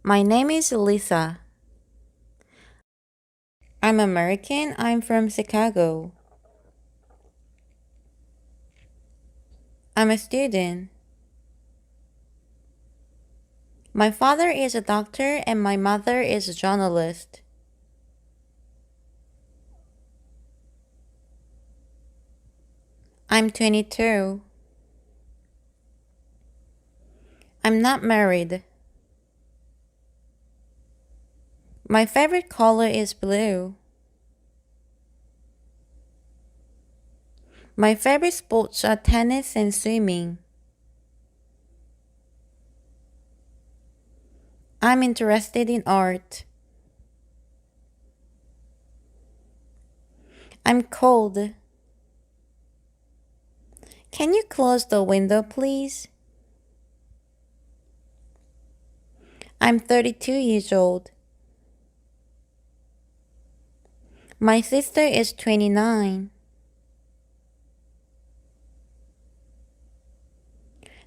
My name is Lisa. I'm American. I'm from Chicago. I'm a student. My father is a doctor and my mother is a journalist. I'm 22. I'm not married. My favorite color is blue. My favorite sports are tennis and swimming. I'm interested in art. I'm cold. Can you close the window, please? I'm 32 years old. My sister is 29.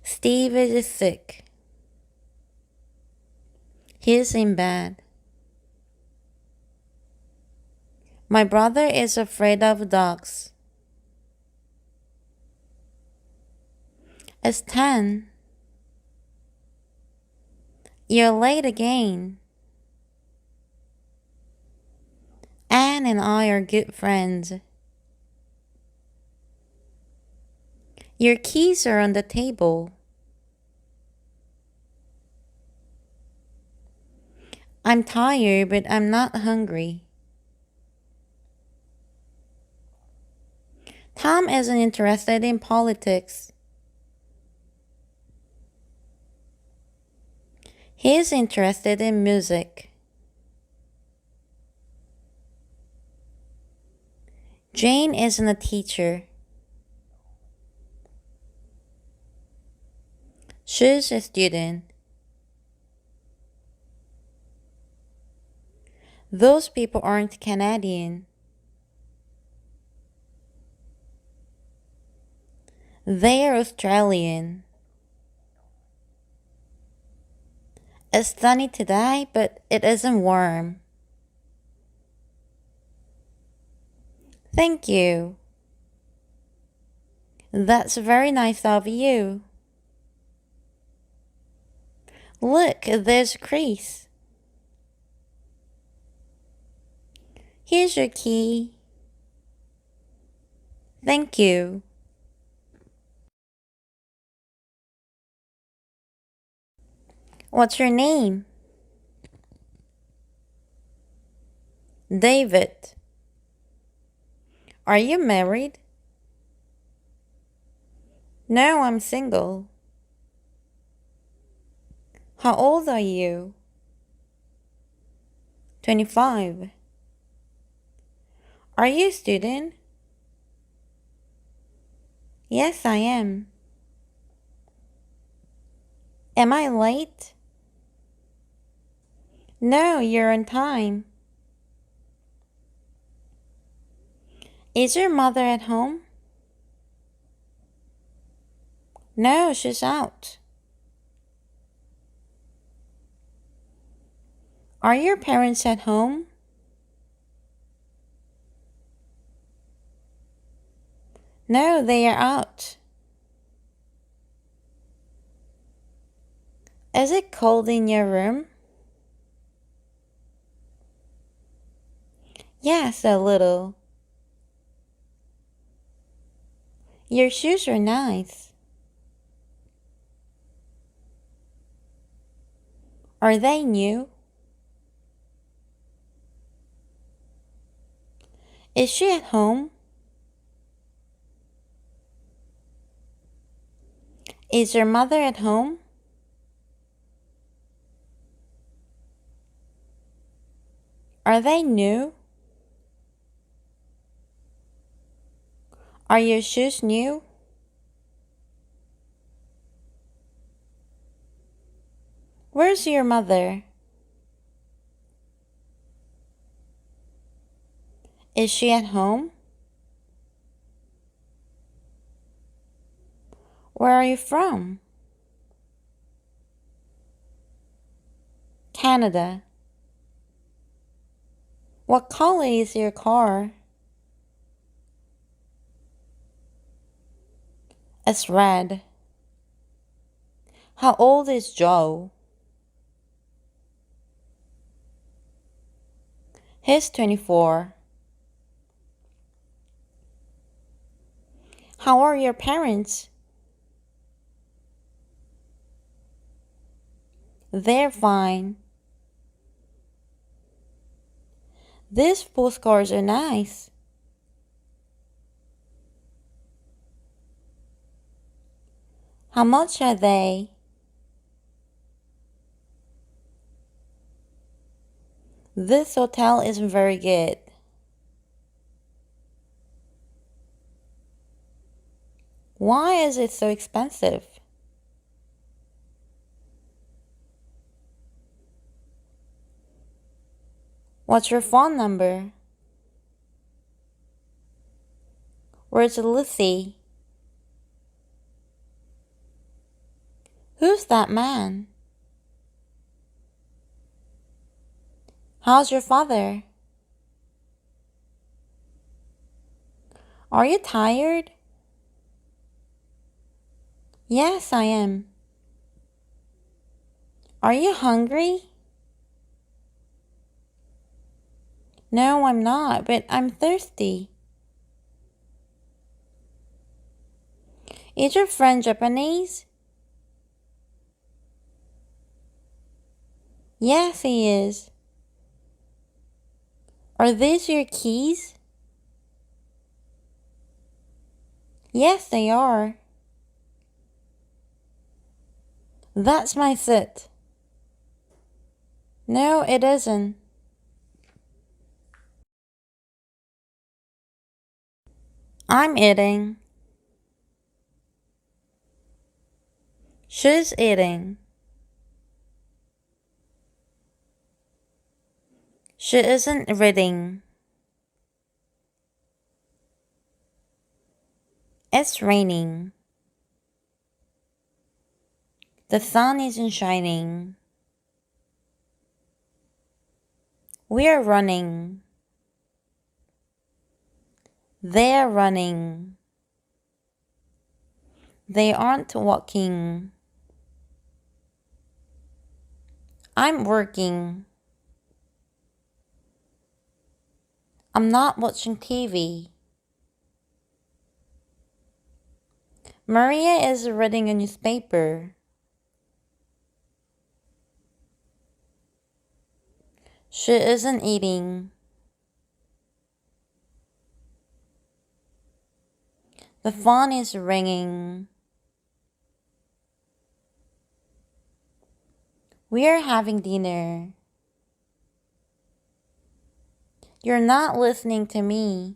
Steve is sick. He's in bed. My brother is afraid of dogs. It's 10. You're late again. Anne and I are good friends. Your keys are on the table. I'm tired, but I'm not hungry. Tom isn't interested in politics. He's interested in music. Jane isn't a teacher. She's a student. Those people aren't Canadian. They're Australian. It's sunny today, but it isn't warm. Thank you. That's very nice of you. Look, there's Chris. Here's your key. Thank you. What's your name? David. Are you married? No, I'm single. How old are you? 25. Are you a student? Yes, I am. Am I late? No, you're on time. Is your mother at home? No, she's out. Are your parents at home? No, they are out. Is it cold in your room? Yes, a little. Your shoes are nice. Are they new? Is she at home? Is your mother at home? Are they new? Are your shoes new? Where's your mother? Is she at home? Where are you from? Canada. What color is your car? It's red. How old is Joe? He's 24. How are your parents? They're fine. These postcards are nice. How much are they? This hotel isn't very good. Why is it so expensive? What's your phone number? Where's Lucy? Who's that man? How's your father? Are you tired? Yes, I am. Are you hungry? No, I'm not, but I'm thirsty. Is your friend Japanese? Yes, he is. Are these your keys? Yes, they are. That's my seat. No, it isn't. I'm eating. She's eating. She isn't reading. It's raining. The sun isn't shining. We are running. They're running. They aren't walking. I'm working. I'm not watching TV. Maria is reading a newspaper. She isn't eating. The phone is ringing. We are having dinner. You're not listening to me.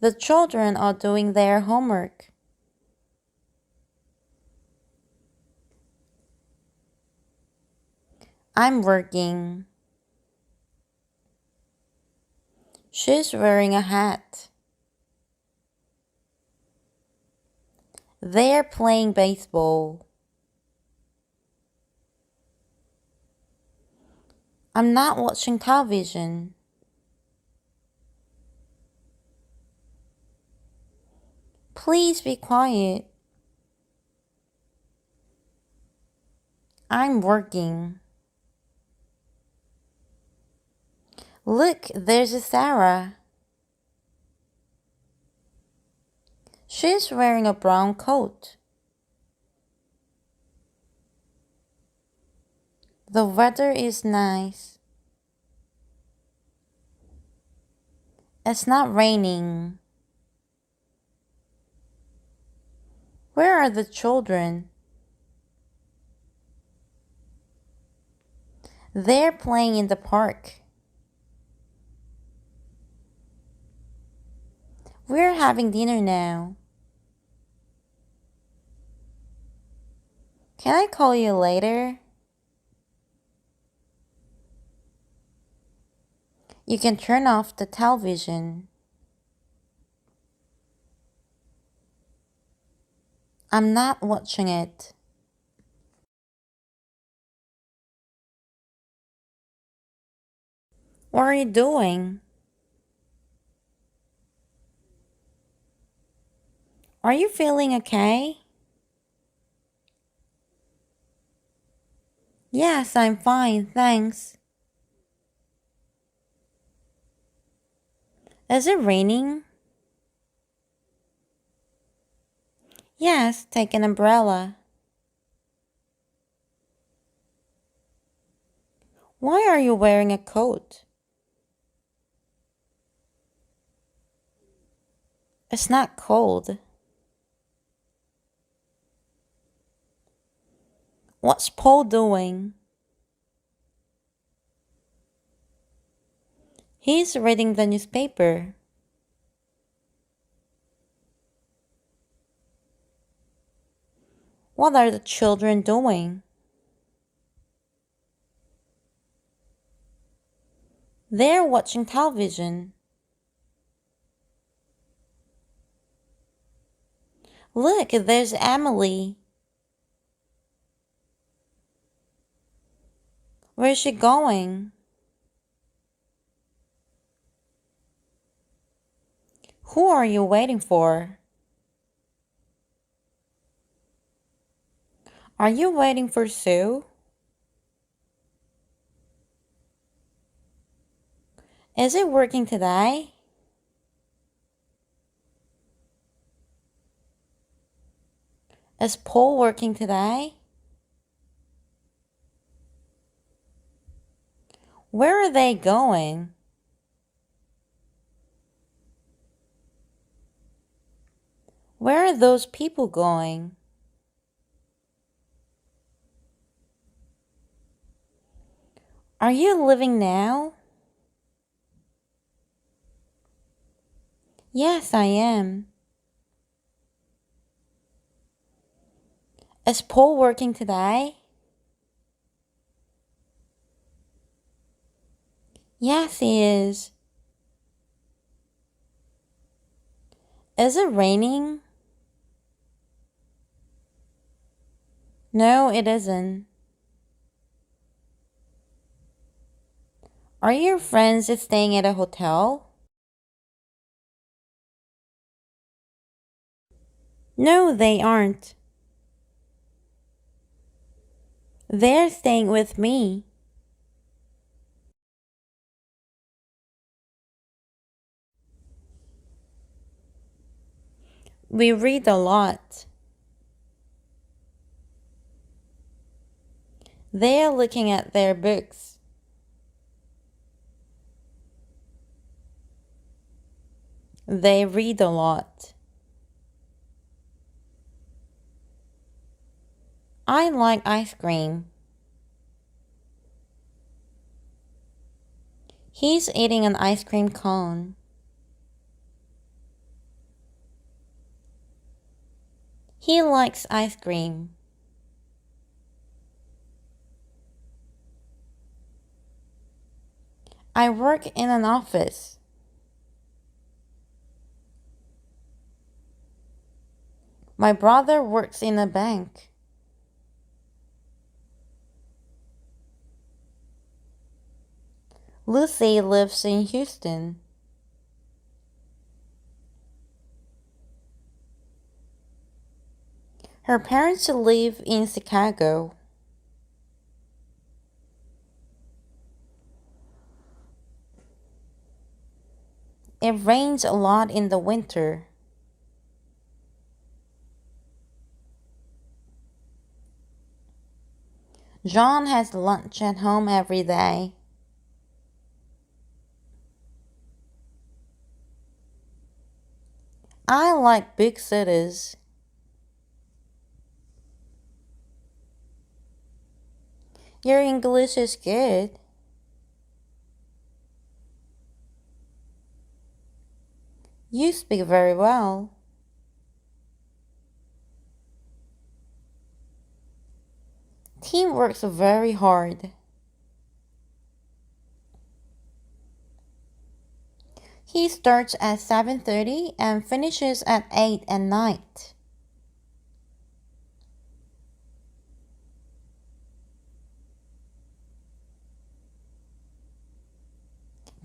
The children are doing their homework. I'm working. She's wearing a hat. They're playing baseball. I'm not watching television. Please be quiet. I'm working. Look, there's a Sarah. She's wearing a brown coat. The weather is nice. It's not raining. Where are the children? They're playing in the park. We're having dinner now. Can I call you later? You can turn off the television. I'm not watching it. What are you doing? Are you feeling okay? Yes, I'm fine, thanks. Is it raining? Yes, take an umbrella. Why are you wearing a coat? It's not cold. What's Paul doing? He's reading the newspaper. What are the children doing? They're watching television. Look, there's Emily. Where's she going? Who are you waiting for? Are you waiting for Sue? Is it working today? Is Paul working today? Where are they going? Where are those people going? Are you living now? Yes, I am. Is Paul working today? Yes, he is. Is it raining? No, it isn't. Are your friends staying at a hotel? No, they aren't. They're staying with me. We read a lot. They're looking at their books. They read a lot. I like ice cream. He's eating an ice cream cone. He likes ice cream. I work in an office. My brother works in a bank. Lucy lives in Houston. Her parents live in Chicago. It rains a lot in the winter. John has lunch at home every day. I like big cities. Your English is good. You speak very well. Tim works very hard. He starts at 7:30 and finishes at 8 at night.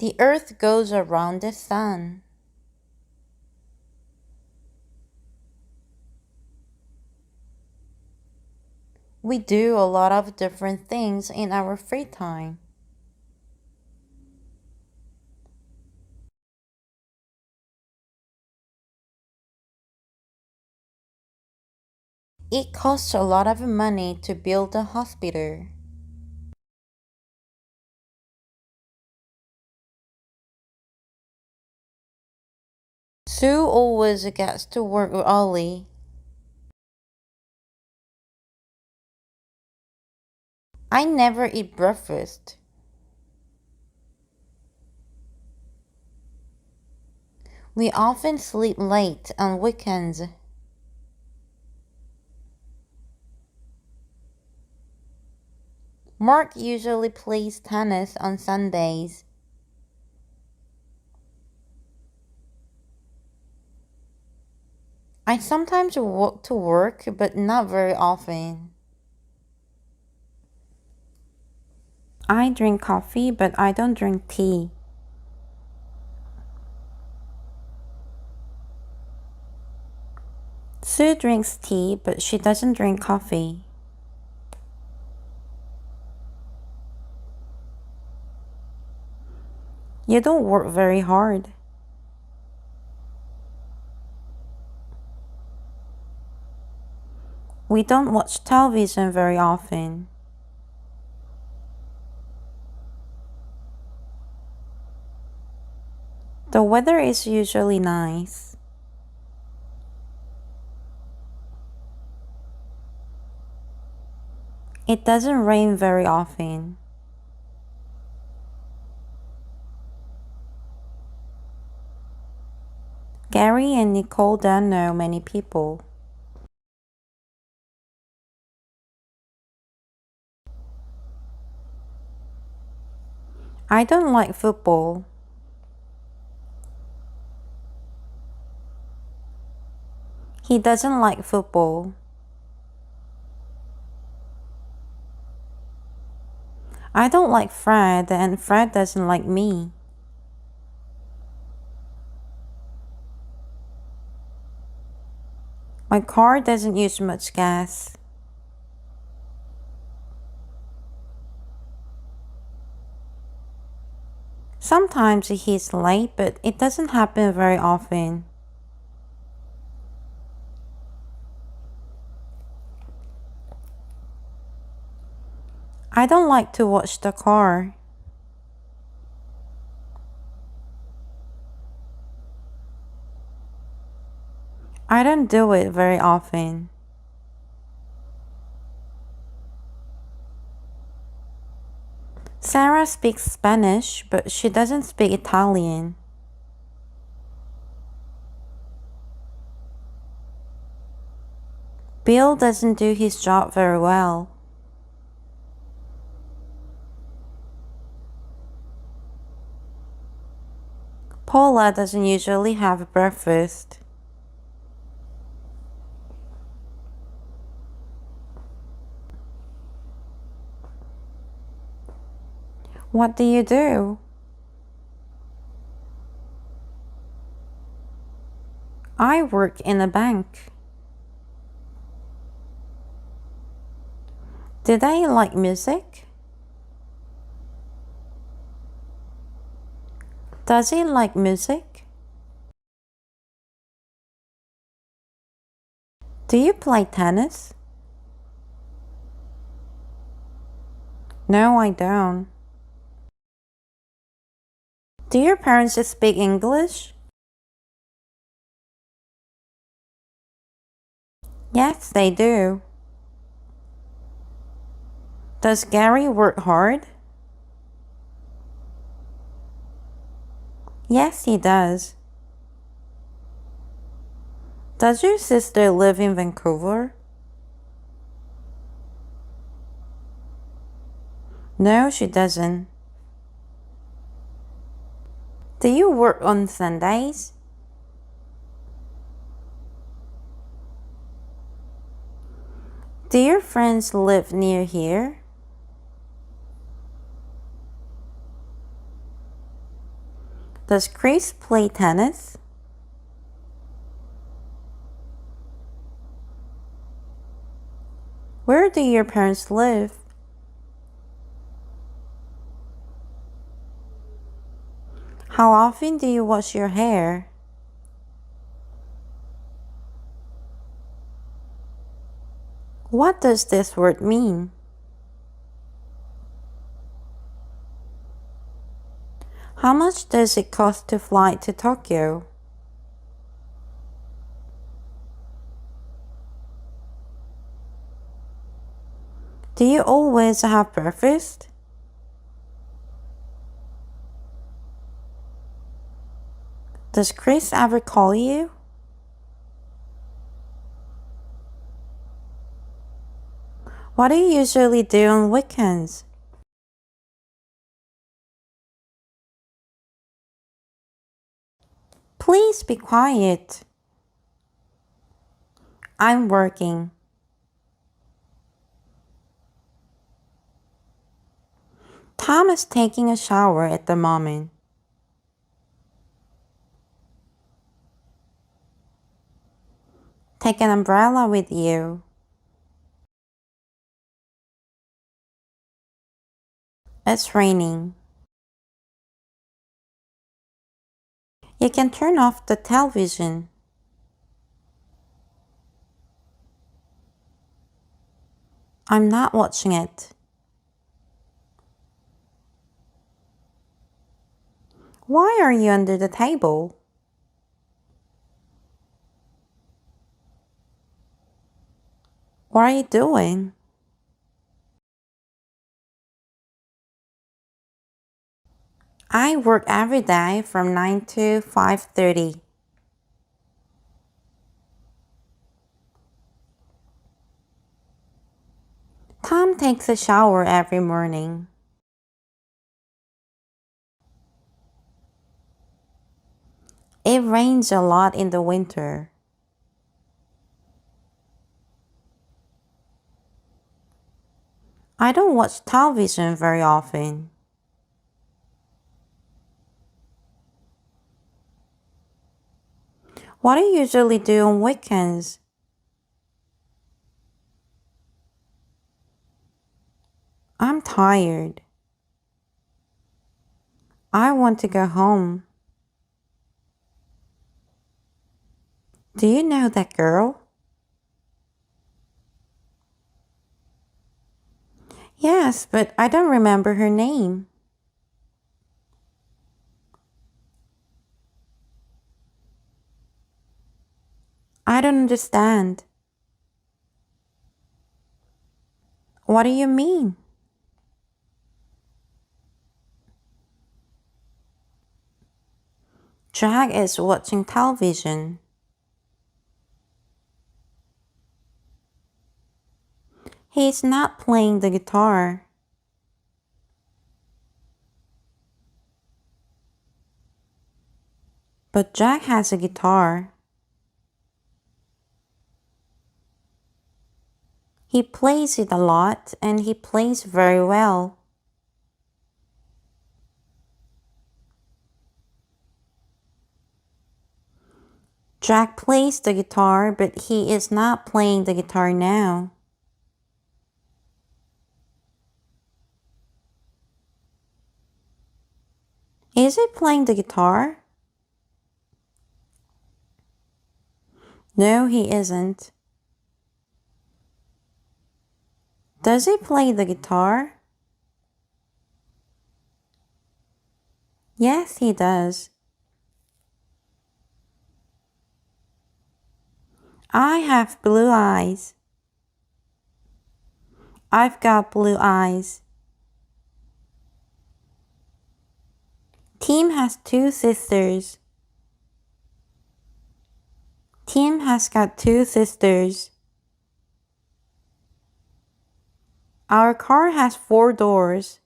The earth goes around the sun. We do a lot of different things in our free time. It costs a lot of money to build a hospital. Sue always gets to work early. I never eat breakfast. We often sleep late on weekends. Mark usually plays tennis on Sundays. I sometimes walk to work, but not very often. I drink coffee, but I don't drink tea. Sue drinks tea, but she doesn't drink coffee. You don't work very hard. We don't watch television very often. The weather is usually nice. It doesn't rain very often. Gary and Nicole don't know many people. I don't like football. He doesn't like football. I don't like Fred, and Fred doesn't like me. My car doesn't use much gas. Sometimes he's late, but it doesn't happen very often. I don't like to watch the car. I don't do it very often. Sarah speaks Spanish, but she doesn't speak Italian. Bill doesn't do his job very well. Paula doesn't usually have breakfast. What do you do? I work in a bank. Do they like music? Does he like music? Do you play tennis? No, I don't. Do your parents speak English? Yes, they do. Does Gary work hard? Yes, he does. Does your sister live in Vancouver? No, she doesn't. Do you work on Sundays? Do your friends live near here? Does Chris play tennis? Where do your parents live? How often do you wash your hair? What does this word mean? How much does it cost to fly to Tokyo? Do you always have breakfast? Does Chris ever call you? What do you usually do on weekends? Please be quiet. I'm working. Tom is taking a shower at the moment. Take an umbrella with you. It's raining. You can turn off the television. I'm not watching it. Why are you under the table? What are you doing? I work every day from 9 to 5:30. Tom takes a shower every morning. It rains a lot in the winter. I don't watch television very often. What do you usually do on weekends? I'm tired. I want to go home. Do you know that girl? Yes, but I don't remember her name. I don't understand. What do you mean? Jack is watching television. He's not playing the guitar. But Jack has a guitar. He plays it a lot and he plays very well. Jack plays the guitar, but he is not playing the guitar now. Is he playing the guitar? No, he isn't. Does he play the guitar? Yes, he does. I have blue eyes. I've got blue eyes. Tim has two sisters. Tim has got two sisters. Our car has 4 doors.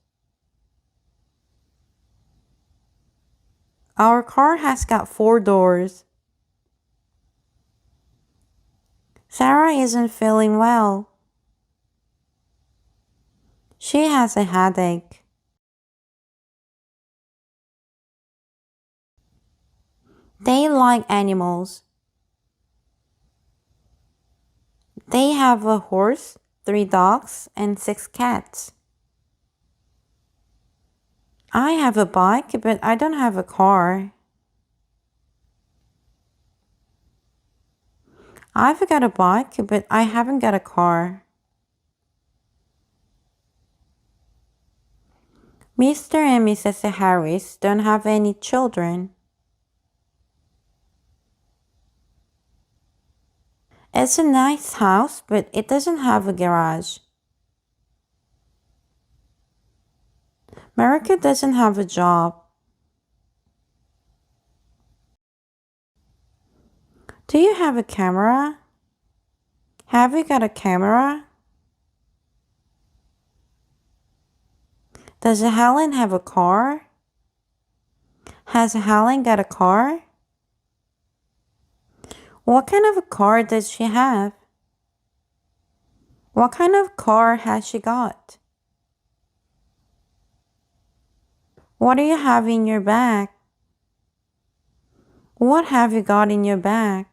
Our car has got 4 doors. Sarah isn't feeling well. She has a headache. They like animals. They have a horse, 3 dogs, and 6 cats. I have a bike, but I don't have a car. I've got a bike, but I haven't got a car. Mr. and Mrs. Harris don't have any children. It's a nice house, but it doesn't have a garage. America doesn't have a job. Do you have a camera? Have you got a camera? Does Helen have a car? Has Helen got a car? What kind of a car does she have? What kind of car has she got? What do you have in your bag? What have you got in your bag?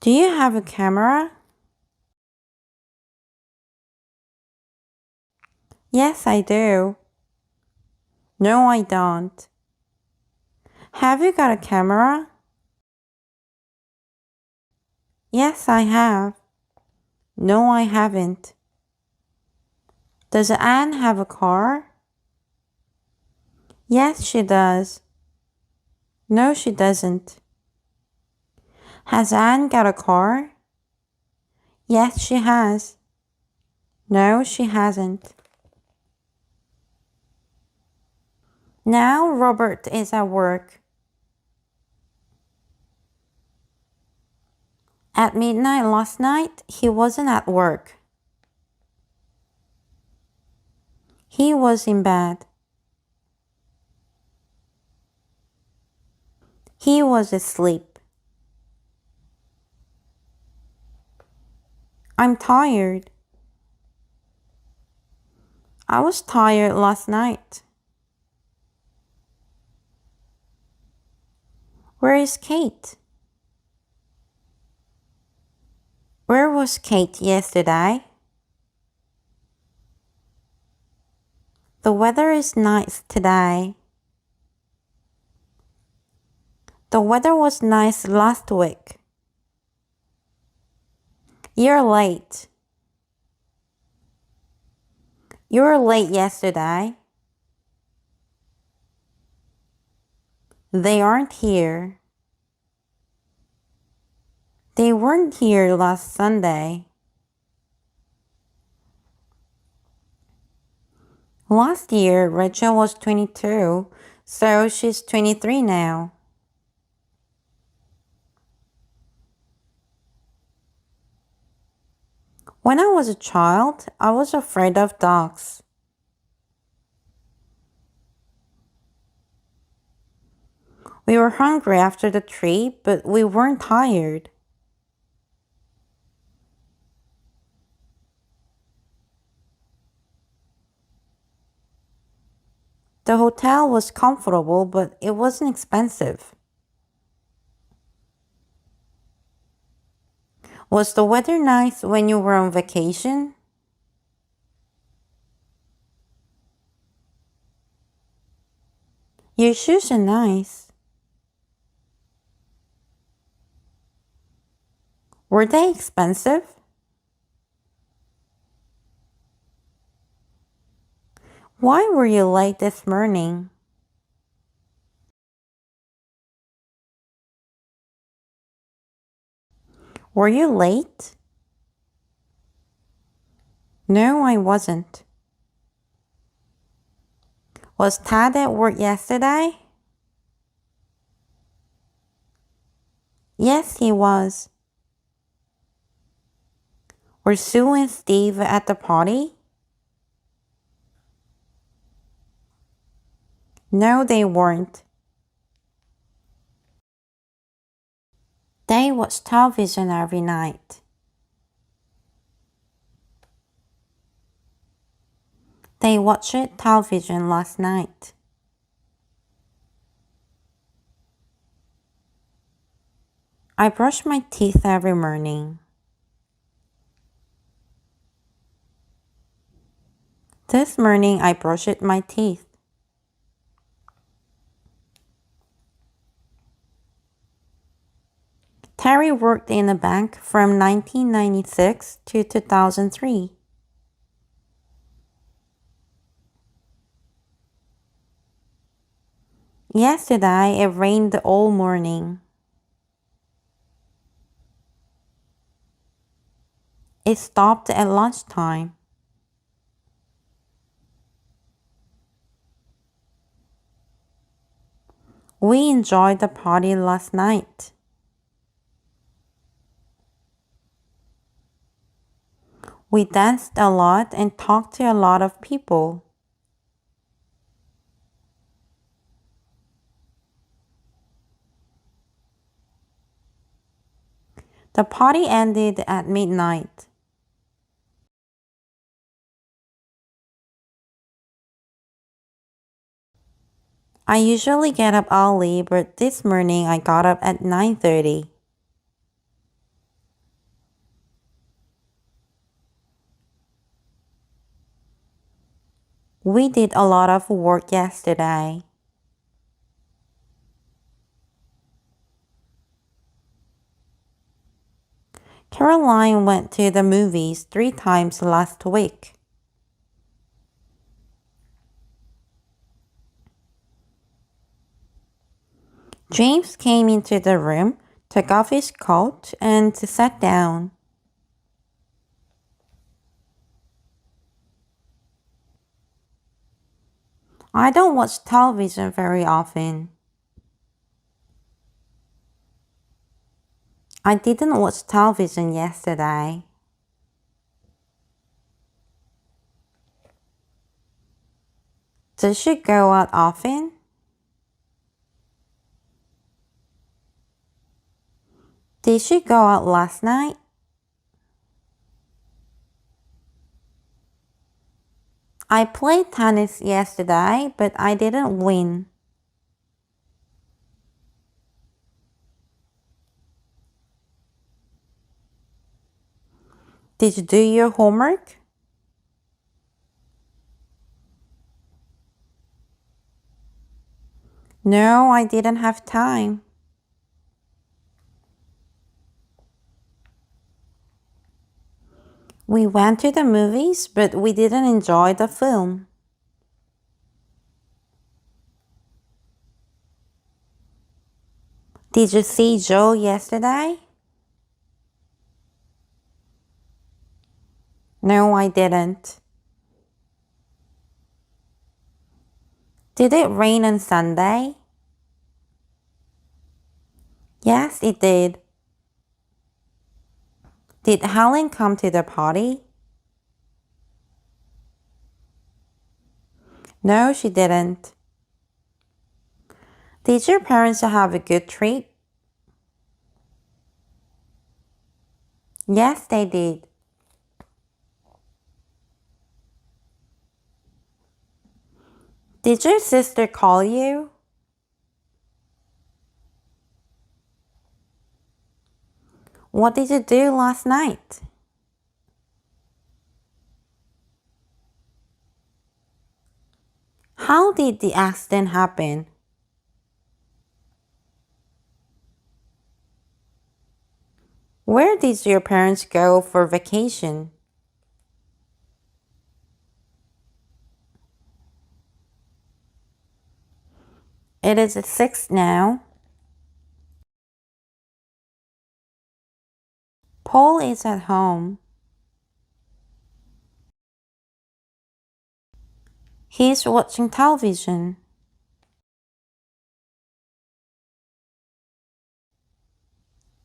Do you have a camera? Yes, I do. No, I don't. Have you got a camera? Yes, I have. No, I haven't. Does Anne have a car? Yes, she does. No, she doesn't. Has Anne got a car? Yes, she has. No, she hasn't. Now Robert is at work. At midnight last night, he wasn't at work. He was in bed. He was asleep. I'm tired. I was tired last night. Where is Kate? Where was Kate yesterday? The weather is nice today. The weather was nice last week. You're late. You were late yesterday. They aren't here. They weren't here last Sunday. Last year, Rachel was 22, so she's 23 now. When I was a child, I was afraid of dogs. We were hungry after the trip, but we weren't tired. The hotel was comfortable, but it wasn't expensive. Was the weather nice when you were on vacation? Your shoes are nice. Were they expensive? Why were you late this morning? Were you late? No, I wasn't. Was Tad at work yesterday? Yes, he was. Were Sue and Steve at the party? No, they weren't. They watch television every night. They watched television last night. I brush my teeth every morning. This morning I brushed my teeth. Terry worked in a bank from 1996 to 2003. Yesterday it rained all morning. It stopped at lunchtime. We enjoyed the party last night. We danced a lot and talked to a lot of people. The party ended at midnight. I usually get up early, but this morning I got up at 9:30. We did a lot of work yesterday. Caroline went to the movies 3 times last week. James came into the room, took off his coat, and sat down. I don't watch television very often. I didn't watch television yesterday. Does she go out often? Did she go out last night? I played tennis yesterday, but I didn't win. Did you do your homework? No, I didn't have time. We went to the movies, but we didn't enjoy the film. Did you see Joe yesterday? No, I didn't. Did it rain on Sunday? Yes, it did. Did Helen come to the party? No, she didn't. Did your parents have a good trip? Yes, they did. Did your sister call you? What did you do last night? How did the accident happen? Where did your parents go for vacation? It is 6 now. Paul is at home. He's watching television.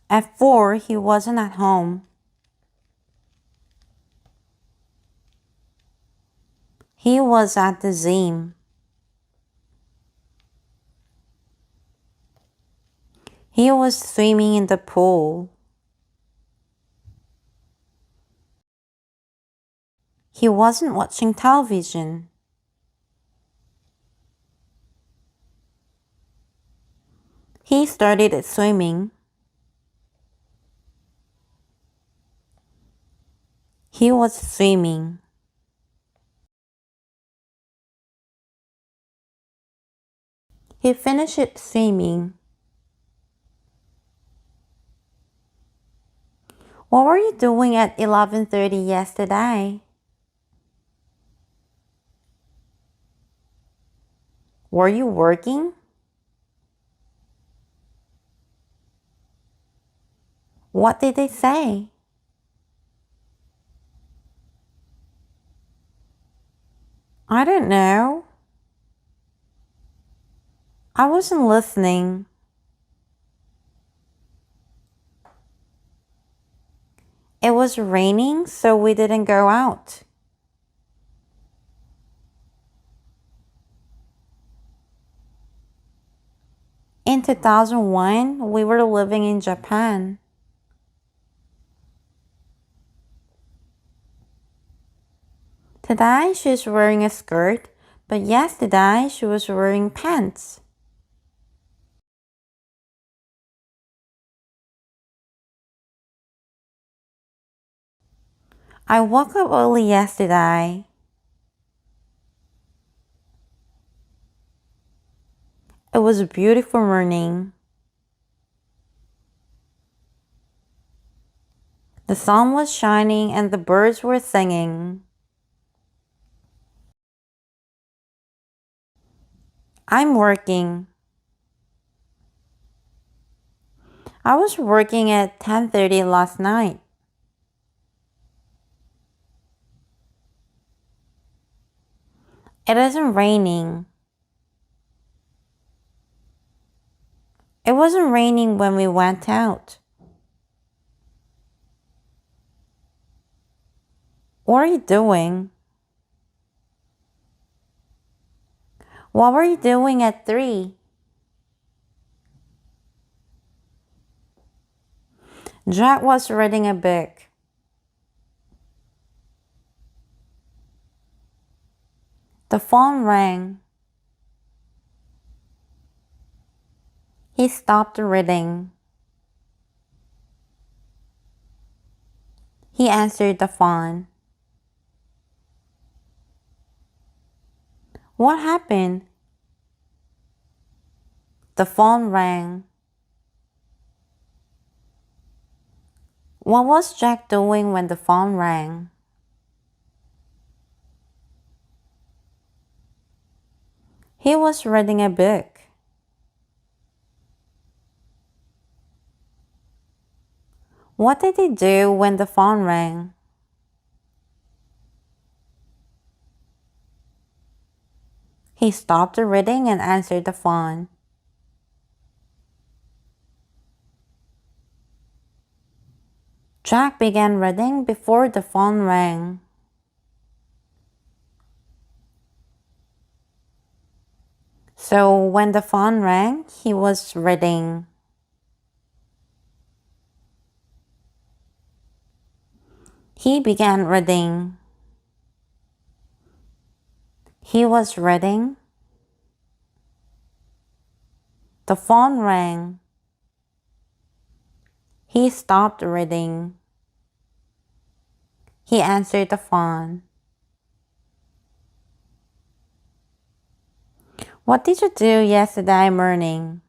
At 4, he wasn't at home. He was at the gym. He was swimming in the pool. He wasn't watching television. He started swimming. He was swimming. He finished swimming. What were you doing at 11:30 yesterday? Were you working? What did they say? I don't know. I wasn't listening. It was raining, so we didn't go out. In 2001, we were living in Japan. Today, she's wearing a skirt, but yesterday, she was wearing pants. I woke up early yesterday. It was a beautiful morning. The sun was shining and the birds were singing. I'm working. I was working at 10:30 last night. It isn't raining. It wasn't raining when we went out. What are you doing? What were you doing at 3? Jack was reading a book. The phone rang. He stopped reading. He answered the phone. What happened? The phone rang. What was Jack doing when the phone rang? He was reading a book. What did he do when the phone rang? He stopped reading and answered the phone. Jack began reading before the phone rang. So when the phone rang, he was reading. He began reading. He was reading. The phone rang. He stopped reading. He answered the phone. What did you do yesterday morning?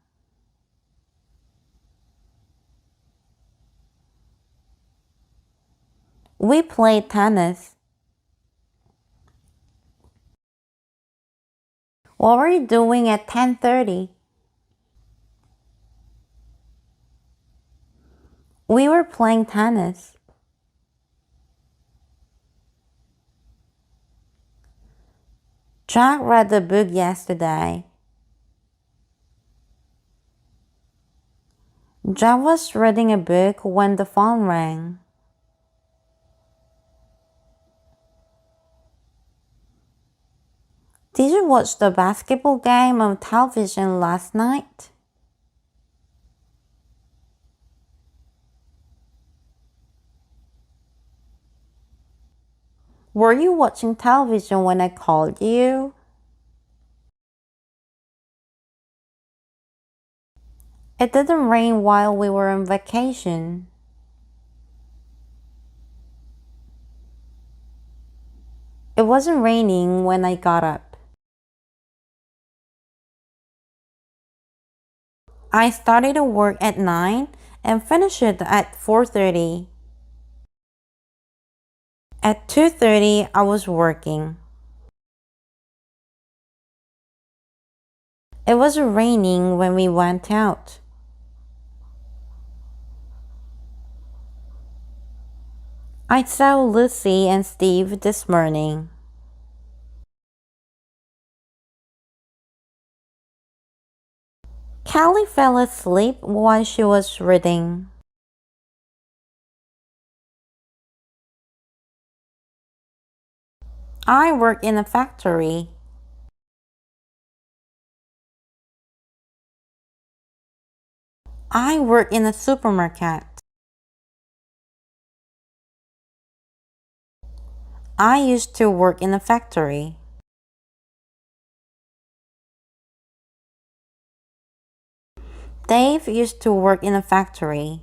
We played tennis. What were you doing at 10:30? We were playing tennis. Jack read the book yesterday. Jack was reading a book when the phone rang. Did you watch the basketball game on television last night? Were you watching television when I called you? It didn't rain while we were on vacation. It wasn't raining when I got up. I started to work at 9 and finished it at 4:30. At 2:30, I was working. It was raining when we went out. I saw Lucy and Steve this morning. Callie fell asleep while she was reading. I work in a factory. I work in a supermarket. I used to work in a factory. Dave used to work in a factory.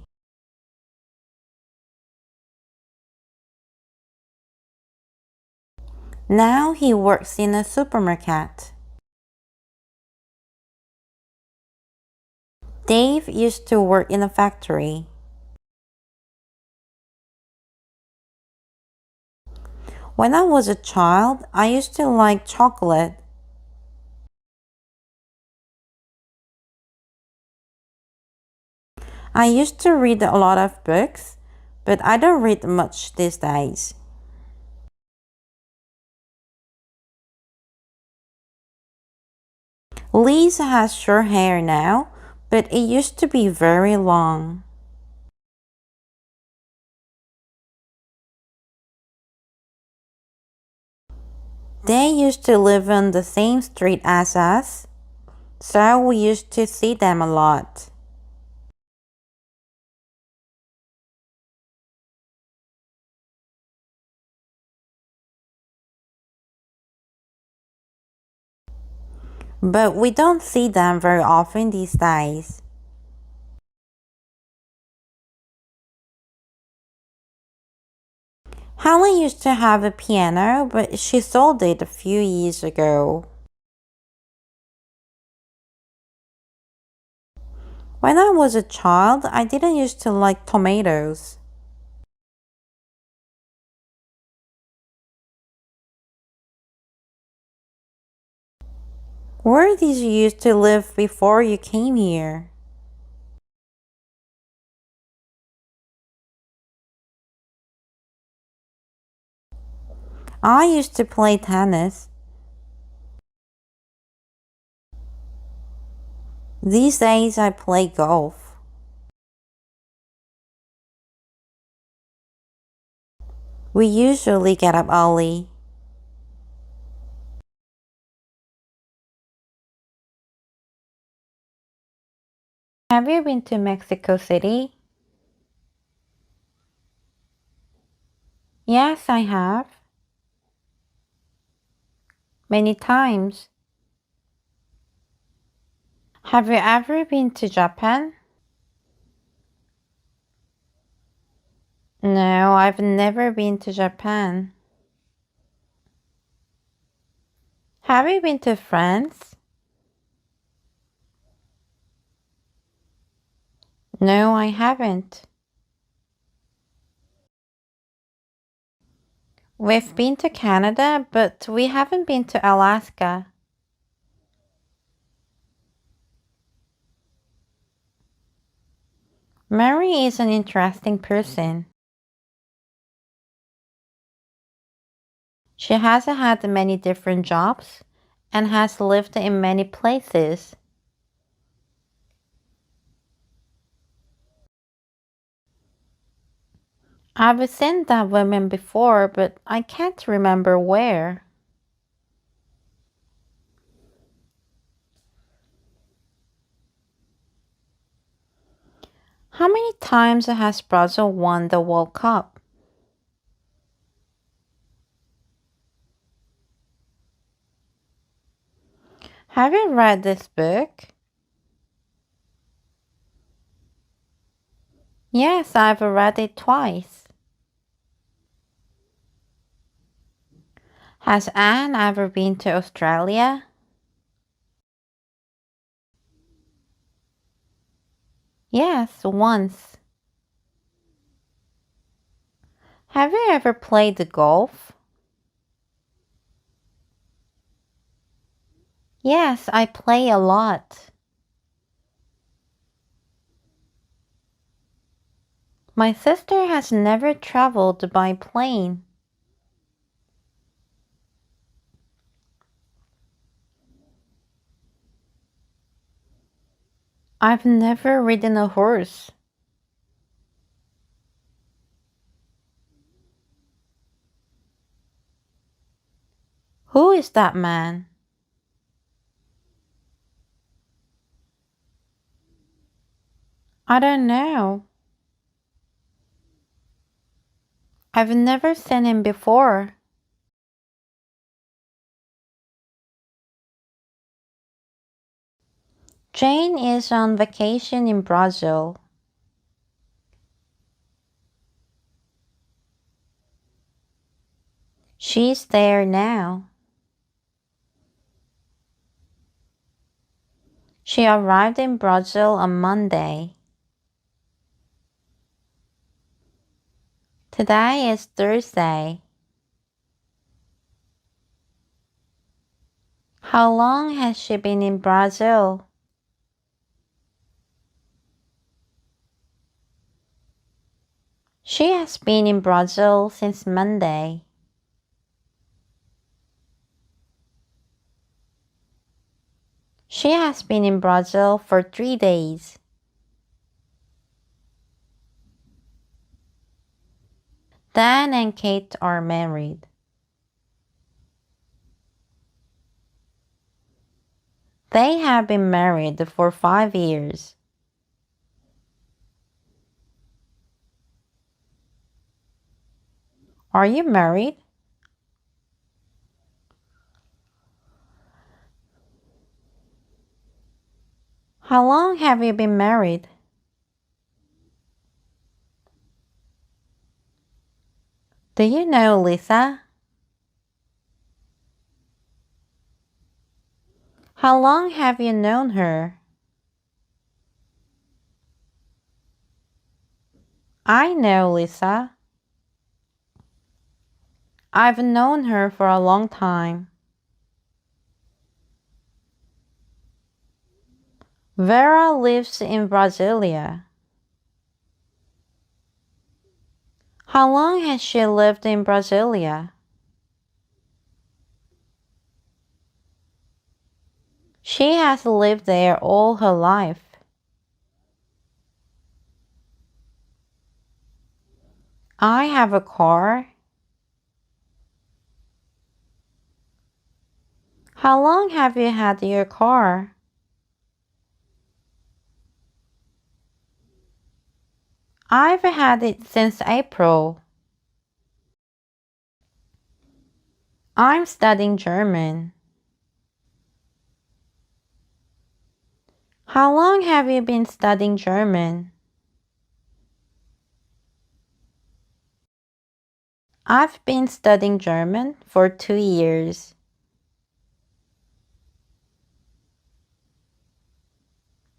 Now he works in a supermarket. Dave used to work in a factory. When I was a child, I used to like chocolate. I used to read a lot of books, but I don't read much these days. Lisa has short hair now, but it used to be very long. They used to live on the same street as us, so we used to see them a lot. But we don't see them very often these days. Hallie used to have a piano, but she sold it a few years ago. When I was a child, I didn't used to like tomatoes. Where did you used to live before you came here? I used to play tennis. These days I play golf. We usually get up early. Have you been to Mexico City? Yes, I have. Many times. Have you ever been to Japan? No, I've never been to Japan. Have you been to France? No, I haven't. We've been to Canada, but we haven't been to Alaska. Mary is an interesting person. She has had many different jobs and has lived in many places. I've seen that woman before, but I can't remember where. How many times has Brazil won the World Cup? Have you read this book? Yes, I've read it twice. Has Anne ever been to Australia? Yes, once. Have you ever played the golf? Yes, I play a lot. My sister has never traveled by plane. I've never ridden a horse. Who is that man? I don't know. I've never seen him before. Jane is on vacation in Brazil. She's there now. She arrived in Brazil on Monday. Today is Thursday. How long has she been in Brazil? She has been in Brazil since Monday. She has been in Brazil for 3 days. Dan and Kate are married. They have been married for 5 years. Are you married? How long have you been married? Do you know Lisa? How long have you known her? I know Lisa. I've known her for a long time. Vera lives in Brasilia. How long has she lived in Brasilia? She has lived there all her life. I have a car. How long have you had your car? I've had it since April. I'm studying German. How long have you been studying German? I've been studying German for 2 years.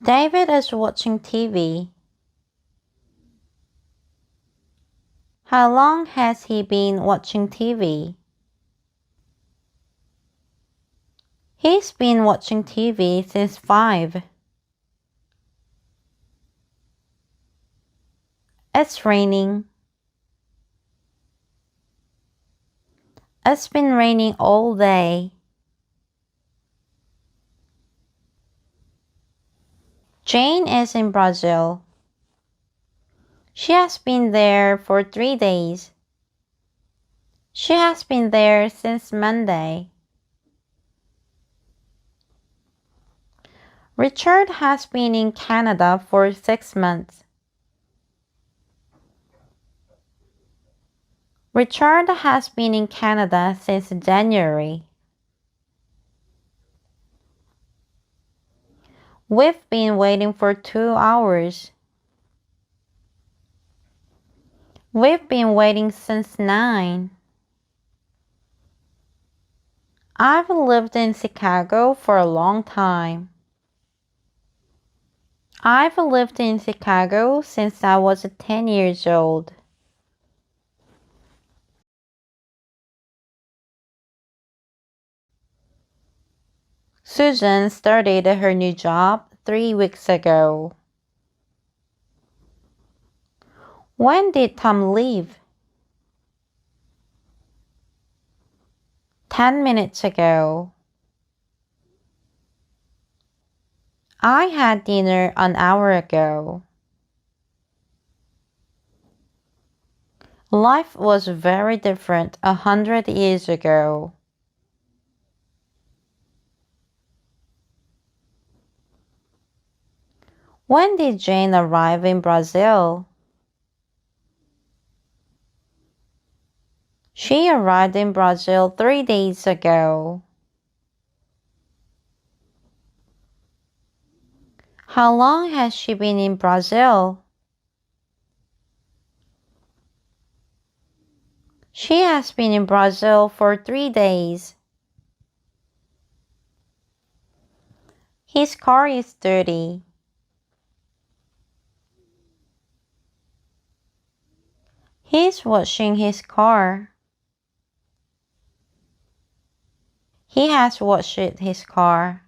David is watching TV. How long has he been watching TV? He's been watching TV since 5. It's raining. It's been raining all day. Jane is in Brazil. She has been there for 3 days. She has been there since Monday. Richard has been in Canada for 6 months. Richard has been in Canada since January. We've been waiting for 2 hours. We've been waiting since 9. I've lived in Chicago for a long time. I've lived in Chicago since I was 10 years old. Susan started her new job 3 weeks ago. When did Tom leave? 10 minutes ago. I had dinner an hour ago. Life was very different 100 years ago. When did Jane arrive in Brazil? She arrived in Brazil 3 days ago. How long has she been in Brazil? She has been in Brazil for 3 days. His car is dirty. He's washing his car. He has washed his car.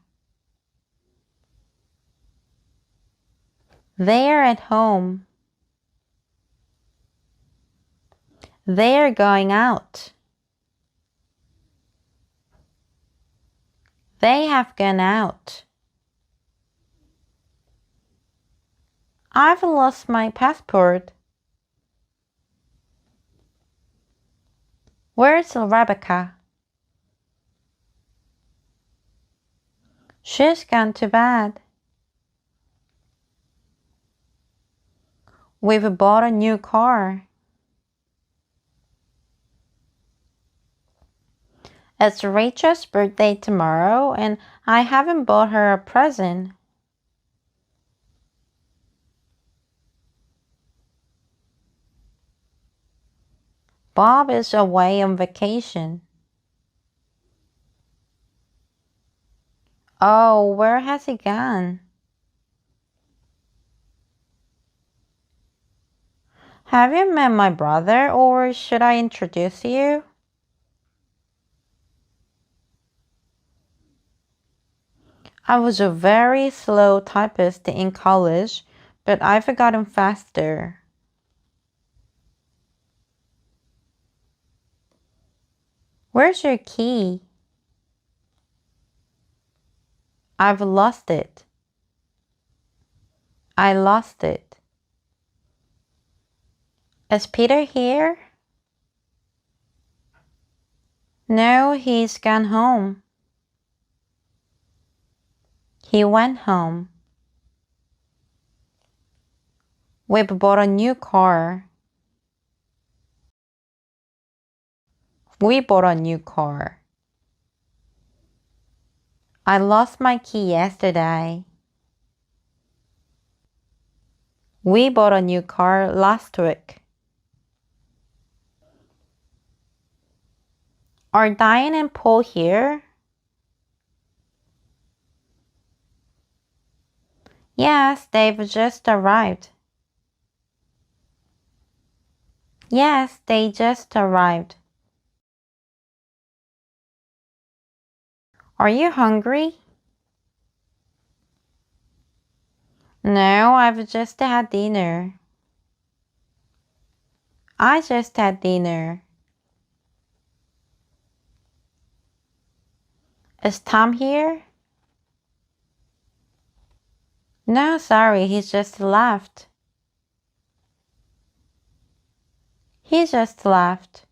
They're at home. They're going out. They have gone out. I've lost my passport. Where's Rebecca? She's gone to bed. We've bought a new car. It's Rachel's birthday tomorrow, and I haven't bought her a present. Bob is away on vacation. Oh, where has he gone? Have you met my brother, or should I introduce you? I was a very slow typist in college, but I've gotten faster. Where's your key? I've lost it. I lost it. Is Peter here? No, he's gone home. He went home. We've bought a new car. We bought a new car. I lost my key yesterday. We bought a new car last week. Are Diane and Paul here? Yes, they've just arrived. Yes, they just arrived. Are you hungry? No, I've just had dinner. I just had dinner. Is Tom here? No, sorry, he's just left. He just left.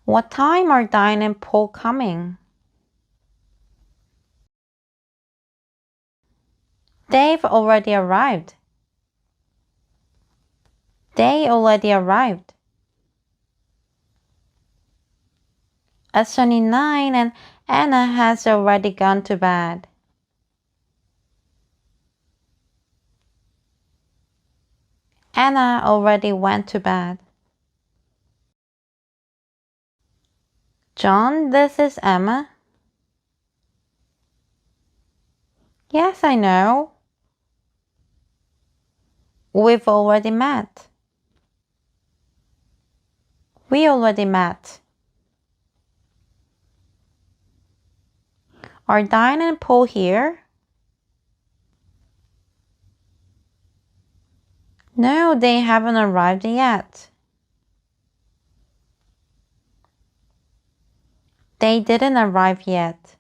What time are Diane and Paul coming? They've already arrived. They already arrived. It's 29 and Anna has already gone to bed. Anna already went to bed. John, this is Emma. Yes, I know. We've already met. We already met. Are Diane and Paul here? No, they haven't arrived yet. They didn't arrive yet.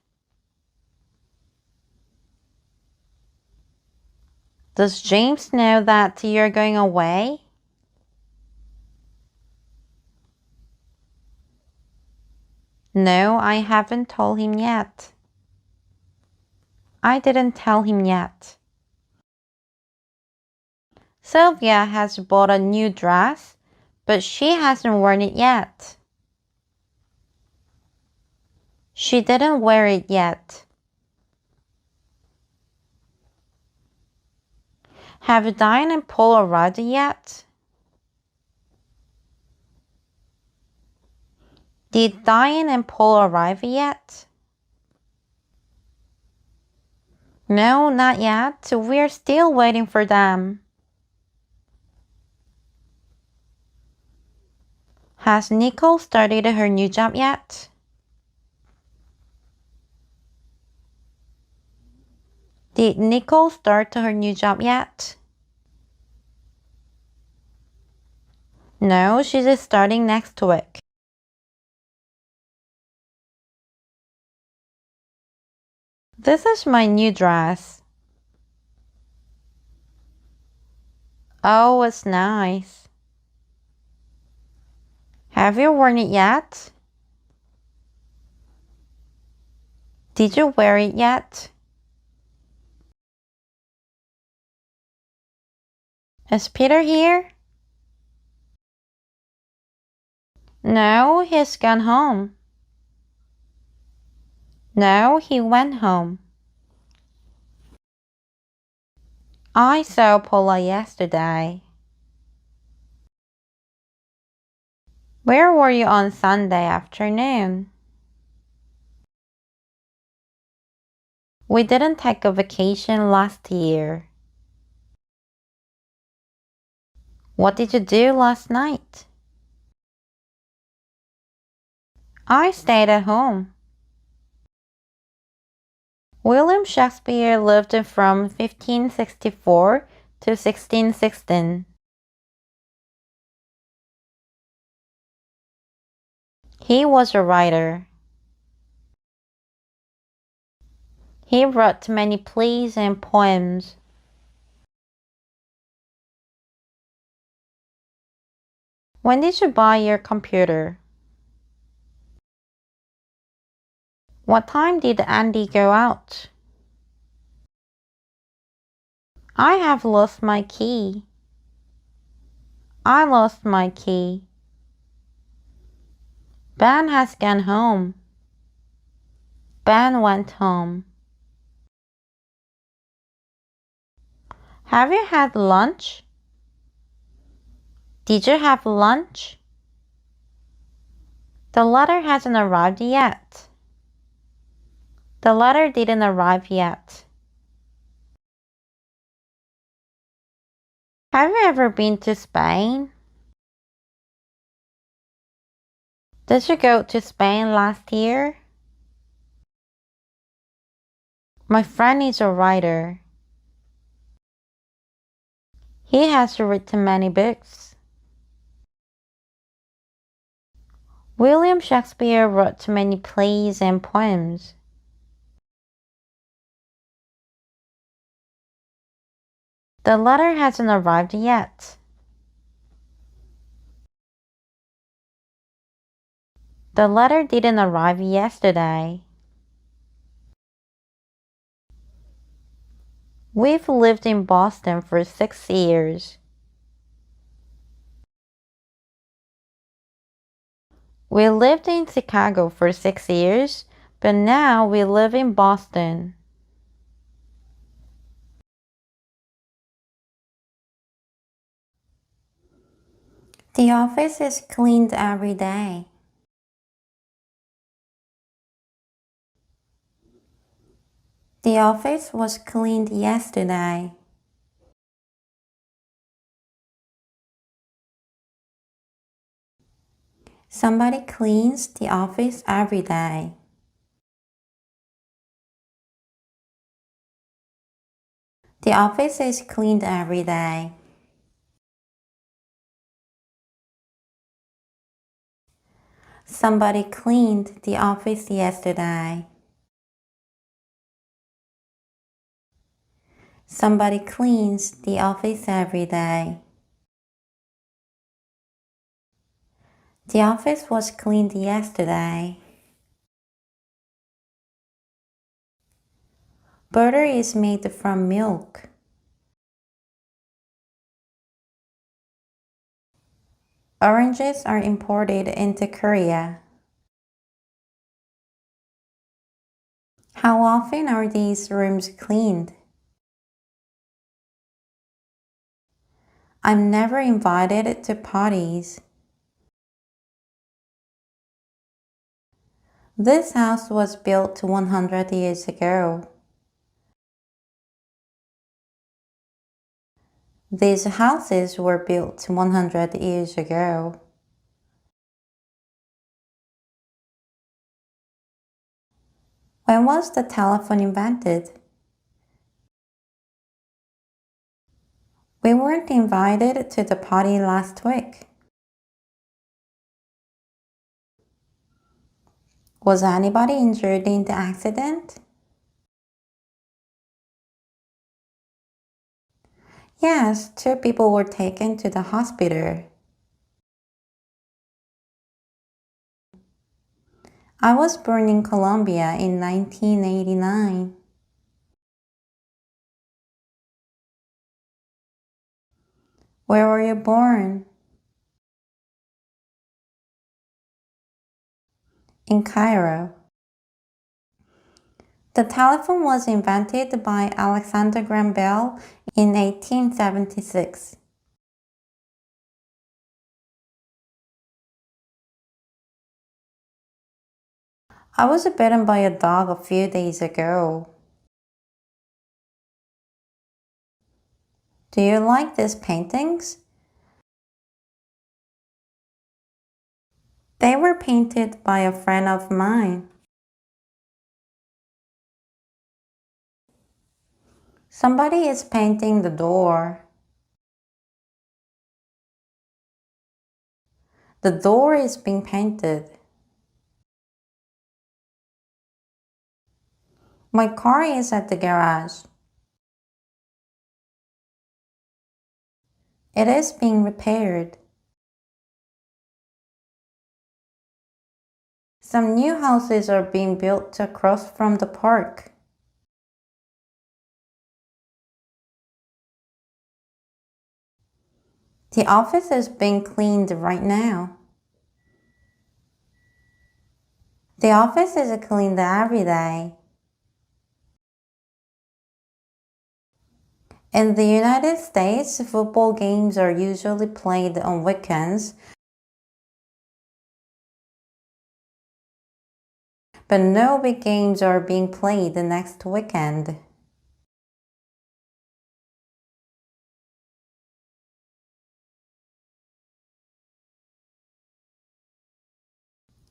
Does James know that you're going away? No, I haven't told him yet. I didn't tell him yet. Sylvia has bought a new dress, but she hasn't worn it yet. She didn't wear it yet. Have Diane and Paul arrived yet? Did Diane and Paul arrive yet? No, not yet. We're still waiting for them. Has Nicole started her new job yet? Did Nicole start her new job yet? No, she's starting next week. This is my new dress. Oh, it's nice. Have you worn it yet? Did you wear it yet? Is Peter here? No, he's gone home. No, he went home. I saw Paula yesterday. Where were you on Sunday afternoon? We didn't take a vacation last year. What did you do last night? I stayed at home. William Shakespeare lived from 1564 to 1616. He was a writer. He wrote many plays and poems. When did you buy your computer? What time did Andy go out? I have lost my key. I lost my key. Ben has gone home. Ben went home. Have you had lunch? Did you have lunch? The letter hasn't arrived yet. The letter didn't arrive yet. Have you ever been to Spain? Did you go to Spain last year? My friend is a writer. He has written many books. William Shakespeare wrote many plays and poems. The letter hasn't arrived yet. The letter didn't arrive yesterday. We've lived in Boston for 6 years. We lived in Chicago for 6 years, but now we live in Boston. The office is cleaned every day. The office was cleaned yesterday. Somebody cleans the office every day. The office is cleaned every day. Somebody cleaned the office yesterday. Somebody cleans the office every day. The office was cleaned yesterday. Butter is made from milk. Oranges are imported into Korea. How often are these rooms cleaned? I'm never invited to parties. This house was built 100 years ago. These houses were built 100 years ago. When was the telephone invented? We weren't invited to the party last week. Was anybody injured in the accident? Yes, 2 people were taken to the hospital. I was born in Colombia in 1989. Where were you born? In Cairo. The telephone was invented by Alexander Graham Bell in 1876. I was bitten by a dog a few days ago. Do you like these paintings? They were painted by a friend of mine. Somebody is painting the door. The door is being painted. My car is at the garage. It is being repaired. Some new houses are being built across from the park. The office is being cleaned right now. The office is cleaned every day. In the United States, football games are usually played on weekends, but no big games are being played the next weekend.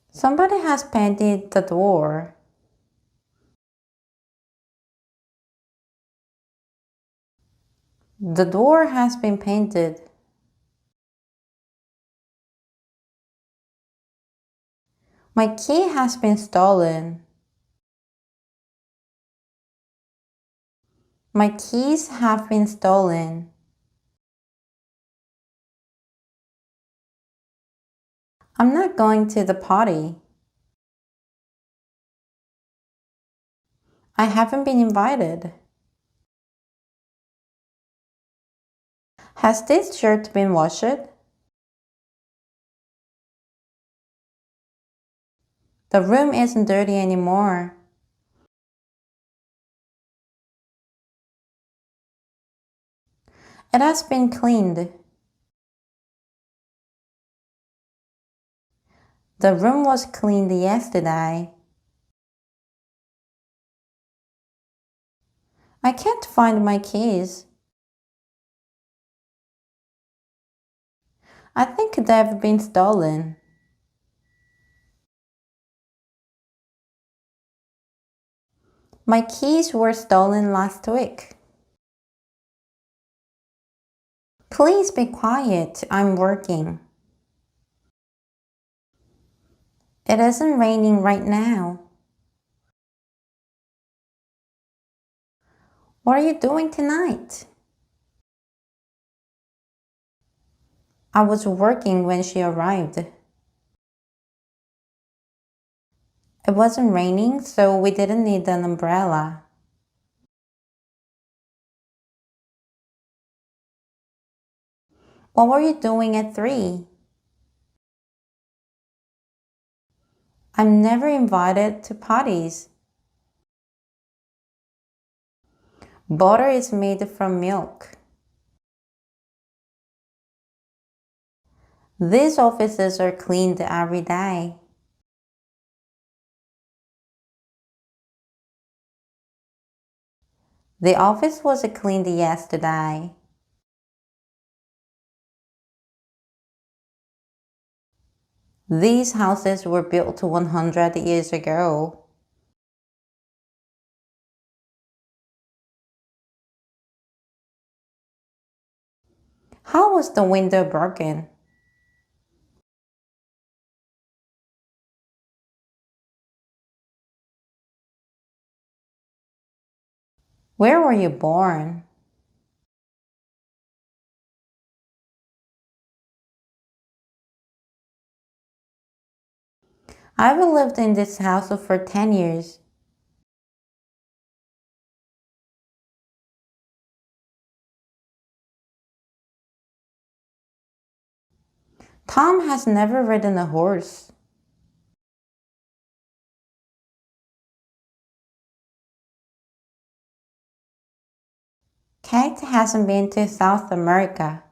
Somebody has painted the door. The door has been painted. My key has been stolen. My keys have been stolen. I'm not going to the party. I haven't been invited. Has this shirt been washed? The room isn't dirty anymore. It has been cleaned. The room was cleaned yesterday. I can't find my keys. I think they've been stolen. My keys were stolen last week. Please be quiet. I'm working. It isn't raining right now. What are you doing tonight? I was working when she arrived. It wasn't raining, so we didn't need an umbrella. What were you doing at 3? I'm never invited to parties. Butter is made from milk. These offices are cleaned every day. The office was cleaned yesterday. These houses were built 100 years ago. How was the window broken? Where were you born? I've lived in this house for 10 years. Tom has never ridden a horse. Kate hasn't been to South America.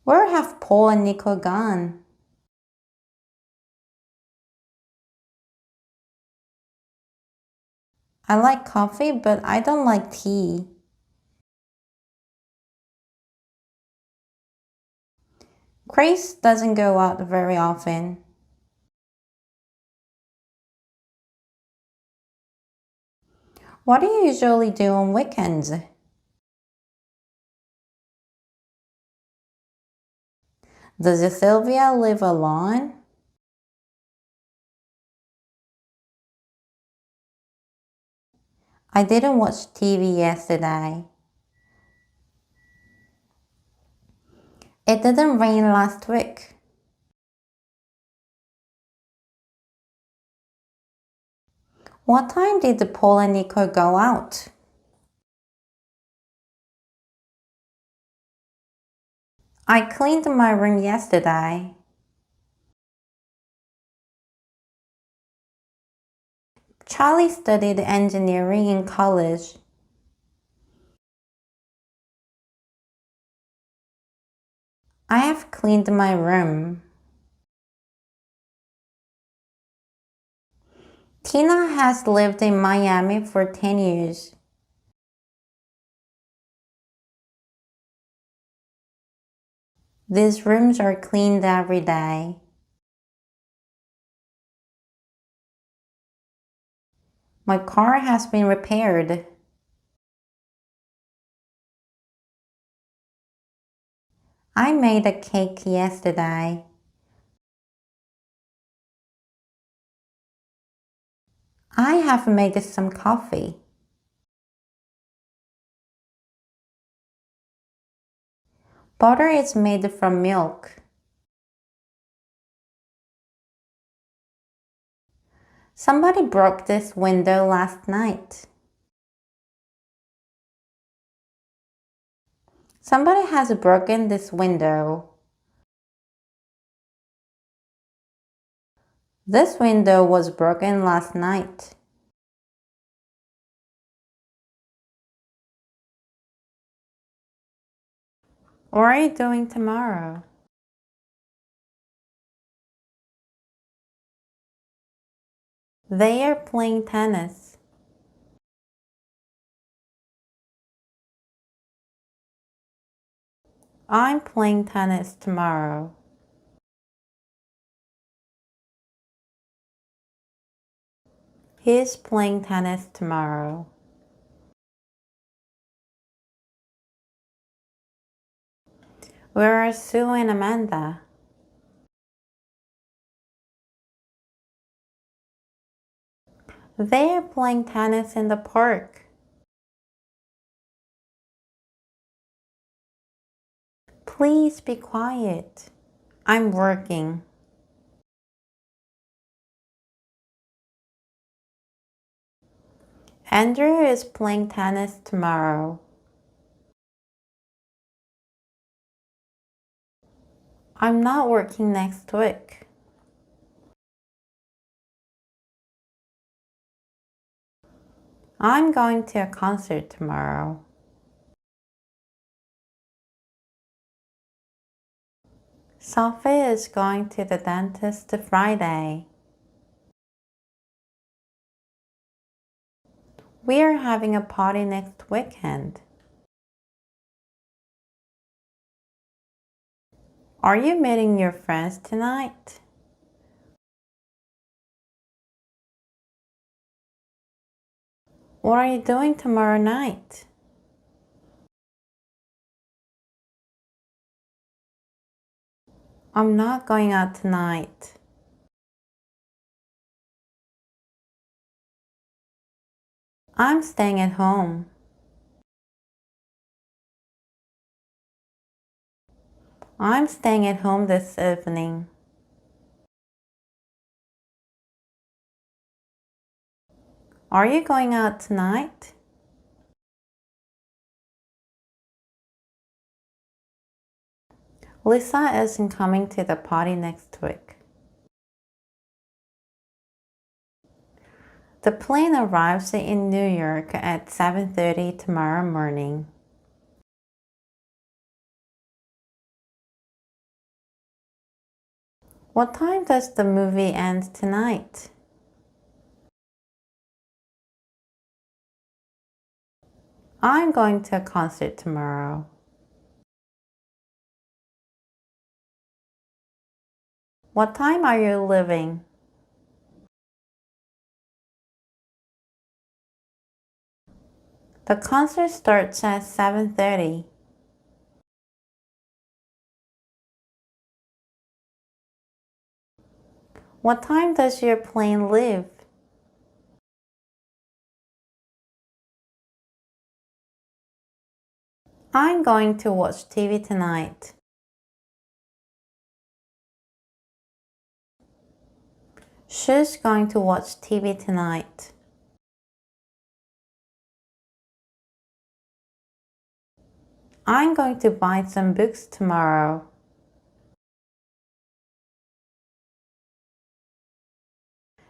Where have Paul and Nico gone? I like coffee, but I don't like tea. Grace doesn't go out very often. What do you usually do on weekends? Does Sylvia live alone? I didn't watch TV yesterday. It didn't rain last week. What time did Paul and Nico go out? I cleaned my room yesterday. Charlie studied engineering in college. I have cleaned my room. Tina has lived in Miami for 10 years. These rooms are cleaned every day. My car has been repaired. I made a cake yesterday. I have made some coffee. Butter is made from milk. Somebody broke this window last night. Somebody has broken this window. This window was broken last night. What are you doing tomorrow? They are playing tennis. I'm playing tennis tomorrow. He's playing tennis tomorrow. Where are Sue and Amanda? They are playing tennis in the park. Please be quiet. I'm working. Andrew is playing tennis tomorrow. I'm not working next week. I'm going to a concert tomorrow. Sophie is going to the dentist Friday. We are having a party next weekend. Are you meeting your friends tonight? What are you doing tomorrow night? I'm not going out tonight. I'm staying at home. I'm staying at home this evening. Are you going out tonight? Lisa isn't coming to the party next week. The plane arrives in New York at 7:30 tomorrow morning. What time does the movie end tonight? I'm going to a concert tomorrow. What time are you leaving? The concert starts at 7:30. What time does your plane leave? I'm going to watch TV tonight. She's going to watch TV tonight. I'm going to buy some books tomorrow.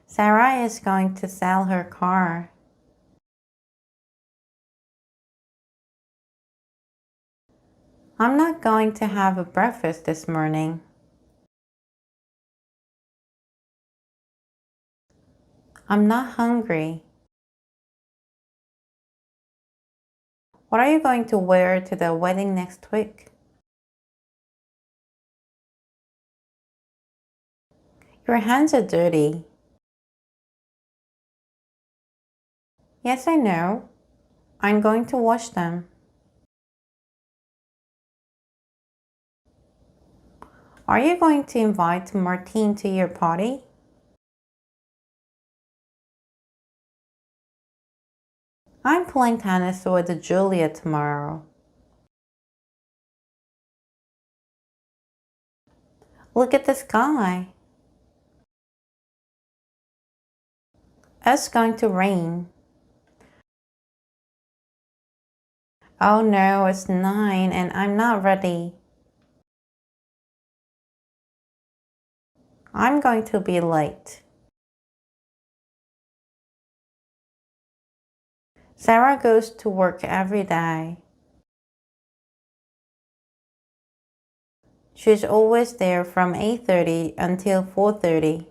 Sarah is going to sell her car. I'm not going to have a breakfast this morning. I'm not hungry. What are you going to wear to the wedding next week? Your hands are dirty. Yes, I know. I'm going to wash them. Are you going to invite Martine to your party? I'm playing tennis with Julia tomorrow. Look at the sky. It's going to rain. Oh no, it's 9 and I'm not ready. I'm going to be late. Sarah goes to work every day. She's always there from 8:30 until 4:30.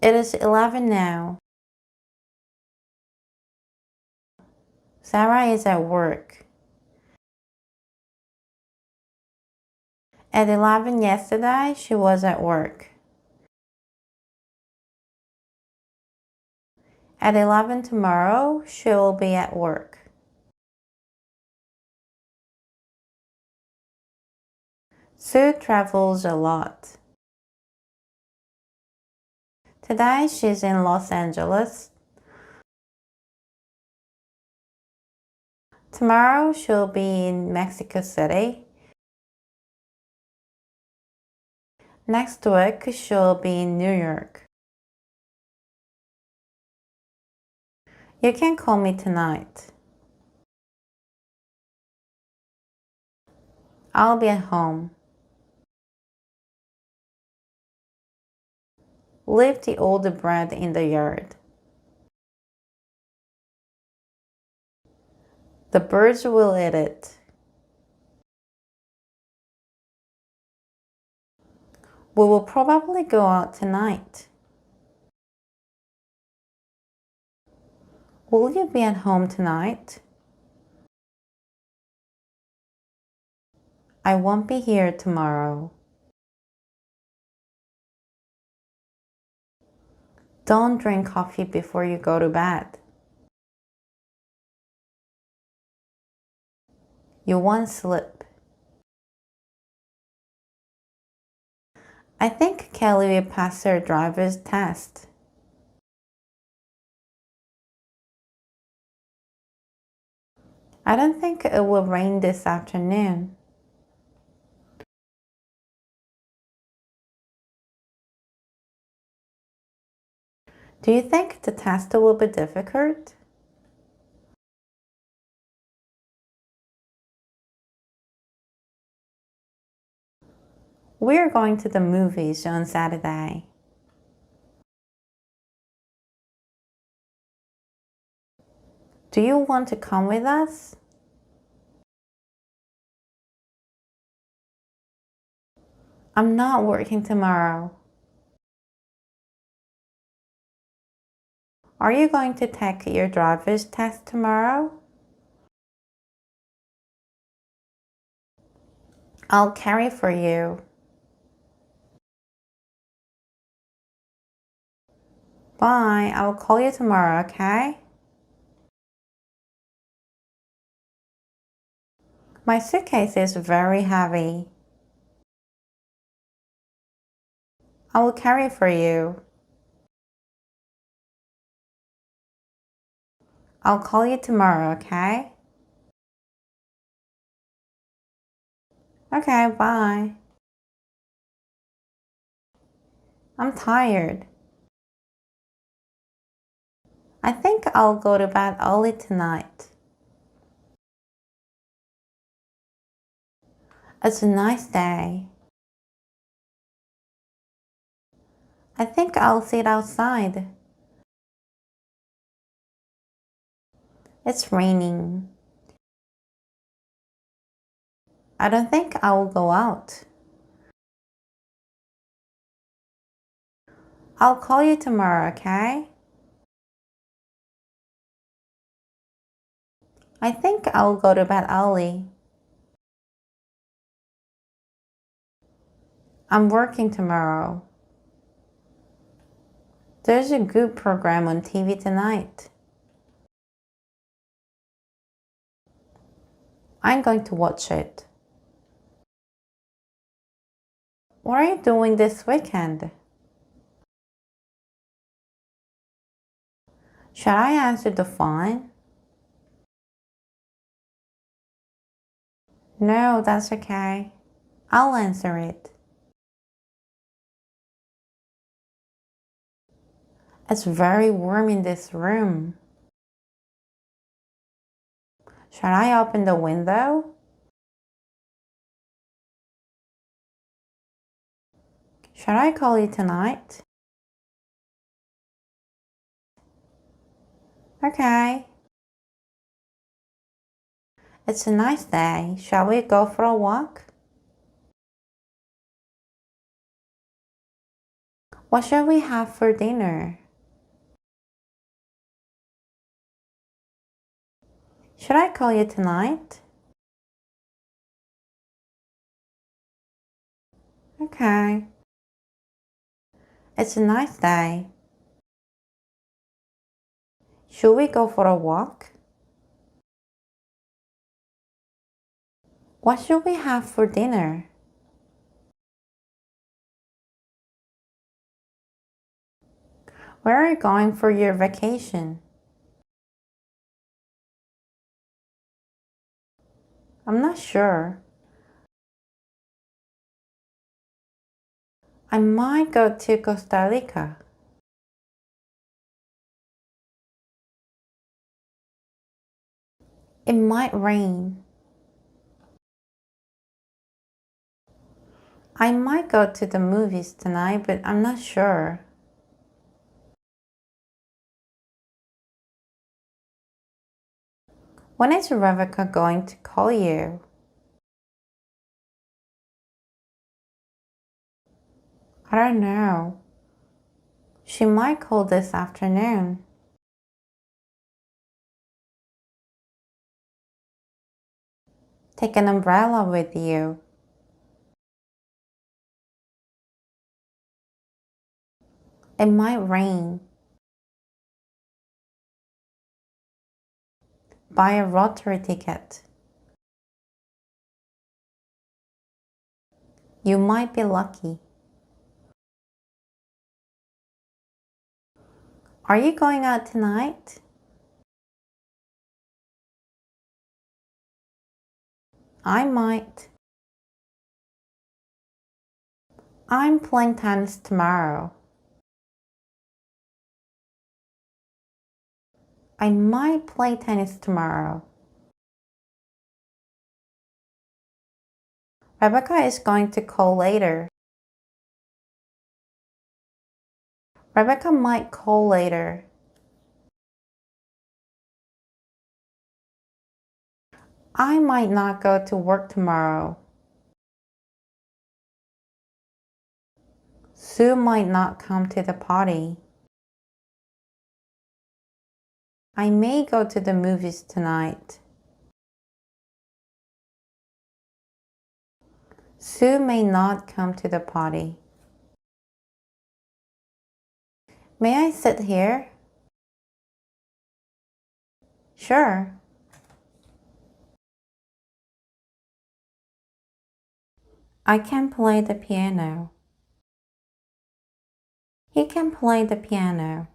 It is 11 now. Sarah is at work. At 11 yesterday, she was at work. At 11 tomorrow, she will be at work. Sue travels a lot. Today she's in Los Angeles. Tomorrow she'll be in Mexico City. Next week she'll be in New York. You can call me tonight. I'll be at home. Leave the old bread in the yard. The birds will eat it. We will probably go out tonight. Will you be at home tonight? I won't be here tomorrow. Don't drink coffee before you go to bed. You won't sleep. I think Kelly will pass her driver's test. I don't think it will rain this afternoon. Do you think the test will be difficult? We're going to the movies on Saturday. Do you want to come with us? I'm not working tomorrow. Are you going to take your driver's test tomorrow? I'll carry for you. Bye, I'll call you tomorrow, okay? My suitcase is very heavy. I will carry for you. I'll call you tomorrow, okay? Okay, bye. I'm tired. I think I'll go to bed early tonight. It's a nice day. I think I'll sit outside. It's raining. I don't think I will go out. I'll call you tomorrow, okay? I think I'll go to bed early. I'm working tomorrow. There's a good program on TV tonight. I'm going to watch it. What are you doing this weekend? Should I answer the phone? No, that's okay. I'll answer it. It's very warm in this room. Should I open the window? Should I call you tonight? Okay. It's a nice day. Shall we go for a walk? What shall we have for dinner? Should I call you tonight? Okay. It's a nice day. Should we go for a walk? What should we have for dinner? Where are you going for your vacation? I'm not sure. I might go to Costa Rica. It might rain. I might go to the movies tonight, but I'm not sure. When is Rebecca going to call you? I don't know. She might call this afternoon. Take an umbrella with you. It might rain. Buy a lottery ticket. You might be lucky. Are you going out tonight? I might. I'm playing tennis tomorrow. I might play tennis tomorrow. Rebecca is going to call later. Rebecca might call later. I might not go to work tomorrow. Sue might not come to the party. I may go to the movies tonight. Sue may not come to the party. May I sit here? Sure. I can play the piano. He can play the piano.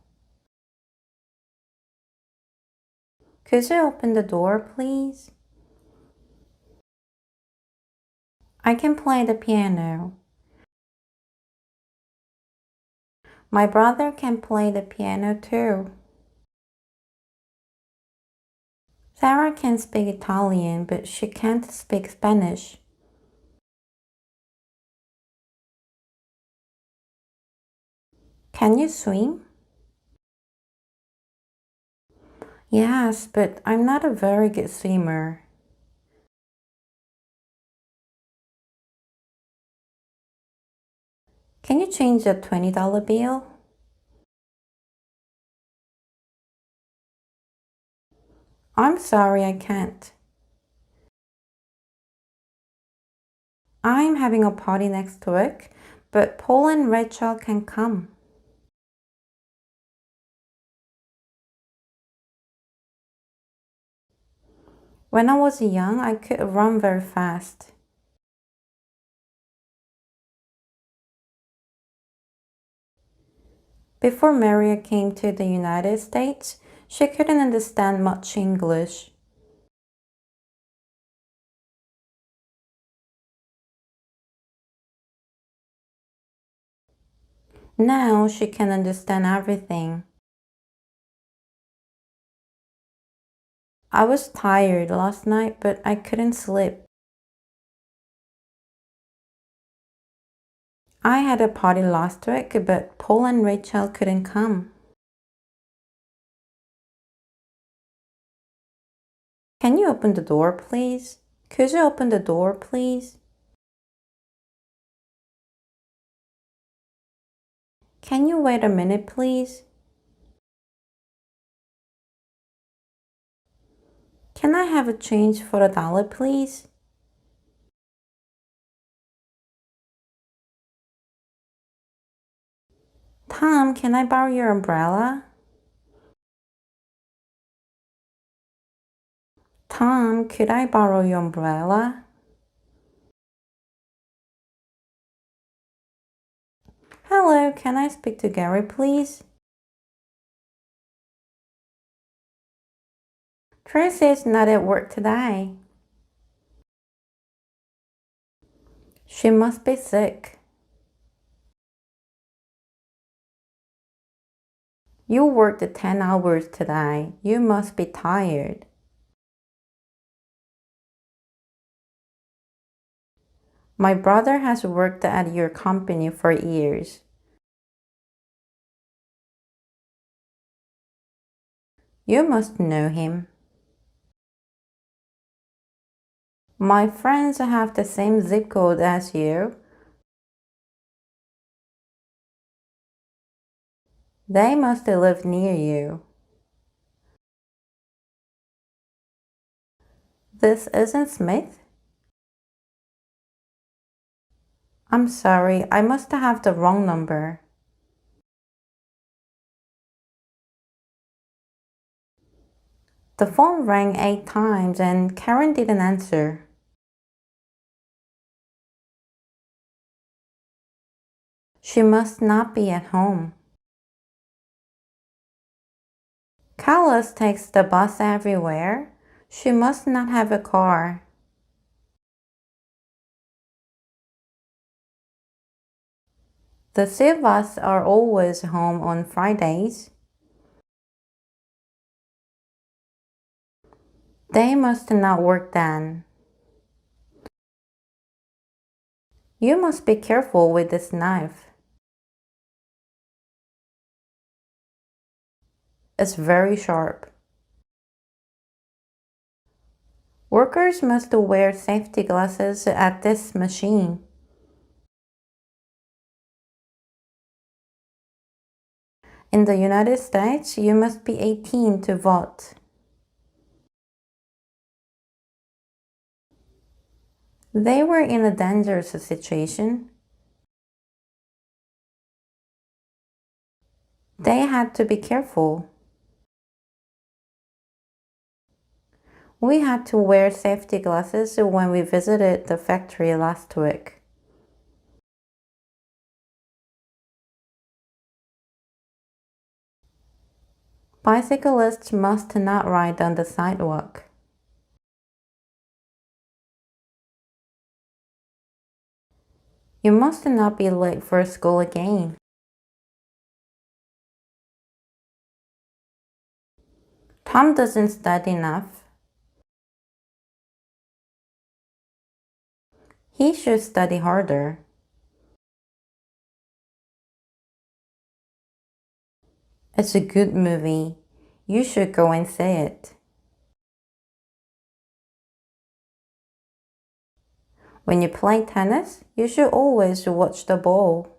Could you open the door, please? I can play the piano. My brother can play the piano too. Sarah can speak Italian, but she can't speak Spanish. Can you swim? Yes, but I'm not a very good swimmer. Can you change a $20 bill? I'm sorry, I can't. I'm having a party next week, but Paul and Rachel can come. When I was young, I could run very fast. Before Maria came to the United States, she couldn't understand much English. Now she can understand everything. I was tired last night, but I couldn't sleep. I had a party last week, but Paul and Rachel couldn't come. Can you open the door, please? Could you open the door, please? Can you wait a minute, please? Can I have a change for $1, please? Tom, can I borrow your umbrella? Tom, could I borrow your umbrella? Hello, can I speak to Gary, please? Tracy is not at work today. She must be sick. You worked 10 hours today. You must be tired. My brother has worked at your company for years. You must know him. My friends have the same zip code as you. They must live near you. This isn't Smith? I'm sorry, I must have the wrong number. The phone rang 8 times and Karen didn't answer. She must not be at home. Carlos takes the bus everywhere. She must not have a car. The Silvas are always home on Fridays. They must not work then. You must be careful with this knife. It's very sharp. Workers must wear safety glasses at this machine. In the United States, you must be 18 to vote. They were in a dangerous situation. They had to be careful. We had to wear safety glasses when we visited the factory last week. Bicyclists must not ride on the sidewalk. You must not be late for school again. Tom doesn't study enough. He should study harder. It's a good movie. You should go and see it. When you play tennis, you should always watch the ball.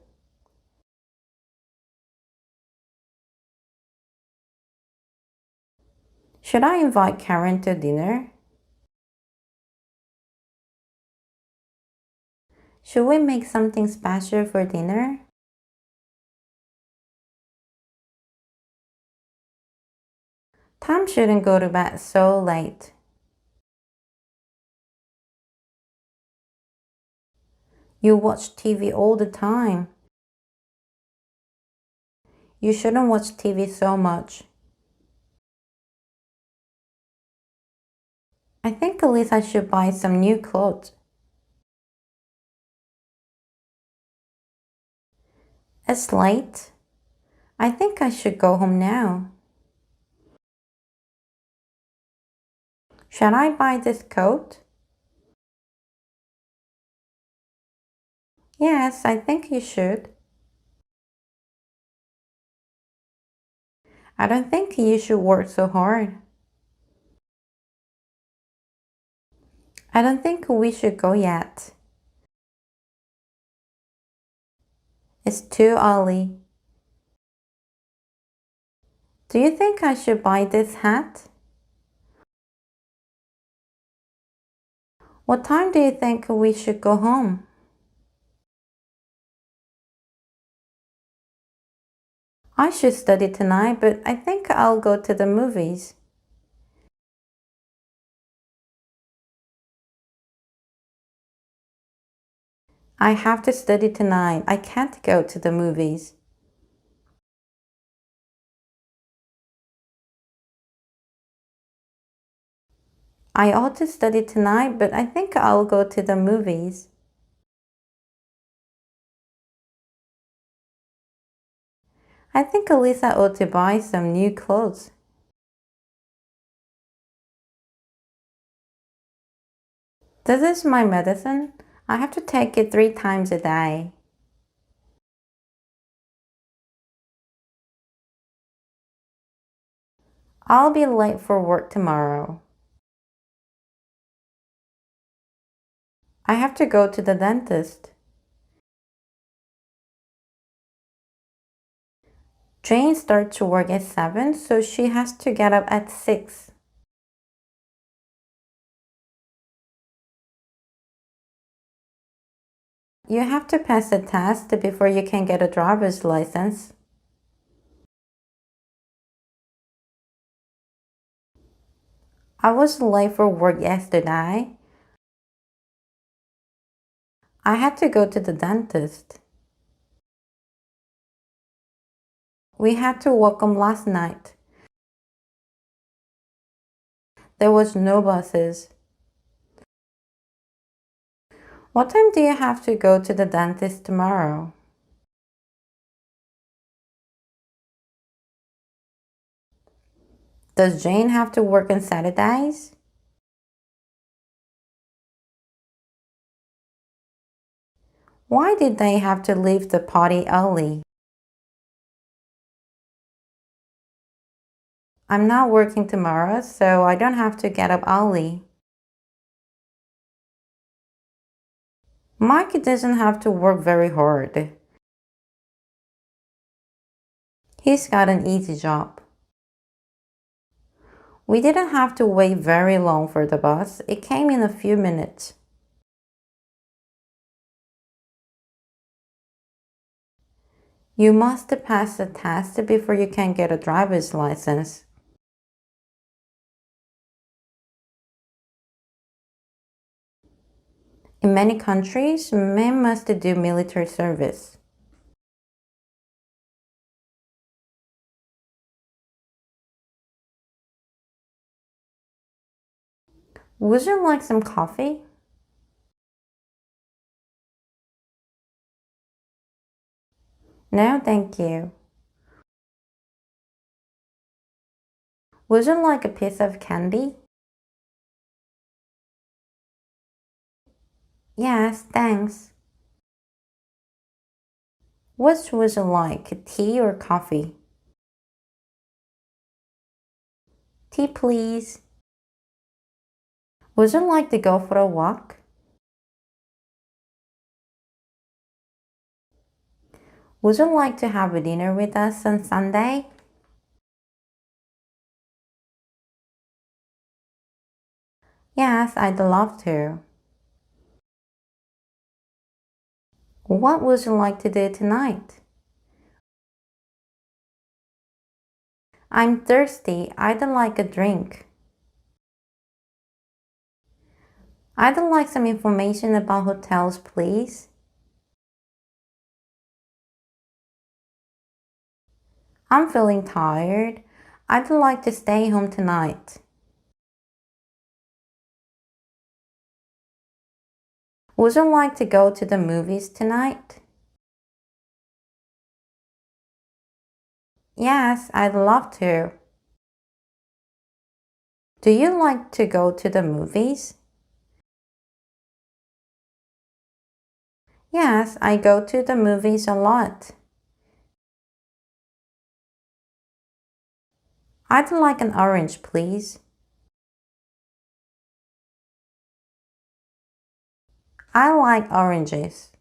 Should I invite Karen to dinner? Should we make something special for dinner? Tom shouldn't go to bed so late. You watch TV all the time. You shouldn't watch TV so much. I think Lisa should buy some new clothes. It's late. I think I should go home now. Should I buy this coat? Yes, I think you should. I don't think you should work so hard. I don't think we should go yet. It's too early. Do you think I should buy this hat? What time do you think we should go home? I should study tonight, but I think I'll go to the movies. I have to study tonight. I can't go to the movies. I ought to study tonight, but I think I'll go to the movies. I think Elisa ought to buy some new clothes. This is my medicine. I have to take it 3 times a day. I'll be late for work tomorrow. I have to go to the dentist. Jane starts to work at 7, so she has to get up at 6. You have to pass a test before you can get a driver's license. I was late for work yesterday. I had to go to the dentist. We had to walk home last night. There was no buses. What time do you have to go to the dentist tomorrow? Does Jane have to work on Saturdays? Why did they have to leave the party early? I'm not working tomorrow, so I don't have to get up early. Mike doesn't have to work very hard. He's got an easy job. We didn't have to wait very long for the bus. It came in a few minutes. You must pass the test before you can get a driver's license. In many countries, men must do military service. Would you like some coffee? No, thank you. Would you like a piece of candy? Yes, thanks. Which would you like, tea or coffee? Tea, please. Would you like to go for a walk? Would you like to have a dinner with us on Sunday? Yes, I'd love to. What would you like to do tonight? I'm thirsty. I'd like a drink. I'd like some information about hotels, please. I'm feeling tired. I'd like to stay home tonight. Would you like to go to the movies tonight? Yes, I'd love to. Do you like to go to the movies? Yes, I go to the movies a lot. I'd like an orange, please. I like oranges.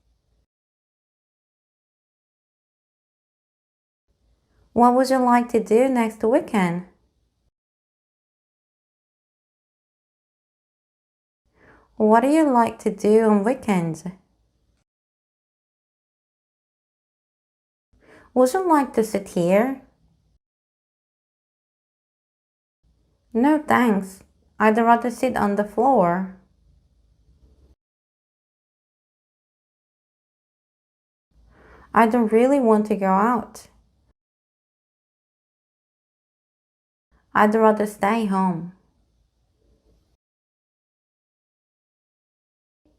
What would you like to do next weekend? What do you like to do on weekends? Would you like to sit here? No, thanks. I'd rather sit on the floor. I don't really want to go out. I'd rather stay home.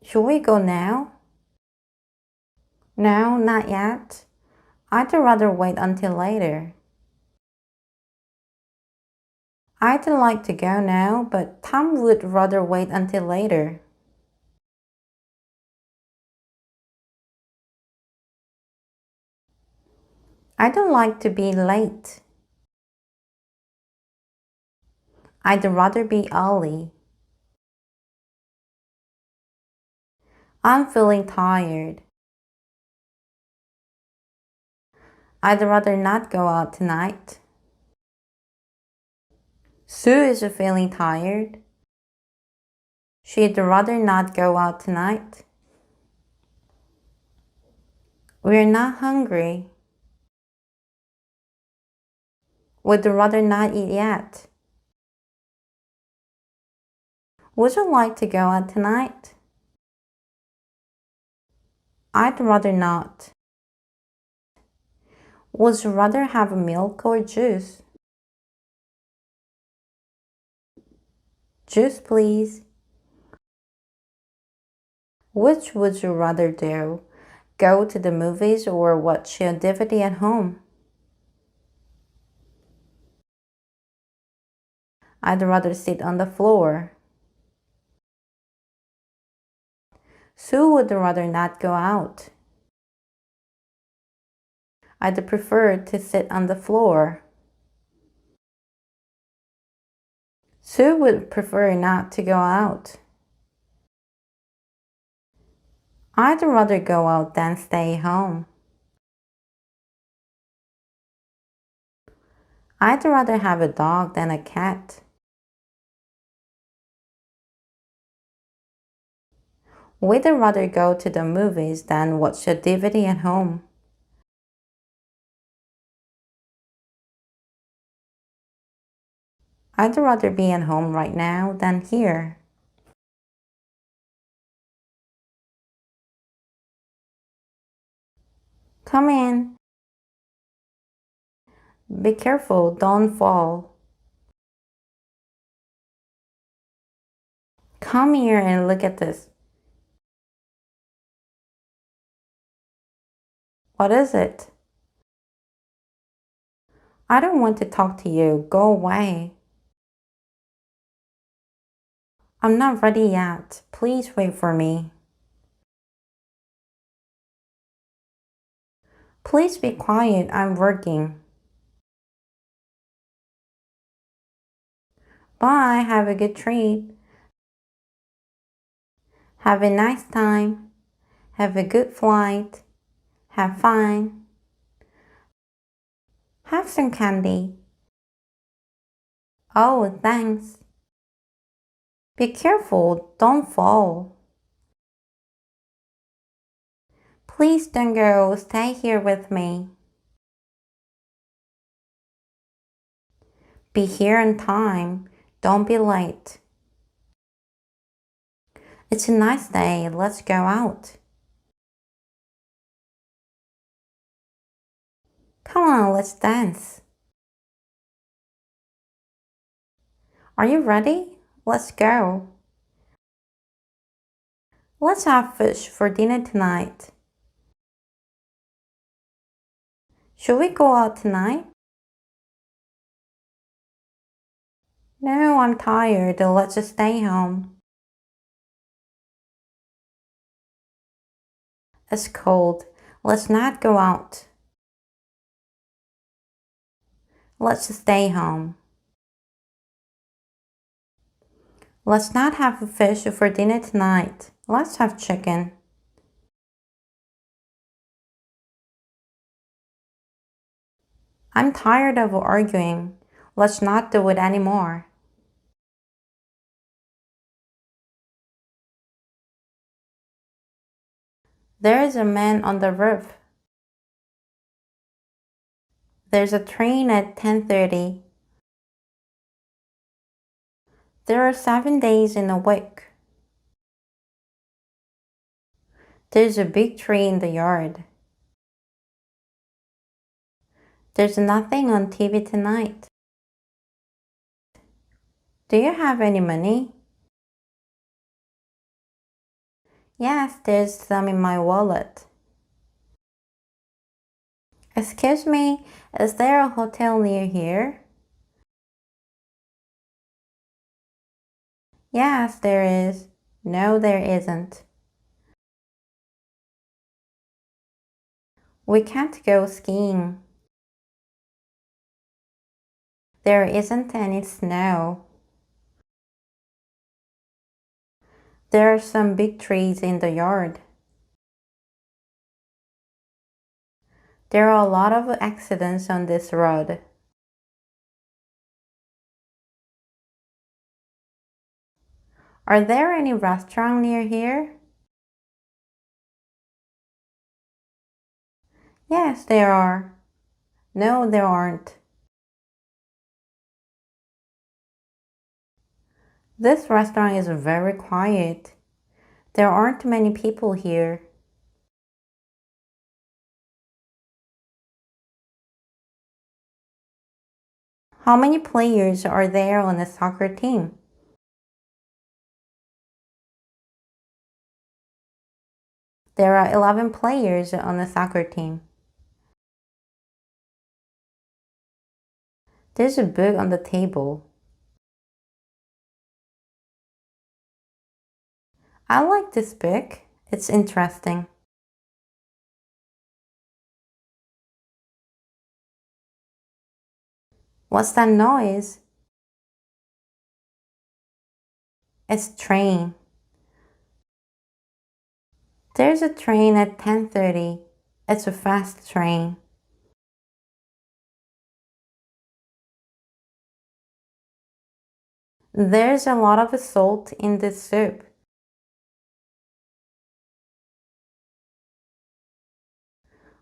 Should we go now? No, not yet. I'd rather wait until later. I'd like to go now, but Tom would rather wait until later. I don't like to be late. I'd rather be early. I'm feeling tired. I'd rather not go out tonight. Sue is feeling tired. She'd rather not go out tonight. We're not hungry. We'd rather not eat yet. Would you like to go out tonight? I'd rather not. Would you rather have milk or juice? Juice, please. Which would you rather do? Go to the movies or watch a DVD at home? I'd rather sit on the floor. Sue would rather not go out. I'd prefer to sit on the floor. Sue would prefer not to go out. I'd rather go out than stay home. I'd rather have a dog than a cat. We'd rather go to the movies than watch a DVD at home. I'd rather be at home right now than here. Come in. Be careful, don't fall. Come here and look at this. What is it? I don't want to talk to you. Go away. I'm not ready yet. Please wait for me. Please be quiet. I'm working. Bye. Have a good trip. Have a nice time. Have a good flight. Have fun. Have some candy. Oh, thanks. Be careful. Don't fall. Please don't go. Stay here with me. Be here on time. Don't be late. It's a nice day. Let's go out. Come on, let's dance. Are you ready? Let's go. Let's have fish for dinner tonight. Should we go out tonight? No, I'm tired. Let's just stay home. It's cold. Let's not go out. Let's just stay home. Let's not have fish for dinner tonight. Let's have chicken. I'm tired of arguing. Let's not do it anymore. There is a man on the roof. There's a train at 10:30. There are 7 days in a week. There's a big tree in the yard. There's nothing on TV tonight. Do you have any money? Yes, there's some in my wallet. Excuse me, is there a hotel near here? Yes, there is. No, there isn't. We can't go skiing. There isn't any snow. There are some big trees in the yard. There are a lot of accidents on this road. Are there any restaurants near here? Yes, there are. No, there aren't. This restaurant is very quiet. There aren't many people here. How many players are there on a soccer team? There are 11 players on a soccer team. There's a book on the table. I like this book. It's interesting. What's that noise? It's a train. There's a train at 10:30. It's a fast train. There's a lot of salt in this soup.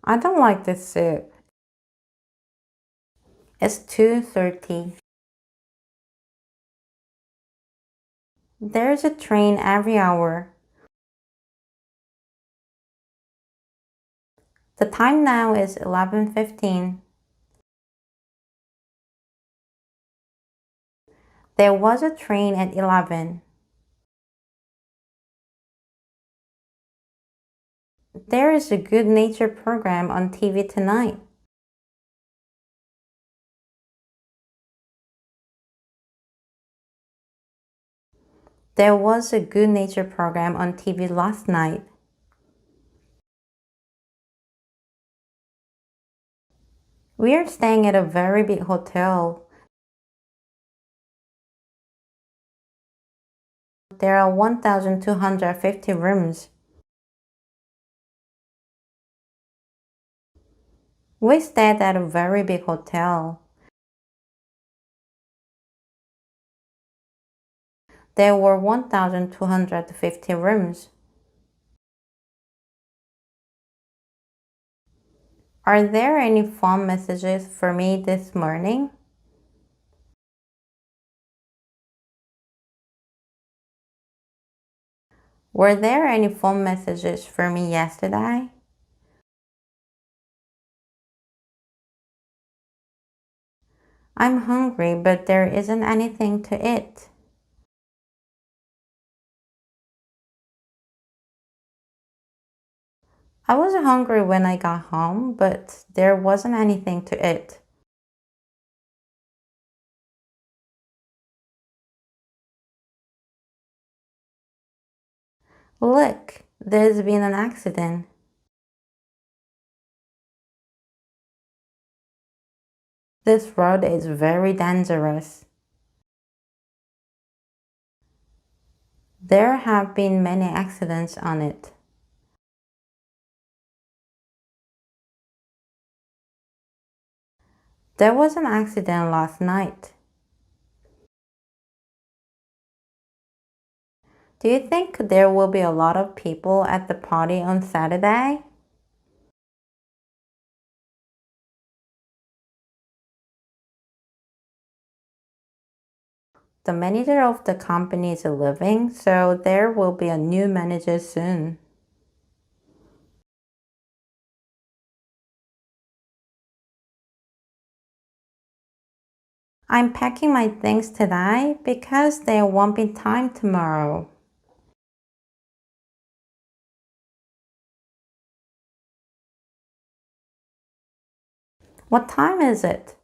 I don't like this soup. It's 2:30. There's a train every hour. The time now is 11:15. There was a train at 11. There is a good nature program on TV tonight. There was a good nature program on TV last night. We are staying at a very big hotel. There are 1,250 rooms. We stayed at a very big hotel. There were 1,250 rooms. Are there any phone messages for me this morning? Were there any phone messages for me yesterday? I'm hungry, but there isn't anything to eat. I was hungry when I got home, but there wasn't anything to eat. Look, there's been an accident. This road is very dangerous. There have been many accidents on it. There was an accident last night. Do you think there will be a lot of people at the party on Saturday? The manager of the company is leaving, so there will be a new manager soon. I'm packing my things today because there won't be time tomorrow. What time is it?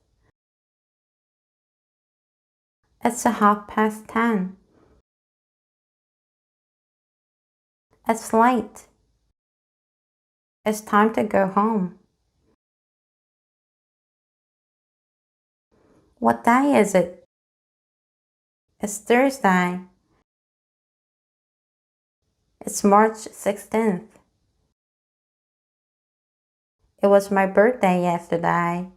It's 10:30. It's late. It's time to go home. What day is it? It's Thursday. It's March 16th. It was my birthday yesterday.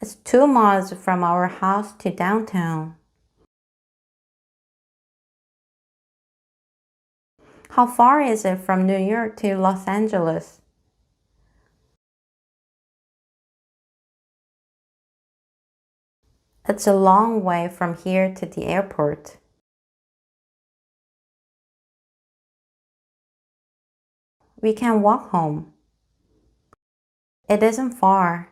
It's 2 miles from our house to downtown. How far is it from New York to Los Angeles? It's a long way from here to the airport. We can walk home. It isn't far.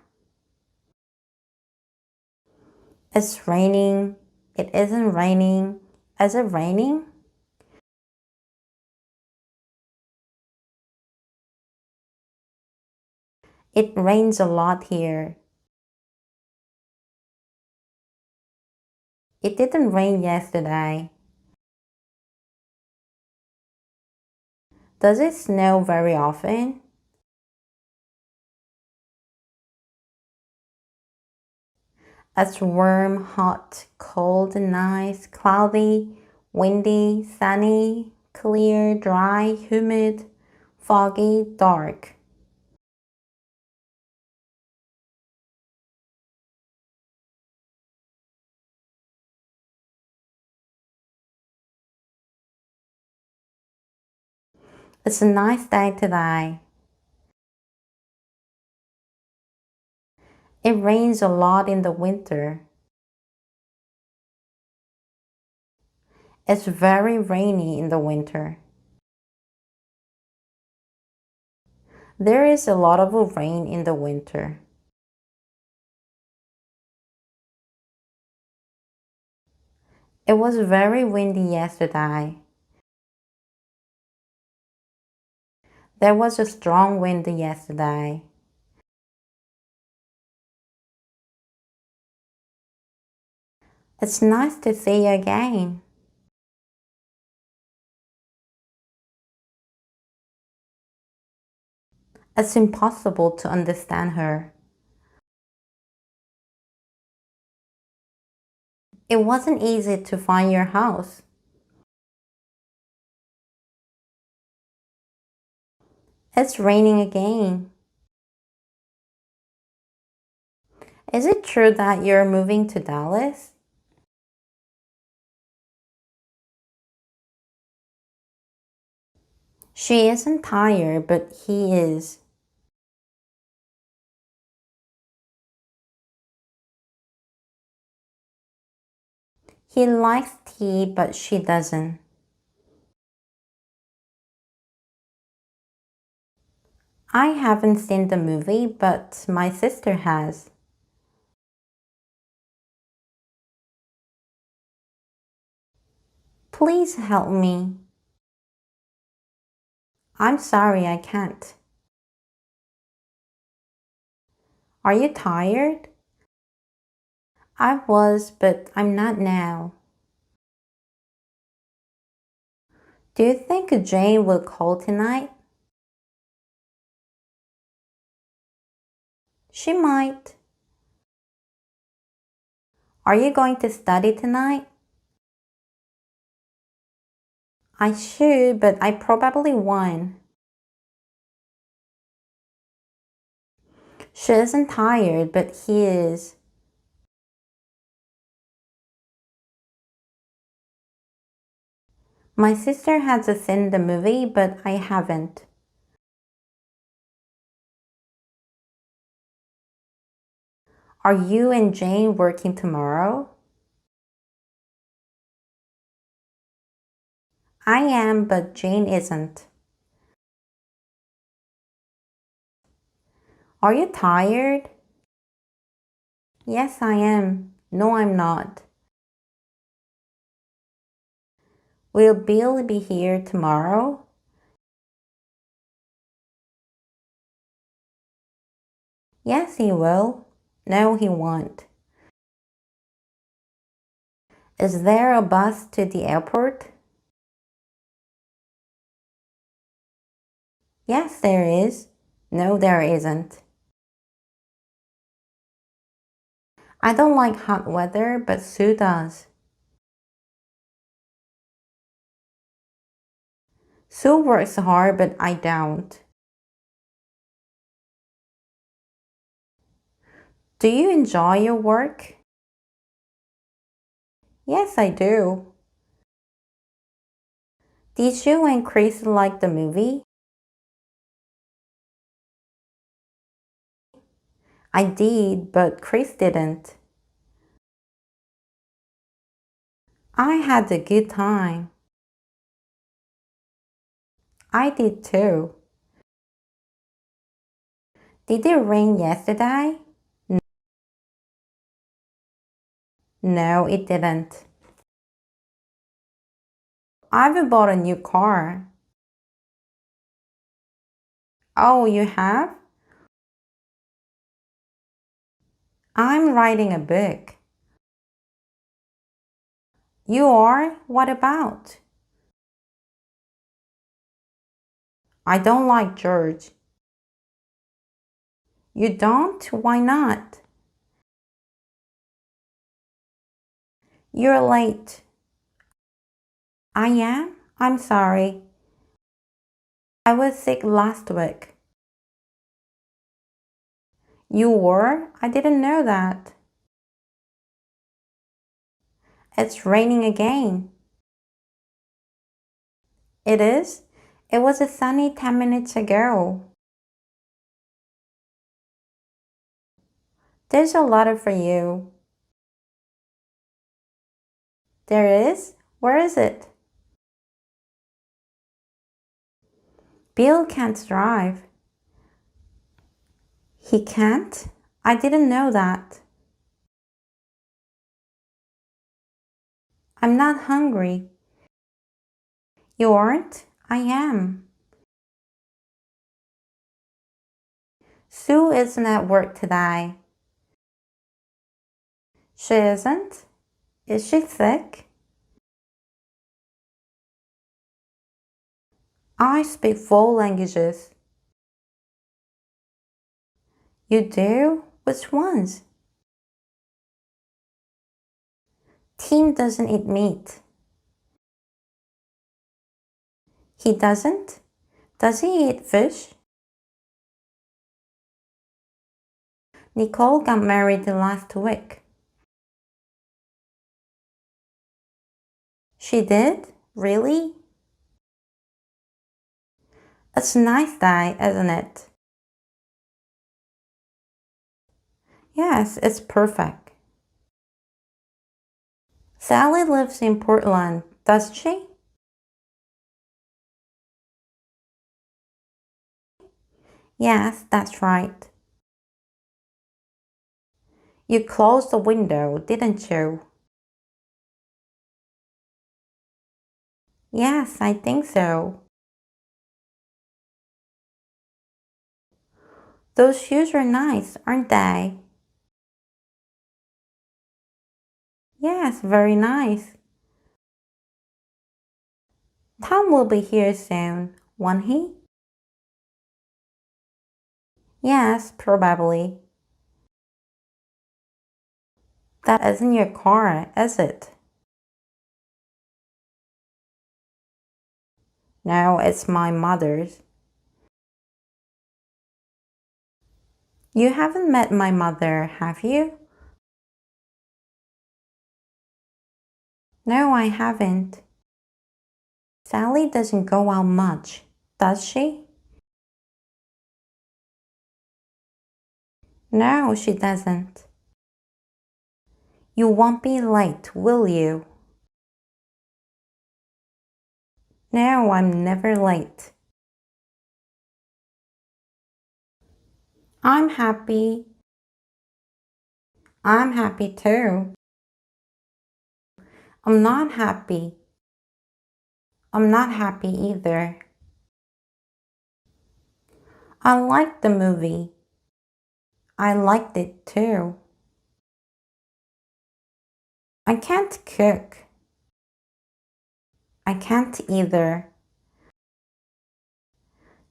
It's raining. It isn't raining. Is it raining? It rains a lot here. It didn't rain yesterday. Does it snow very often? It's warm, hot, cold, nice, cloudy, windy, sunny, clear, dry, humid, foggy, dark. It's a nice day today. It rains a lot in the winter. It's very rainy in the winter. There is a lot of rain in the winter. It was very windy yesterday. There was a strong wind yesterday. It's nice to see you again. It's impossible to understand her. It wasn't easy to find your house. It's raining again. Is it true that you're moving to Dallas? She isn't tired, but he is. He likes tea, but she doesn't. I haven't seen the movie, but my sister has. Please help me. I'm sorry, I can't. Are you tired? I was, but I'm not now. Do you think Jane will call tonight? She might. Are you going to study tonight? I should, but I probably won't. She isn't tired, but he is. My sister has seen the movie, but I haven't. Are you and Jane working tomorrow? I am, but Jane isn't. Are you tired? Yes, I am. No, I'm not. Will Bill be here tomorrow? Yes, he will. No, he won't. Is there a bus to the airport? Yes, there is. No, there isn't. I don't like hot weather, but Sue does. Sue works hard, but I don't. Do you enjoy your work? Yes, I do. Did you and Chris like the movie? I did, but Chris didn't. I had a good time. I did too. Did it rain yesterday? No, it didn't. I've bought a new car. Oh, you have? I'm writing a book. You are? What about? I don't like George. You don't? Why not? You're late. I am? I'm sorry. I was sick last week. You were? I didn't know that. It's raining again. It is? It was a sunny 10 minutes ago. There's a letter for you. There is? Where is it? Bill can't drive. He can't? I didn't know that. I'm not hungry. You aren't? I am. Sue isn't at work today. She isn't? Is she sick? I speak 4 languages. You do? Which ones? Tim doesn't eat meat. He doesn't? Does he eat fish? Nicole got married last week. She did? Really? It's a nice day, isn't it? Yes, it's perfect. Sally lives in Portland, does she? Yes, that's right. You closed the window, didn't you? Yes, I think so. Those shoes are nice, aren't they? Yes, very nice. Tom will be here soon, won't he? Yes, probably. That isn't your car, is it? No, it's my mother's. You haven't met my mother, have you? No, I haven't. Sally doesn't go out much, does she? No, she doesn't. You won't be late, will you? No, I'm never late. I'm happy. I'm happy too. I'm not happy. I'm not happy either. I liked the movie. I liked it too. I can't cook. I can't either.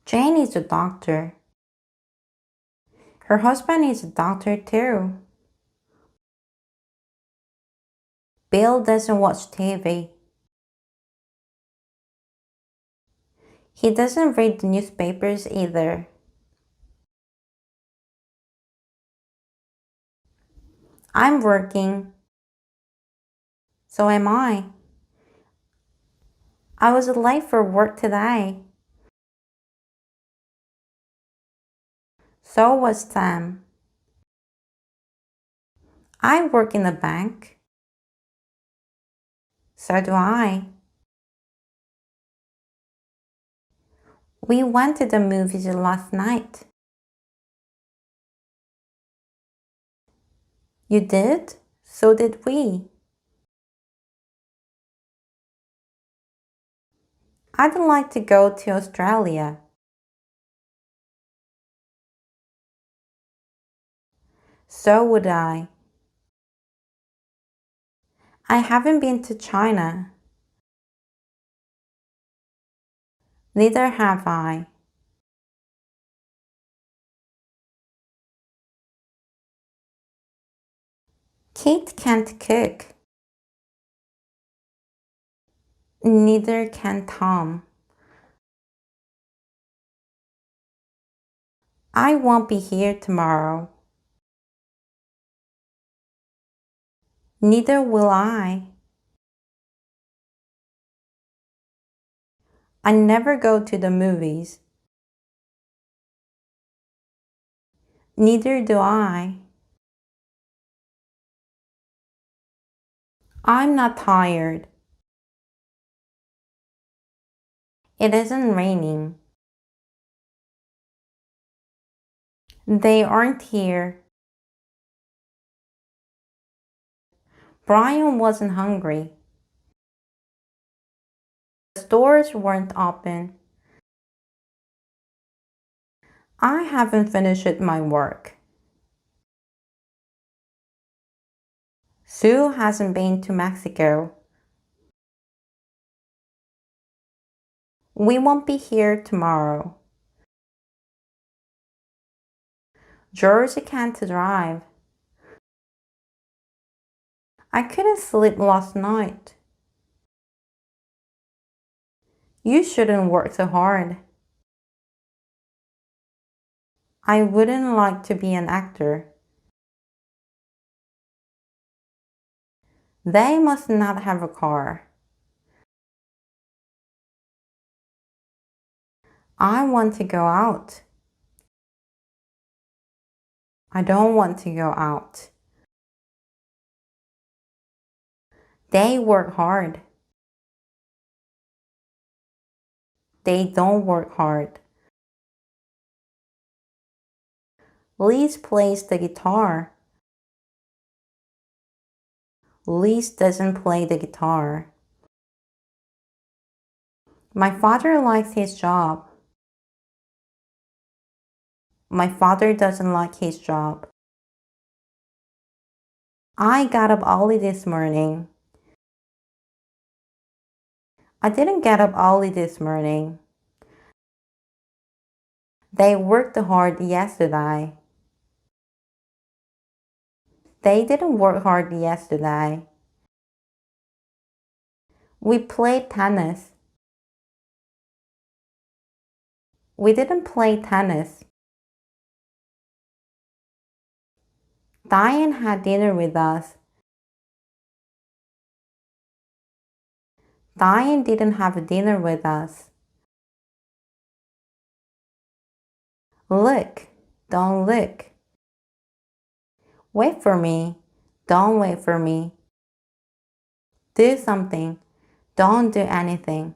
Jane is a doctor. Her husband is a doctor too. Bill doesn't watch TV. He doesn't read the newspapers either. I'm working. So am I. I was late for work today. So was Sam. I work in a bank. So do I. We went to the movies last night. You did? So did we. I'd like to go to Australia. So would I. I haven't been to China. Neither have I. Kate can't cook. Neither can Tom. I won't be here tomorrow. Neither will I. I never go to the movies. Neither do I. I'm not tired. It isn't raining. They aren't here. Brian wasn't hungry. The stores weren't open. I haven't finished my work. Sue hasn't been to Mexico. We won't be here tomorrow. George can't drive. I couldn't sleep last night. You shouldn't work so hard. I wouldn't like to be an actor. They must not have a car. I want to go out. I don't want to go out. They work hard. They don't work hard. Liz plays the guitar. Liz doesn't play the guitar. My father likes his job. My father doesn't like his job. I got up early this morning. I didn't get up early this morning. They worked hard yesterday. They didn't work hard yesterday. We played tennis. We didn't play tennis. Diane had dinner with us. Diane didn't have dinner with us. Look, don't look. Wait for me, don't wait for me. Do something, don't do anything.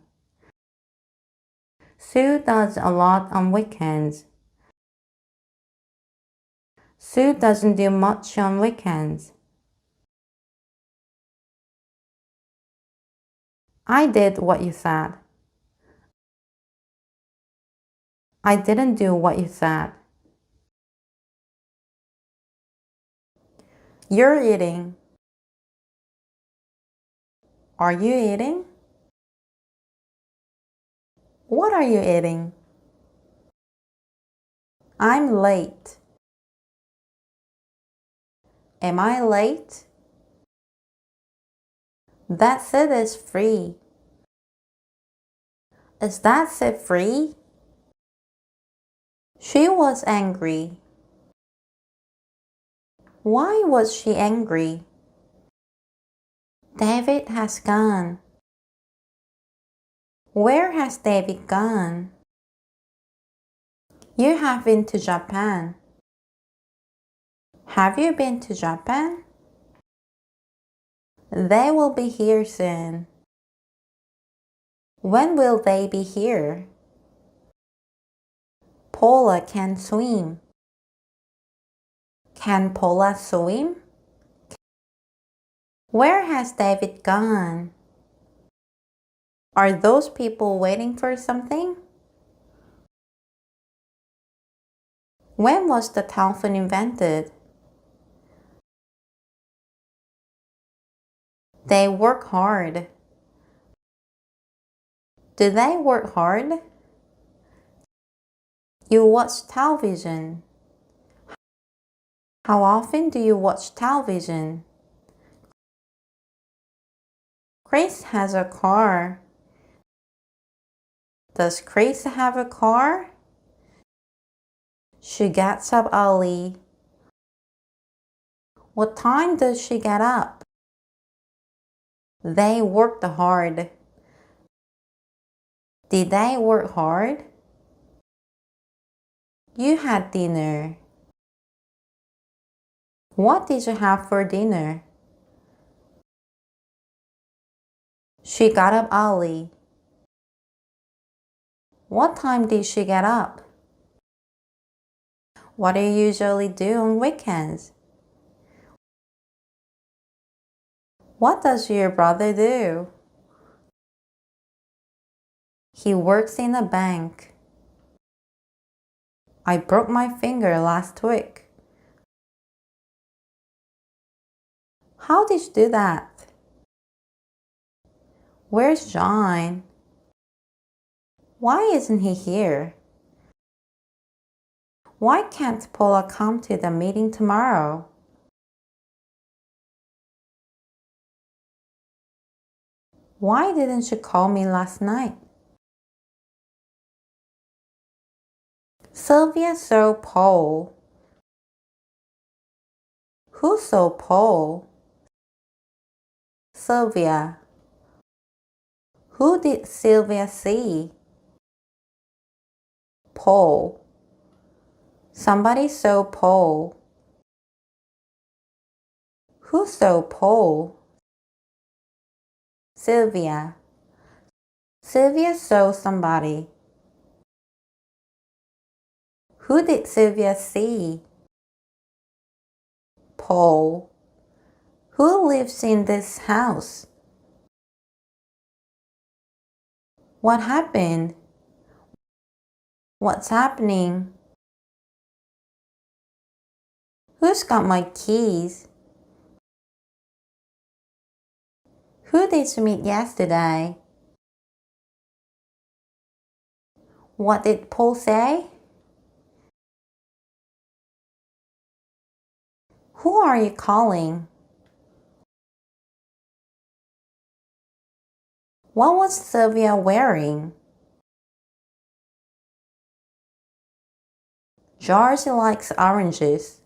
Sue does a lot on weekends. Sue doesn't do much on weekends. I did what you said. I didn't do what you said. You're eating. Are you eating? What are you eating? I'm late. Am I late? That seat is free. Is that seat free? She was angry. Why was she angry? David has gone. Where has David gone? You have been to Japan. Have you been to Japan? They will be here soon. When will they be here? Paula can swim. Can Paula swim? Where has David gone? Are those people waiting for something? When was the telephone invented? They work hard. Do they work hard? You watch television. How often do you watch television? Chris has a car. Does Chris have a car? She gets up early. What time does she get up? They worked hard. Did they work hard? You had dinner. What did you have for dinner? She got up early. What time did she get up? What do you usually do on weekends? What does your brother do? He works in a bank. I broke my finger last week. How did you do that? Where's John? Why isn't he here? Why can't Paula come to the meeting tomorrow? Why didn't you call me last night? Sylvia saw Paul. Who saw Paul? Sylvia. Who did Sylvia see? Paul. Somebody saw Paul. Who saw Paul? Sylvia. Sylvia saw somebody. Who did Sylvia see? Paul. Who lives in this house? What happened? What's happening? Who's got my keys? Who did you meet yesterday? What did Paul say? Who are you calling? What was Sylvia wearing? George likes oranges.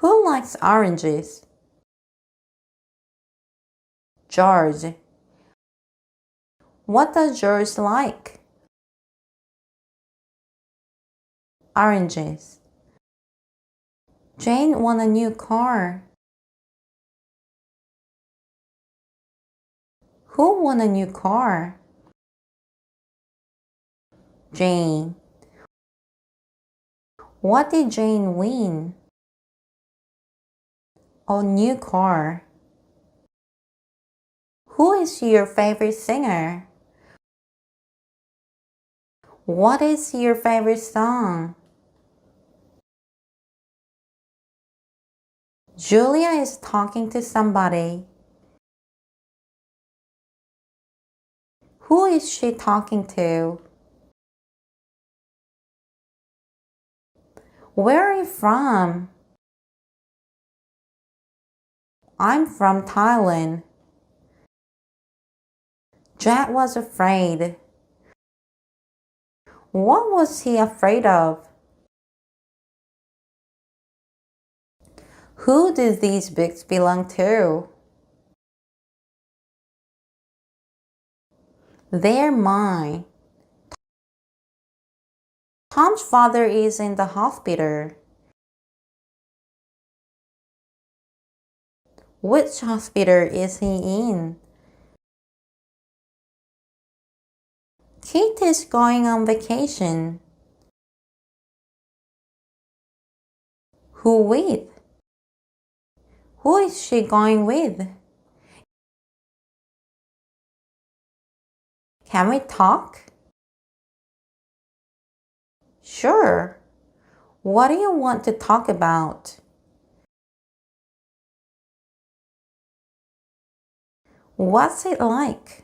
Who likes oranges? George. What does George like? Oranges. Jane won a new car. Who won a new car? Jane. What did Jane win? A new car. Who is your favorite singer? What is your favorite song? Julia is talking to somebody. Who is she talking to? Where are you from? I'm from Thailand. Jack was afraid. What was he afraid of? Who do these books belong to? They're mine. Tom's father is in the hospital. Which hospital is he in? Kate is going on vacation. Who with? Who is she going with? Can we talk? Sure. What do you want to talk about? What's it like?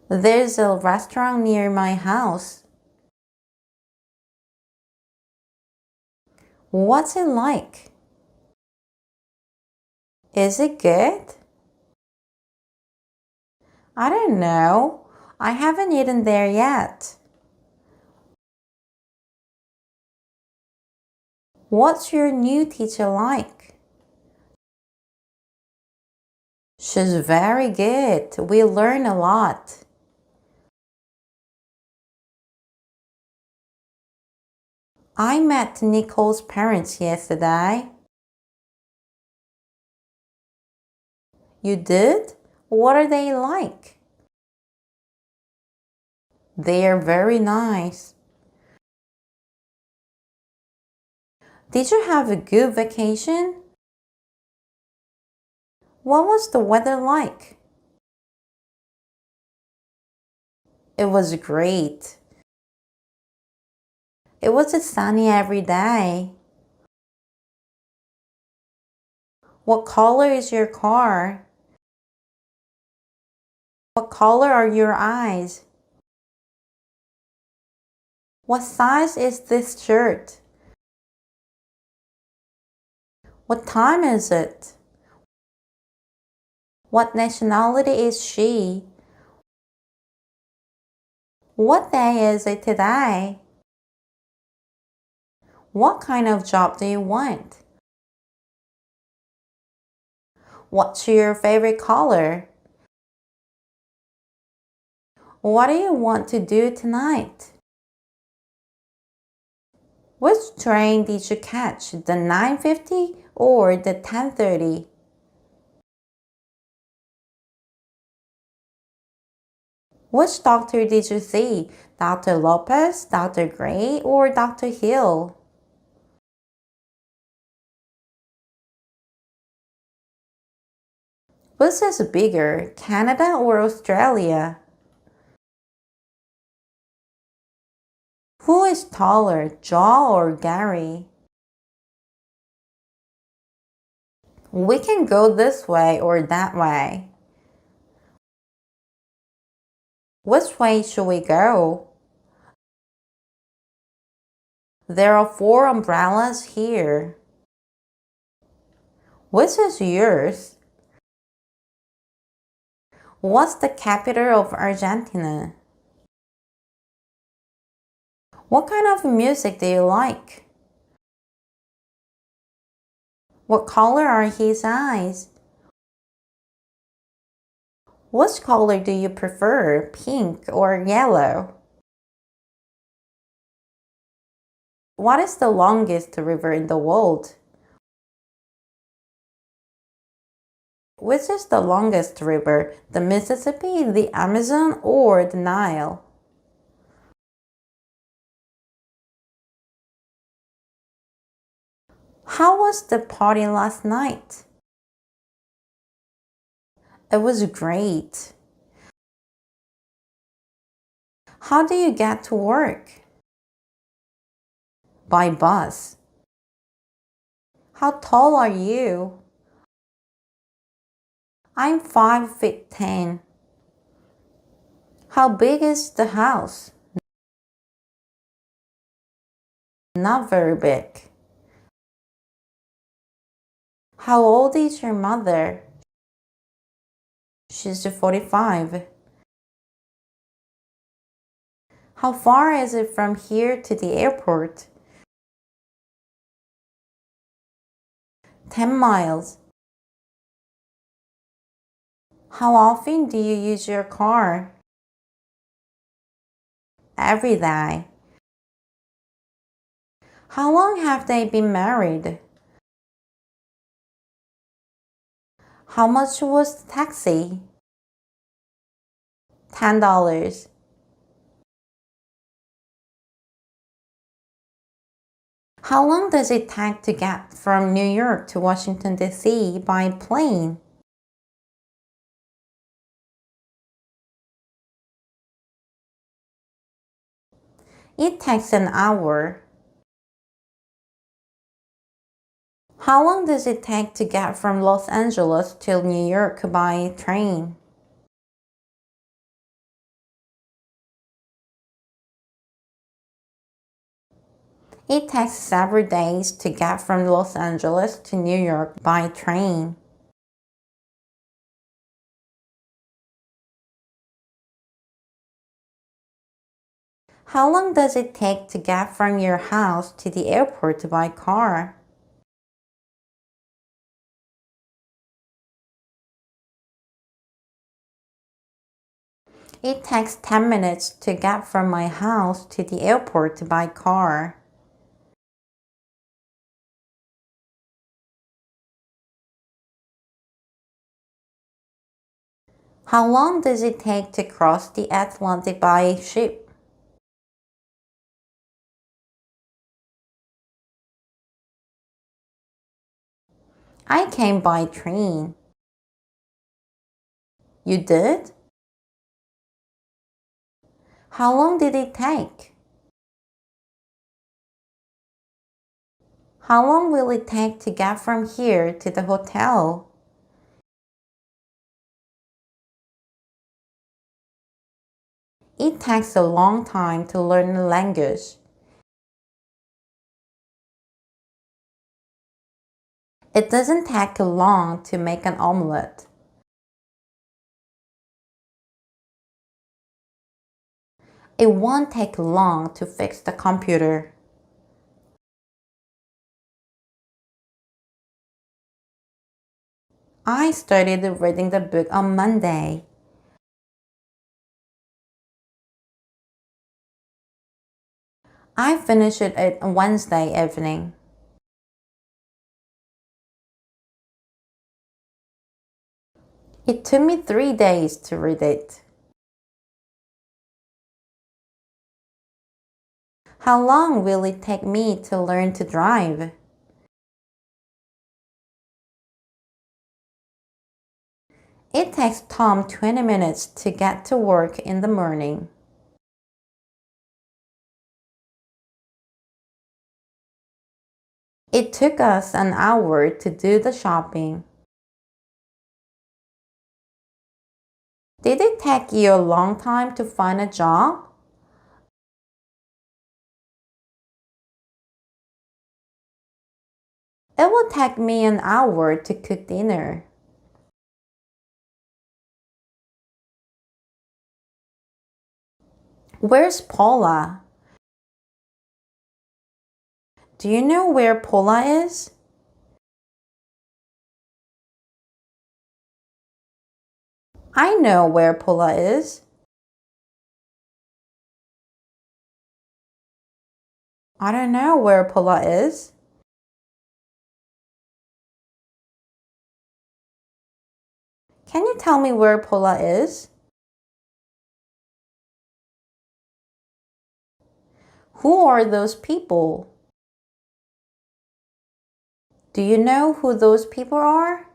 There's a restaurant near my house. What's it like? Is it good? I don't know. I haven't eaten there yet. What's your new teacher like? She's very good. We learn a lot. I met Nicole's parents yesterday. You did? What are they like? They are very nice. Did you have a good vacation? What was the weather like? It was great. It was sunny every day. What color is your car? What color are your eyes? What size is this shirt? What time is it? What nationality is she? What day is it today? What kind of job do you want? What's your favorite color? What do you want to do tonight? Which train did you catch, the 9:50 or the 10:30? Which doctor did you see, Dr. Lopez, Dr. Gray, or Dr. Hill? Which is bigger, Canada or Australia? Who is taller, Joe or Gary? We can go this way or that way. Which way should we go? There are 4 umbrellas here. Which is yours? What's the capital of Argentina? What kind of music do you like? What color are his eyes? Which color do you prefer, pink or yellow? What is the longest river in the world? Which is the longest river, the Mississippi, the Amazon, or the Nile? How was the party last night? It was great. How do you get to work? By bus. How tall are you? I'm 5 feet 10. How big is the house? Not very big. How old is your mother? She's 45. How far is it from here to the airport? 10 miles. How often do you use your car? Every day. How long have they been married? How much was the taxi? $10. How long does it take to get from New York to Washington, D.C. by plane? It takes an hour. How long does it take to get from Los Angeles to New York by train? It takes several days to get from Los Angeles to New York by train. How long does it take to get from your house to the airport by car? It takes 10 minutes to get from my house to the airport by car. How long does it take to cross the Atlantic by ship? I came by train. You did? How long did it take? How long will it take to get from here to the hotel? It takes a long time to learn a language. It doesn't take long to make an omelette. It won't take long to fix the computer. I started reading the book on Monday. I finished it on Wednesday evening. It took me 3 days to read it. How long will it take me to learn to drive? It takes Tom 20 minutes to get to work in the morning. It took us an hour to do the shopping. Did it take you a long time to find a job? It will take me an hour to cook dinner. Where's Paula? Do you know where Paula is? I know where Paula is. I don't know where Paula is. Can you tell me where Paula is? Who are those people? Do you know who those people are?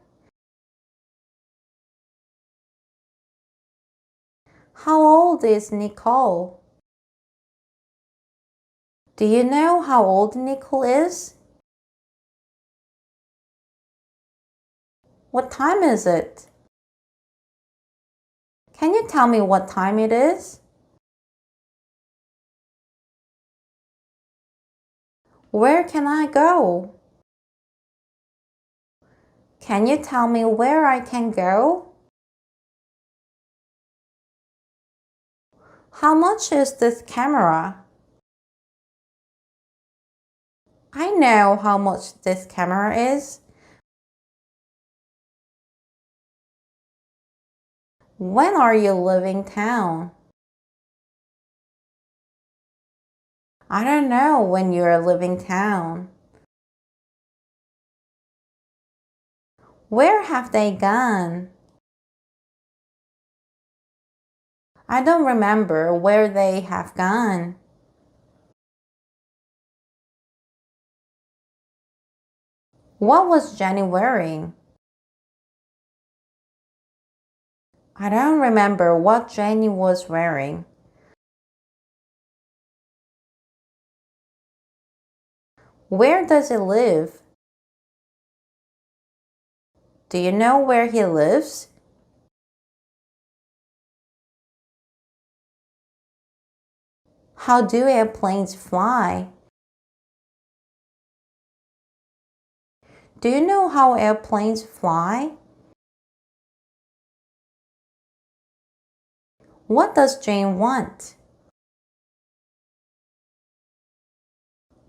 How old is Nicole? Do you know how old Nicole is? What time is it? Can you tell me what time it is? Where can I go? Can you tell me where I can go? How much is this camera? I know how much this camera is. When are you leaving town? I don't know when you're leaving town. Where have they gone? I don't remember where they have gone. What was Jenny wearing? I don't remember what Jenny was wearing. Where does he live? Do you know where he lives? How do airplanes fly? Do you know how airplanes fly? What does Jane want?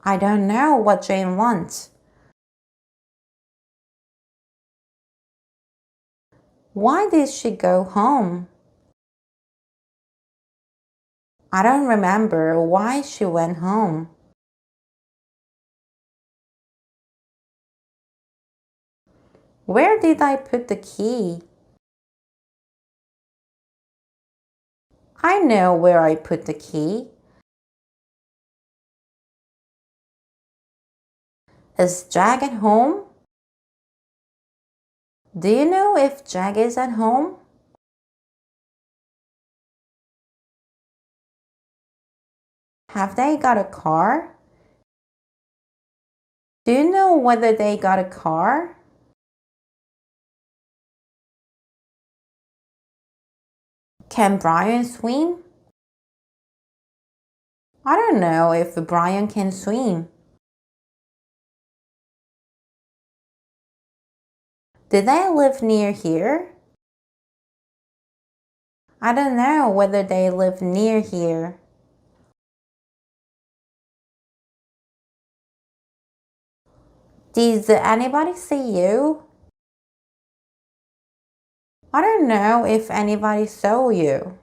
I don't know what Jane wants. Why did she go home? I don't remember why she went home. Where did I put the key? I know where I put the key. Is Jack at home? Do you know if Jack is at home? Have they got a car? Do you know whether they got a car? Can Brian swim? I don't know if Brian can swim. Do they live near here? I don't know whether they live near here. Did anybody see you? I don't know if anybody saw you.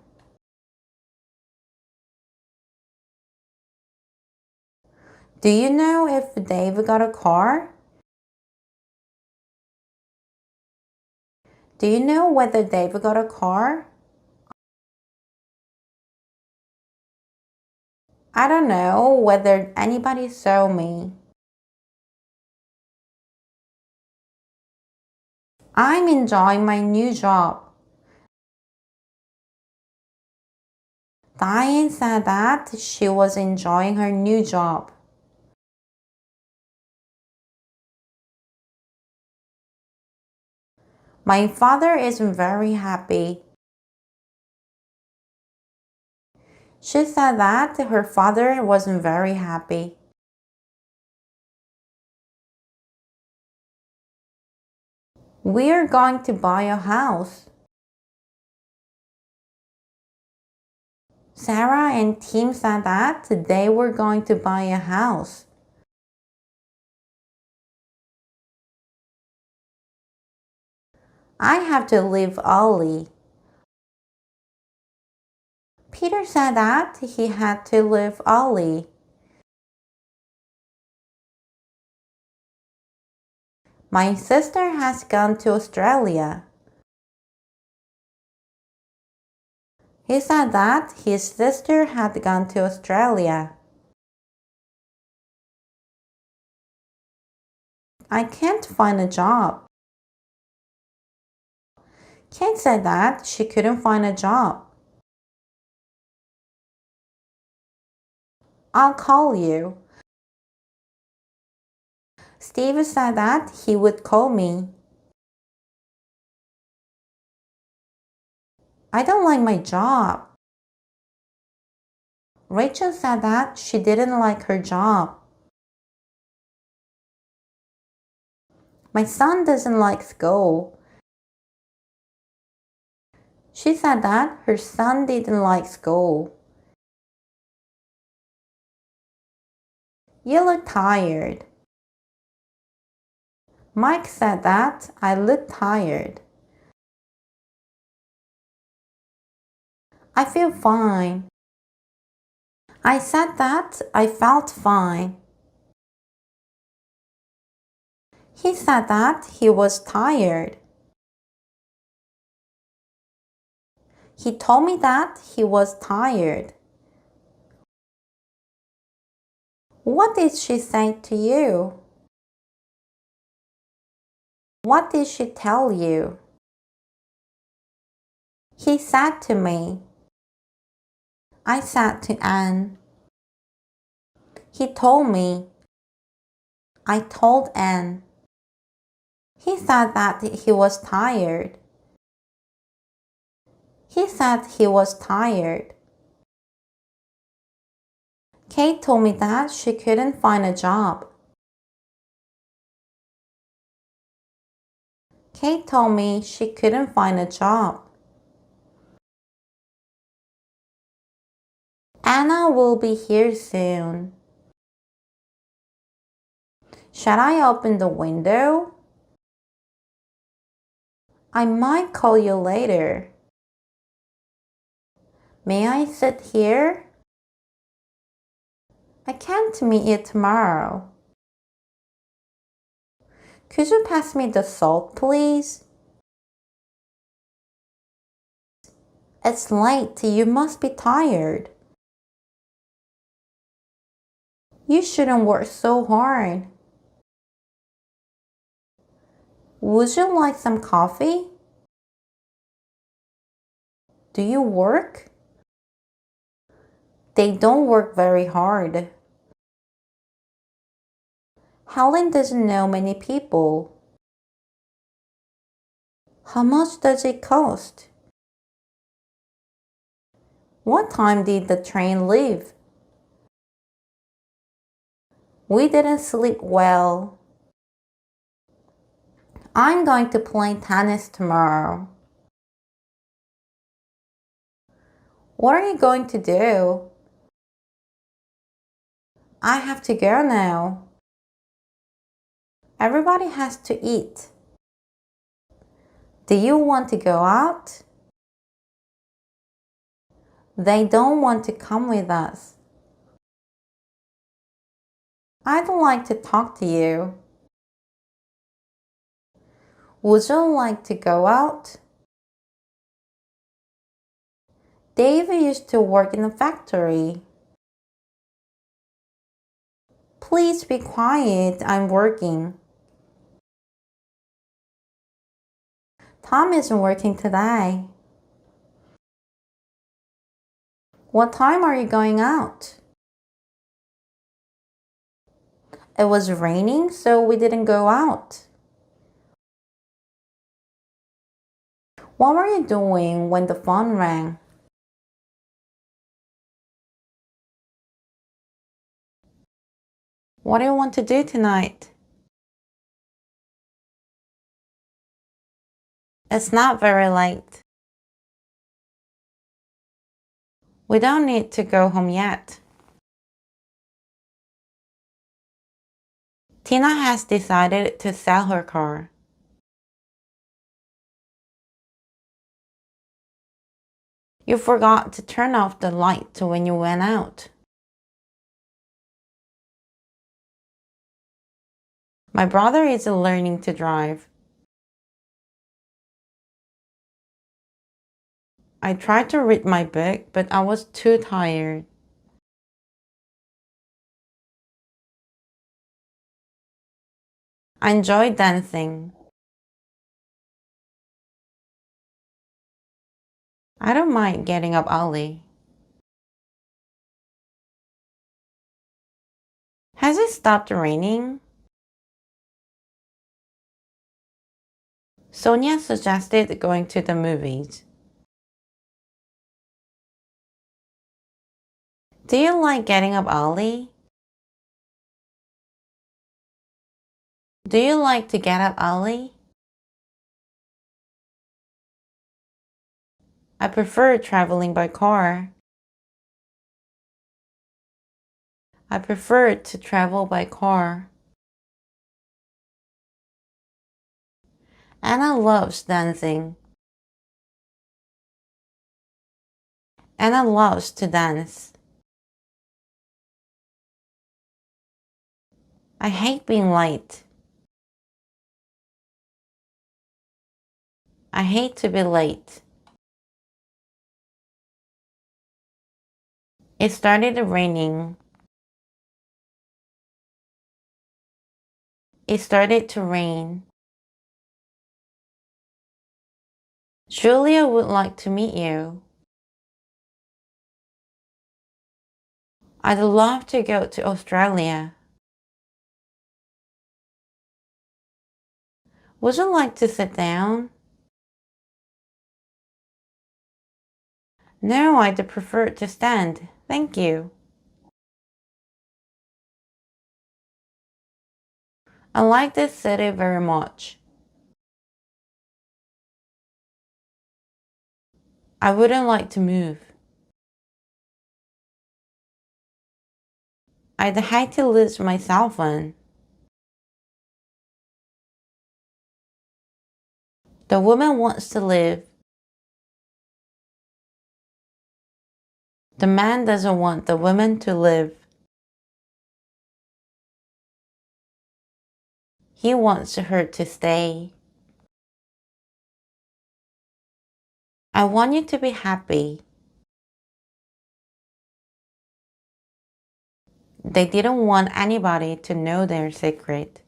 Do you know if Dave got a car? Do you know whether Dave got a car? I don't know whether anybody saw me. I'm enjoying my new job. Diane said that she was enjoying her new job. My father is very happy. She said that her father wasn't very happy. We're going to buy a house. Sarah and Tim said that they were going to buy a house. I have to leave early. Peter said that he had to leave early. My sister has gone to Australia. He said that his sister had gone to Australia. I can't find a job. Kate said that she couldn't find a job. I'll call you. Steve said that he would call me. I don't like my job. Rachel said that she didn't like her job. My son doesn't like school. She said that her son didn't like school. You look tired. Mike said that I look tired. I feel fine. I said that I felt fine. He said that he was tired. He told me that he was tired. What did she say to you? What did she tell you? He said to me. I said to Anne. He told me. I told Anne. He said that he was tired. He said he was tired. Kate told me that she couldn't find a job. Kate told me she couldn't find a job. Anna will be here soon. Shall I open the window? I might call you later. May I sit here? I can't meet you tomorrow. Could you pass me the salt, please? It's late. You must be tired. You shouldn't work so hard. Would you like some coffee? Do you work? They don't work very hard. Helen doesn't know many people. How much does it cost? What time did the train leave? We didn't sleep well. I'm going to play tennis tomorrow. What are you going to do? I have to go now. Everybody has to eat. Do you want to go out? They don't want to come with us. I'd like to talk to you. Would you like to go out? Dave used to work in a factory. Please be quiet, I'm working. Tom isn't working today. What time are you going out? It was raining, so we didn't go out. What were you doing when the phone rang? What do you want to do tonight? It's not very late. We don't need to go home yet. Tina has decided to sell her car. You forgot to turn off the light when you went out. My brother is learning to drive. I tried to read my book, but I was too tired. I enjoyed dancing. I don't mind getting up early. Has it stopped raining? Sonia suggested going to the movies. Do you like getting up early? Do you like to get up early? I prefer traveling by car. I prefer to travel by car. Anna loves dancing. Anna loves to dance. I hate being late. I hate to be late. It started raining. It started to rain. Julia would like to meet you. I'd love to go to Australia. Would you like to sit down? No, I'd prefer to stand. Thank you. I like this city very much. I wouldn't like to move. I'd hate to lose my cell phone. The woman wants to live. The man doesn't want the woman to live. He wants her to stay. I want you to be happy. They didn't want anybody to know their secret.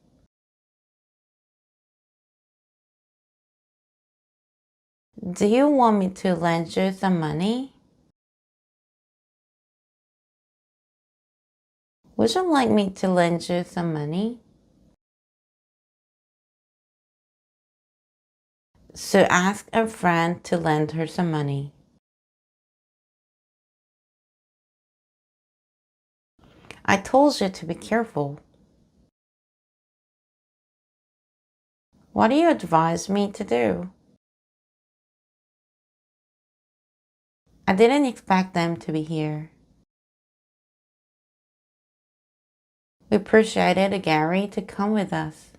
Do you want me to lend you some money? Would you like me to lend you some money? So ask a friend to lend her some money. I told you to be careful. What do you advise me to do? I didn't expect them to be here. We persuaded Gary to come with us.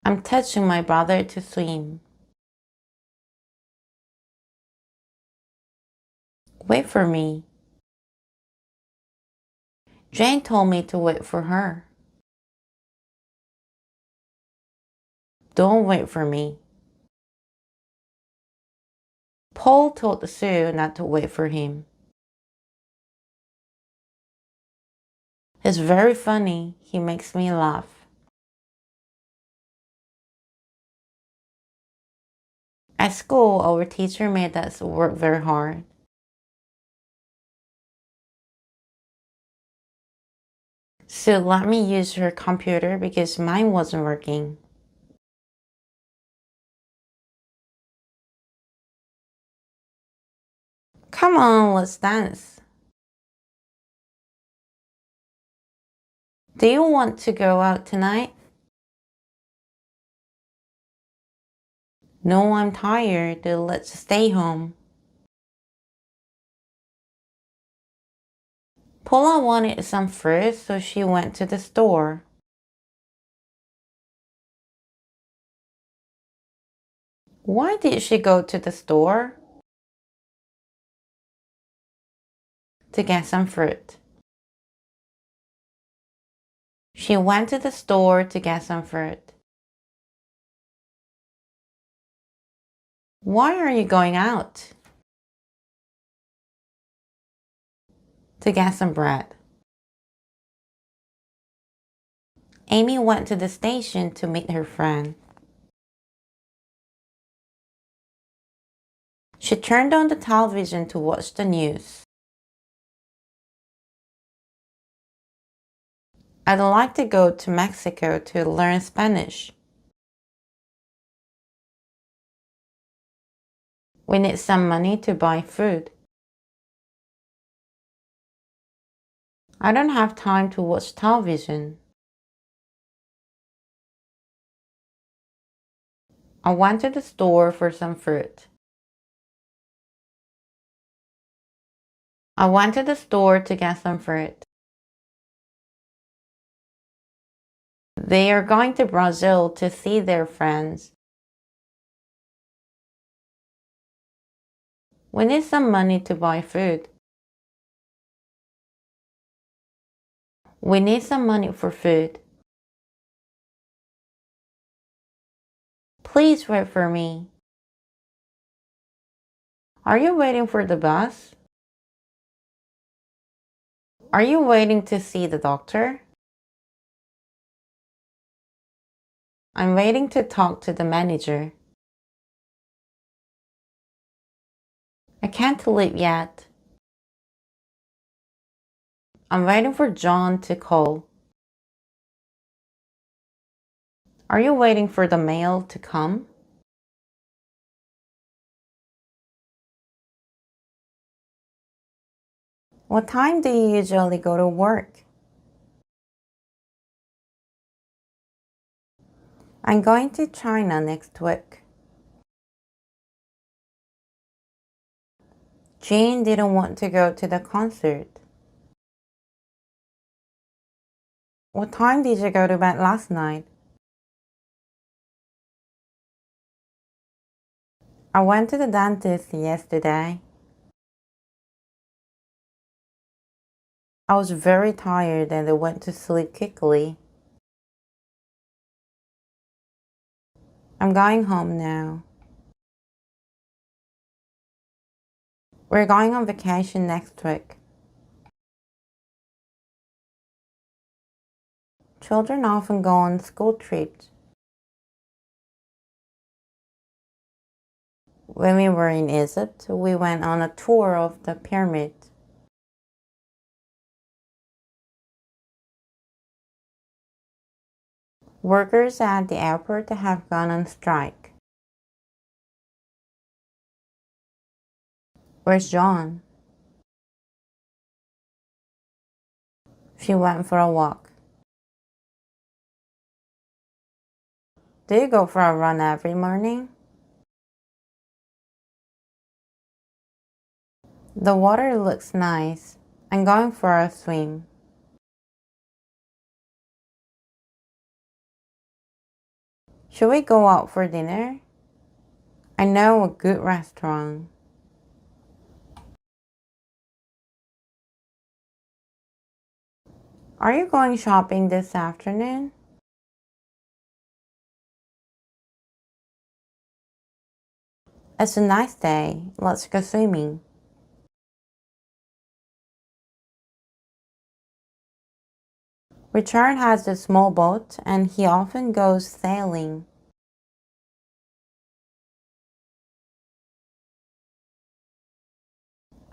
I'm teaching my brother to swim. Wait for me. Jane told me to wait for her. Don't wait for me. Paul told Sue not to wait for him. He's very funny. He makes me laugh. At school, our teacher made us work very hard. So let me use her computer because mine wasn't working. Come on, let's dance. Do you want to go out tonight? No, I'm tired. Let's stay home. Paula wanted some fruit, so she went to the store. Why did she go to the store? To get some fruit. She went to the store to get some fruit. Why are you going out? To get some bread. Amy went to the station to meet her friend. She turned on the television to watch the news. I'd like to go to Mexico to learn Spanish. We need some money to buy food. I don't have time to watch television. I went to the store for some fruit. I went to the store to get some fruit. They are going to Brazil to see their friends. We need some money to buy food. We need some money for food. Please wait for me. Are you waiting for the bus? Are you waiting to see the doctor? I'm waiting to talk to the manager. I can't leave yet. I'm waiting for John to call. Are you waiting for the mail to come? What time do you usually go to work? I'm going to China next week. Jane didn't want to go to the concert. What time did you go to bed last night? I went to the dentist yesterday. I was very tired and I went to sleep quickly. I'm going home now. We're going on vacation next week. Children often go on school trips. When we were in Egypt, we went on a tour of the pyramids. Workers at the airport have gone on strike. Where's John? She went for a walk. Do you go for a run every morning? The water looks nice. I'm going for a swim. Should we go out for dinner? I know a good restaurant. Are you going shopping this afternoon? It's a nice day. Let's go swimming. Richard has a small boat and he often goes sailing.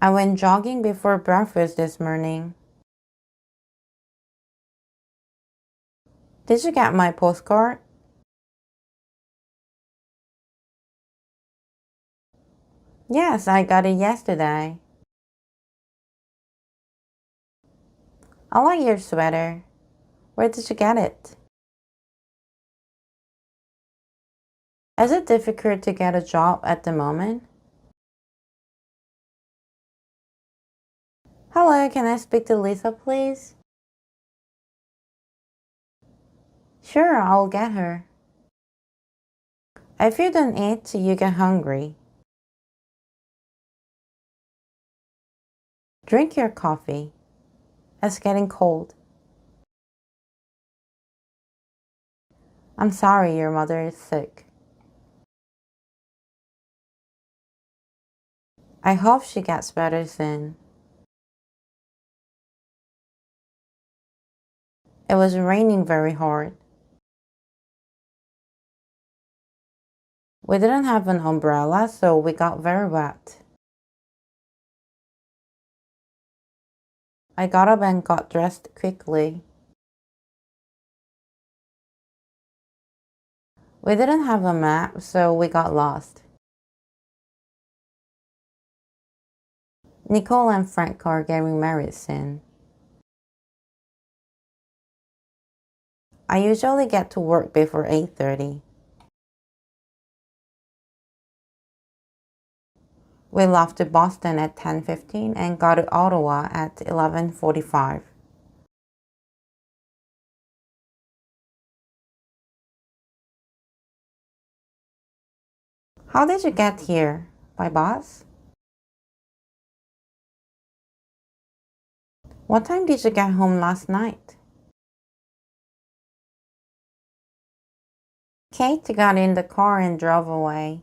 I went jogging before breakfast this morning. Did you get my postcard? Yes, I got it yesterday. I like your sweater. Where did you get it? Is it difficult to get a job at the moment? Hello, can I speak to Lisa, please? Sure, I'll get her. If you don't eat, you get hungry. Drink your coffee. It's getting cold. I'm sorry your mother is sick. I hope she gets better soon. It was raining very hard. We didn't have an umbrella, so we got very wet. I got up and got dressed quickly. We didn't have a map, so we got lost. Nicole and Frank are getting married soon. I usually get to work before 8:30. We left to Boston at 10:15 and got to Ottawa at 11:45. How did you get here? By bus? What time did you get home last night? Kate got in the car and drove away.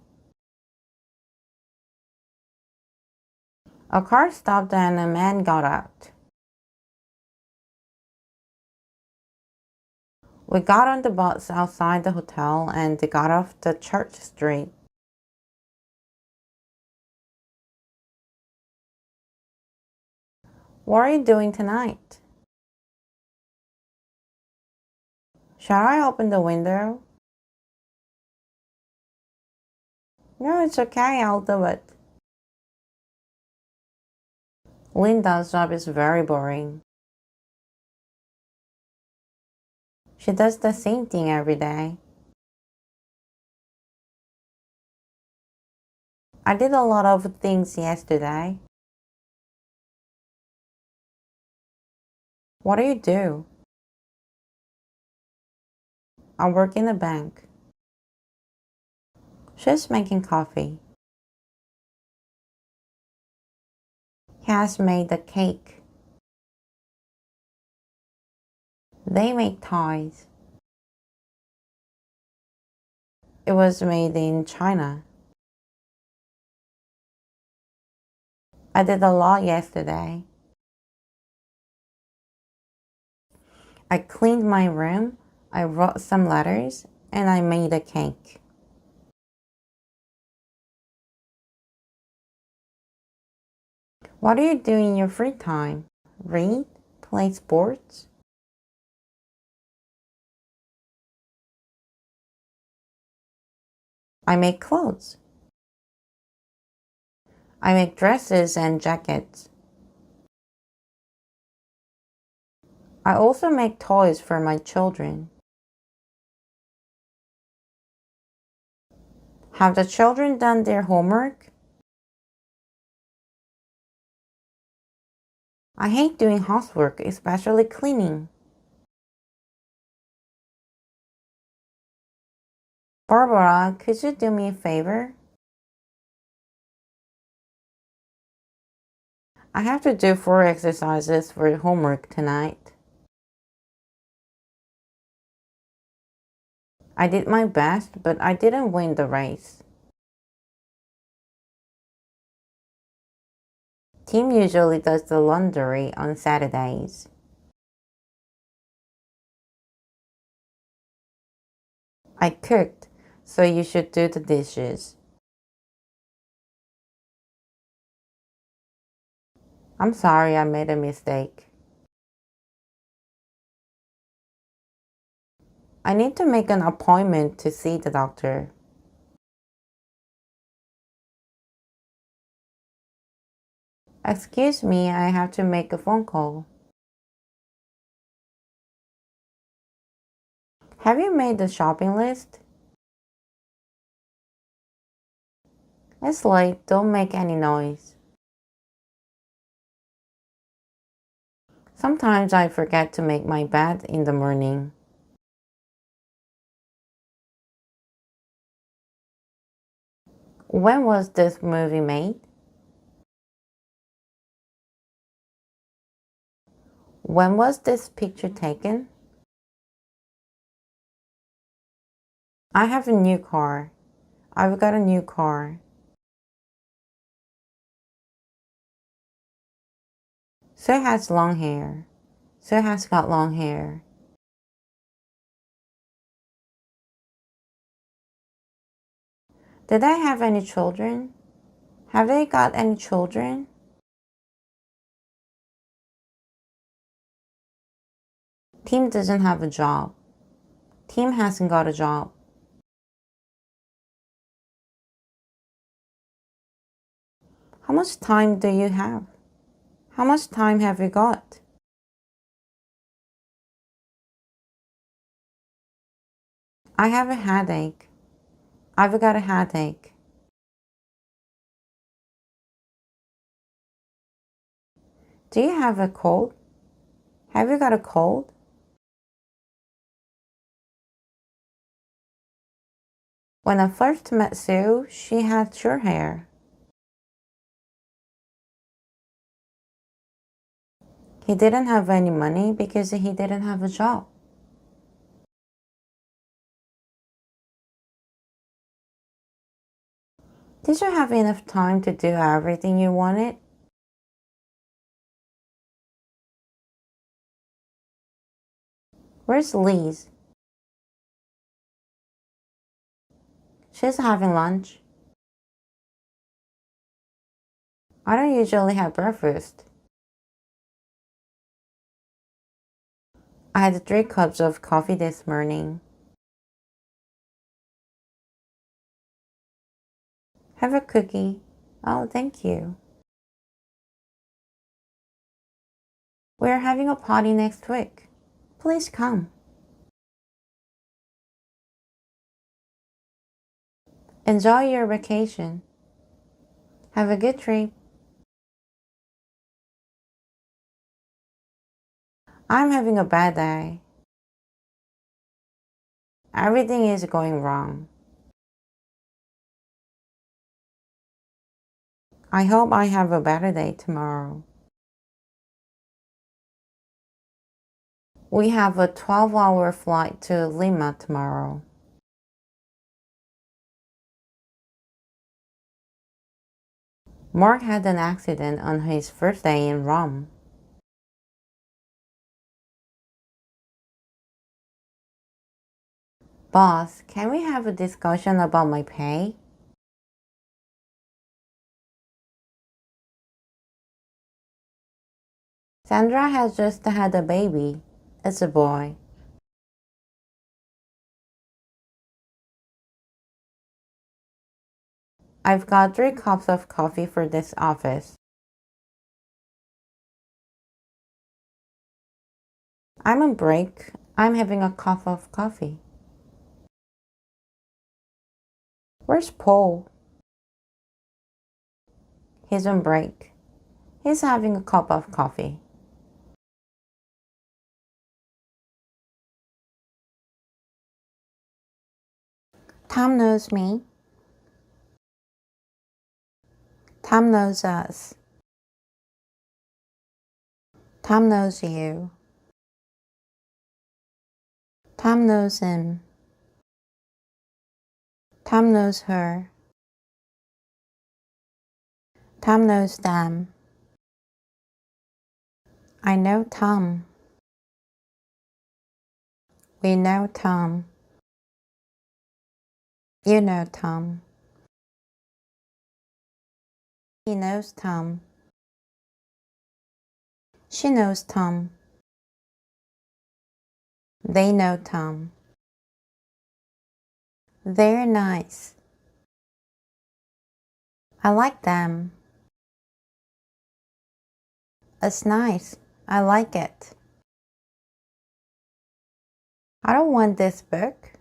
A car stopped and a man got out. We got on the bus outside the hotel and got off the Church Street. What are you doing tonight? Shall I open the window? No, it's okay, I'll do it. Linda's job is very boring. She does the same thing every day. I did a lot of things yesterday. What do you do? I work in a bank. She's making coffee. He has made a cake. They make toys. It was made in China. I did a lot yesterday. I cleaned my room, I wrote some letters, and I made a cake. What do you do in your free time? Read? Play sports? I make clothes. I make dresses and jackets. I also make toys for my children. Have the children done their homework? I hate doing housework, especially cleaning. Barbara, could you do me a favor? I have to do 4 exercises for homework tonight. I did my best, but I didn't win the race. Tim usually does the laundry on Saturdays. I cooked, so you should do the dishes. I'm sorry I made a mistake. I need to make an appointment to see the doctor. Excuse me, I have to make a phone call. Have you made the shopping list? It's late, don't make any noise. Sometimes I forget to make my bed in the morning. When was this movie made? When was this picture taken? I have a new car. I've got a new car. Sue has long hair. Sue has got long hair. Did they have any children? Have they got any children? Tim doesn't have a job. Tim hasn't got a job. How much time do you have? How much time have you got? I have a headache. I've got a headache. Do you have a cold? Have you got a cold? When I first met Sue, she had short hair. He didn't have any money because he didn't have a job. Did you have enough time to do everything you wanted? Where's Liz? She's having lunch. I don't usually have breakfast. I had 3 cups of coffee this morning. Have a cookie. Oh, thank you. We're having a party next week. Please come. Enjoy your vacation. Have a good trip. I'm having a bad day. Everything is going wrong. I hope I have a better day tomorrow. We have a 12-hour flight to Lima tomorrow. Mark had an accident on his first day in Rome. Boss, can we have a discussion about my pay? Sandra has just had a baby. It's a boy. I've got 3 cups of coffee for this office. I'm on break. I'm having a cup of coffee. Where's Paul? He's on break. He's having a cup of coffee. Tom knows me. Tom knows us. Tom knows you. Tom knows him. Tom knows her. Tom knows them. I know Tom. We know Tom. You know Tom. He knows Tom. She knows Tom. They know Tom. They're nice. I like them. It's nice. I like it. I don't want this book.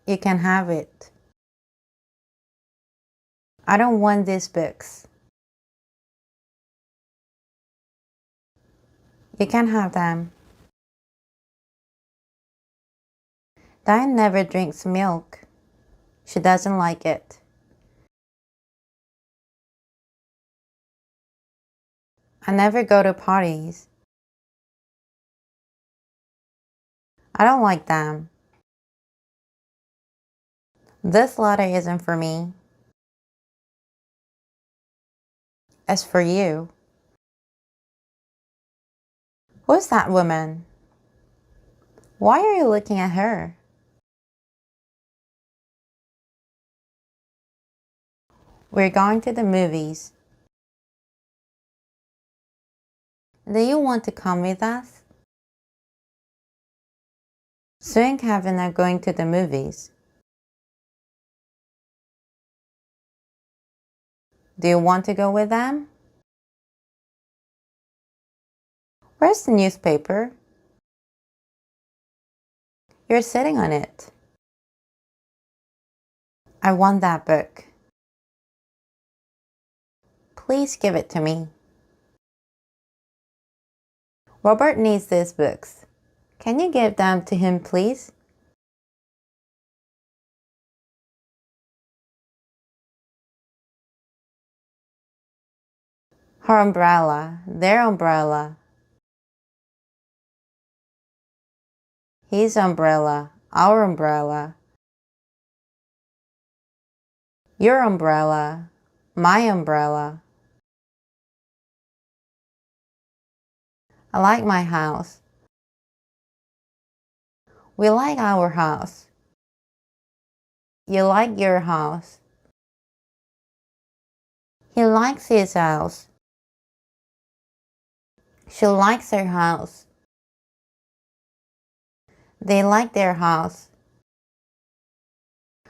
You can have it. I don't want these books. You can have them. Diane never drinks milk. She doesn't like it. I never go to parties. I don't like them. This letter isn't for me. It's for you. Who's that woman? Why are you looking at her? We're going to the movies. Do you want to come with us? Sue and Kevin are going to the movies. Do you want to go with them? Where's the newspaper? You're sitting on it. I want that book. Please give it to me. Robert needs these books. Can you give them to him, please? Her umbrella, their umbrella. His umbrella, our umbrella. Your umbrella, my umbrella. I like my house. We like our house. You like your house. He likes his house. She likes her house. They like their house.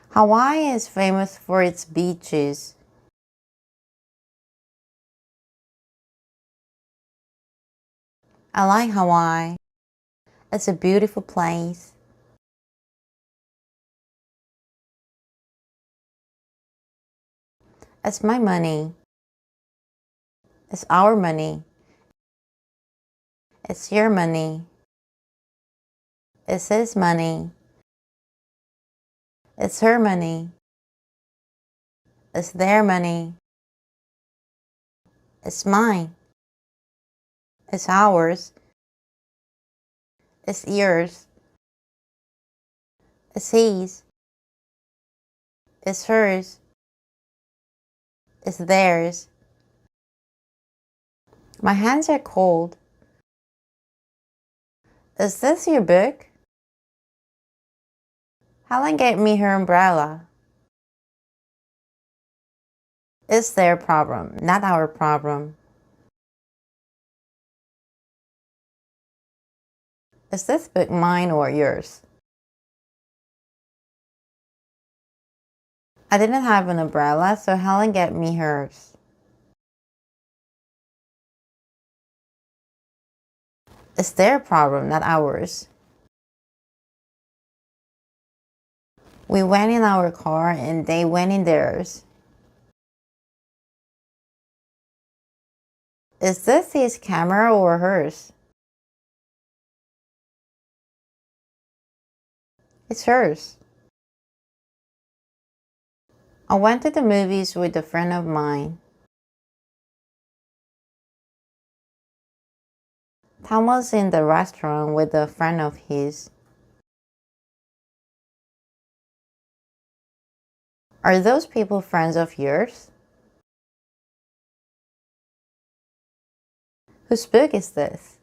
Hawaii is famous for its beaches. I like Hawaii. It's a beautiful place. It's my money. It's our money. It's your money. It's his money. It's her money. It's their money. It's mine. It's ours. It's yours. It's his. It's hers. It's theirs. My hands are cold. Is this your book? Helen gave me her umbrella. It's their problem, not our problem. Is this book mine or yours? I didn't have an umbrella, so Helen gave me hers. It's their problem, not ours. We went in our car and they went in theirs. Is this his camera or hers? It's hers. I went to the movies with a friend of mine. Tom was in the restaurant with a friend of his. Are those people friends of yours? Whose book is this?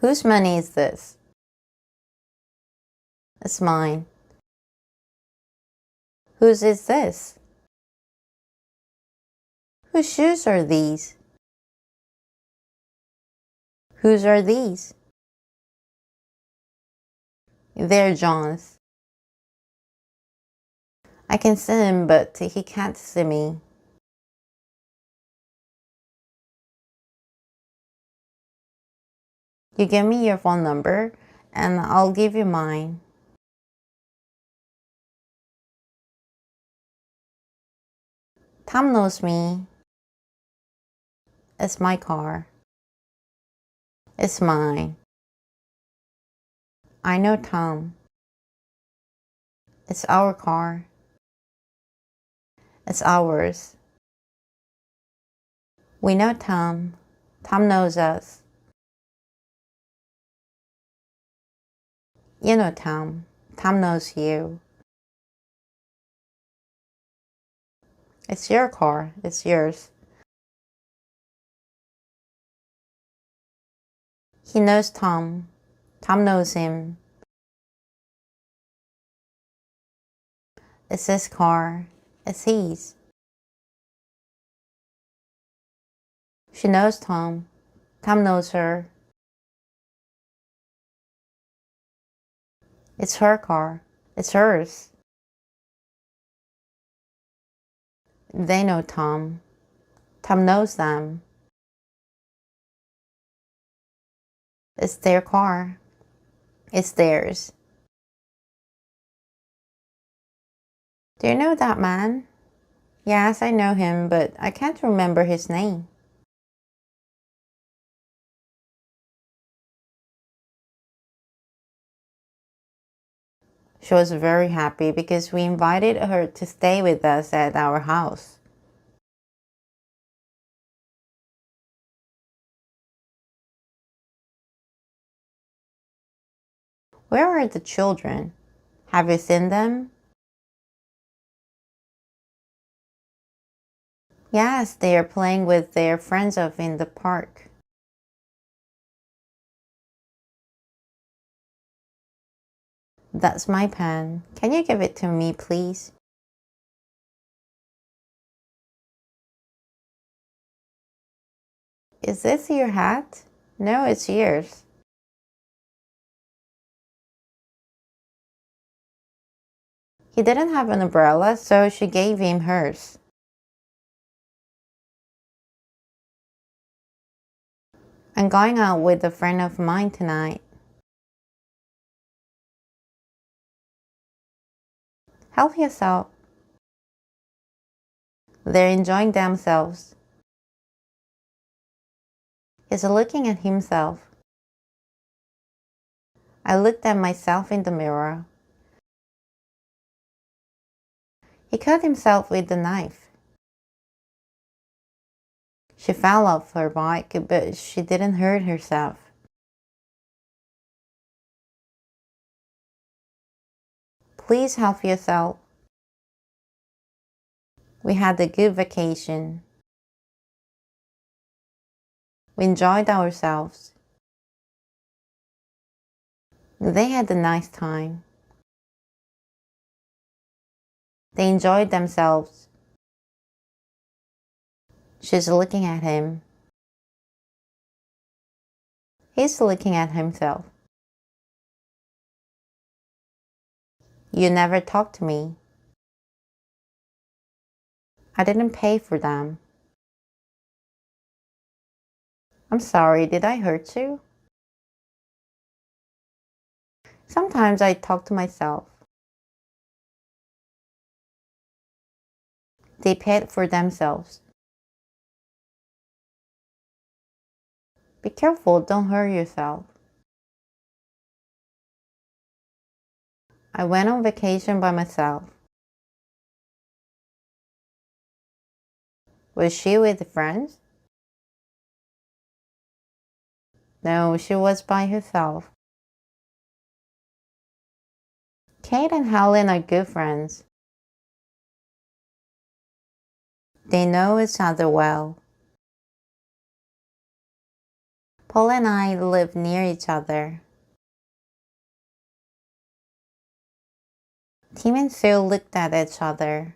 Whose money is this? It's mine. Whose is this? Whose shoes are these? Whose are these? They're John's. I can see him, but he can't see me. You give me your phone number, and I'll give you mine. Tom knows me. It's my car. It's mine. I know Tom. It's our car. It's ours. We know Tom. Tom knows us. You know Tom. Tom knows you. It's your car. It's yours. He knows Tom. Tom knows him. It's his car. It's his. She knows Tom. Tom knows her. It's her car. It's hers. They know Tom. Tom knows them. It's their car. It's theirs. Do you know that man? Yes, I know him, but I can't remember his name. She was very happy because we invited her to stay with us at our house. Where are the children? Have you seen them? Yes, they are playing with their friends up in the park. That's my pen. Can you give it to me, please? Is this your hat? No, it's yours. He didn't have an umbrella, so she gave him hers. I'm going out with a friend of mine tonight. Help yourself. They're enjoying themselves. He's looking at himself. I looked at myself in the mirror. He cut himself with the knife. She fell off her bike, but she didn't hurt herself. Please help yourself. We had a good vacation. We enjoyed ourselves. They had a nice time. They enjoyed themselves. She's looking at him. He's looking at himself. You never talked to me. I didn't pay for them. I'm sorry, did I hurt you? Sometimes I talk to myself. They paid for themselves. Be careful, don't hurt yourself. I went on vacation by myself. Was she with friends? No, she was by herself. Kate and Helen are good friends. They know each other well. Paul and I live near each other. Tim and Sue looked at each other.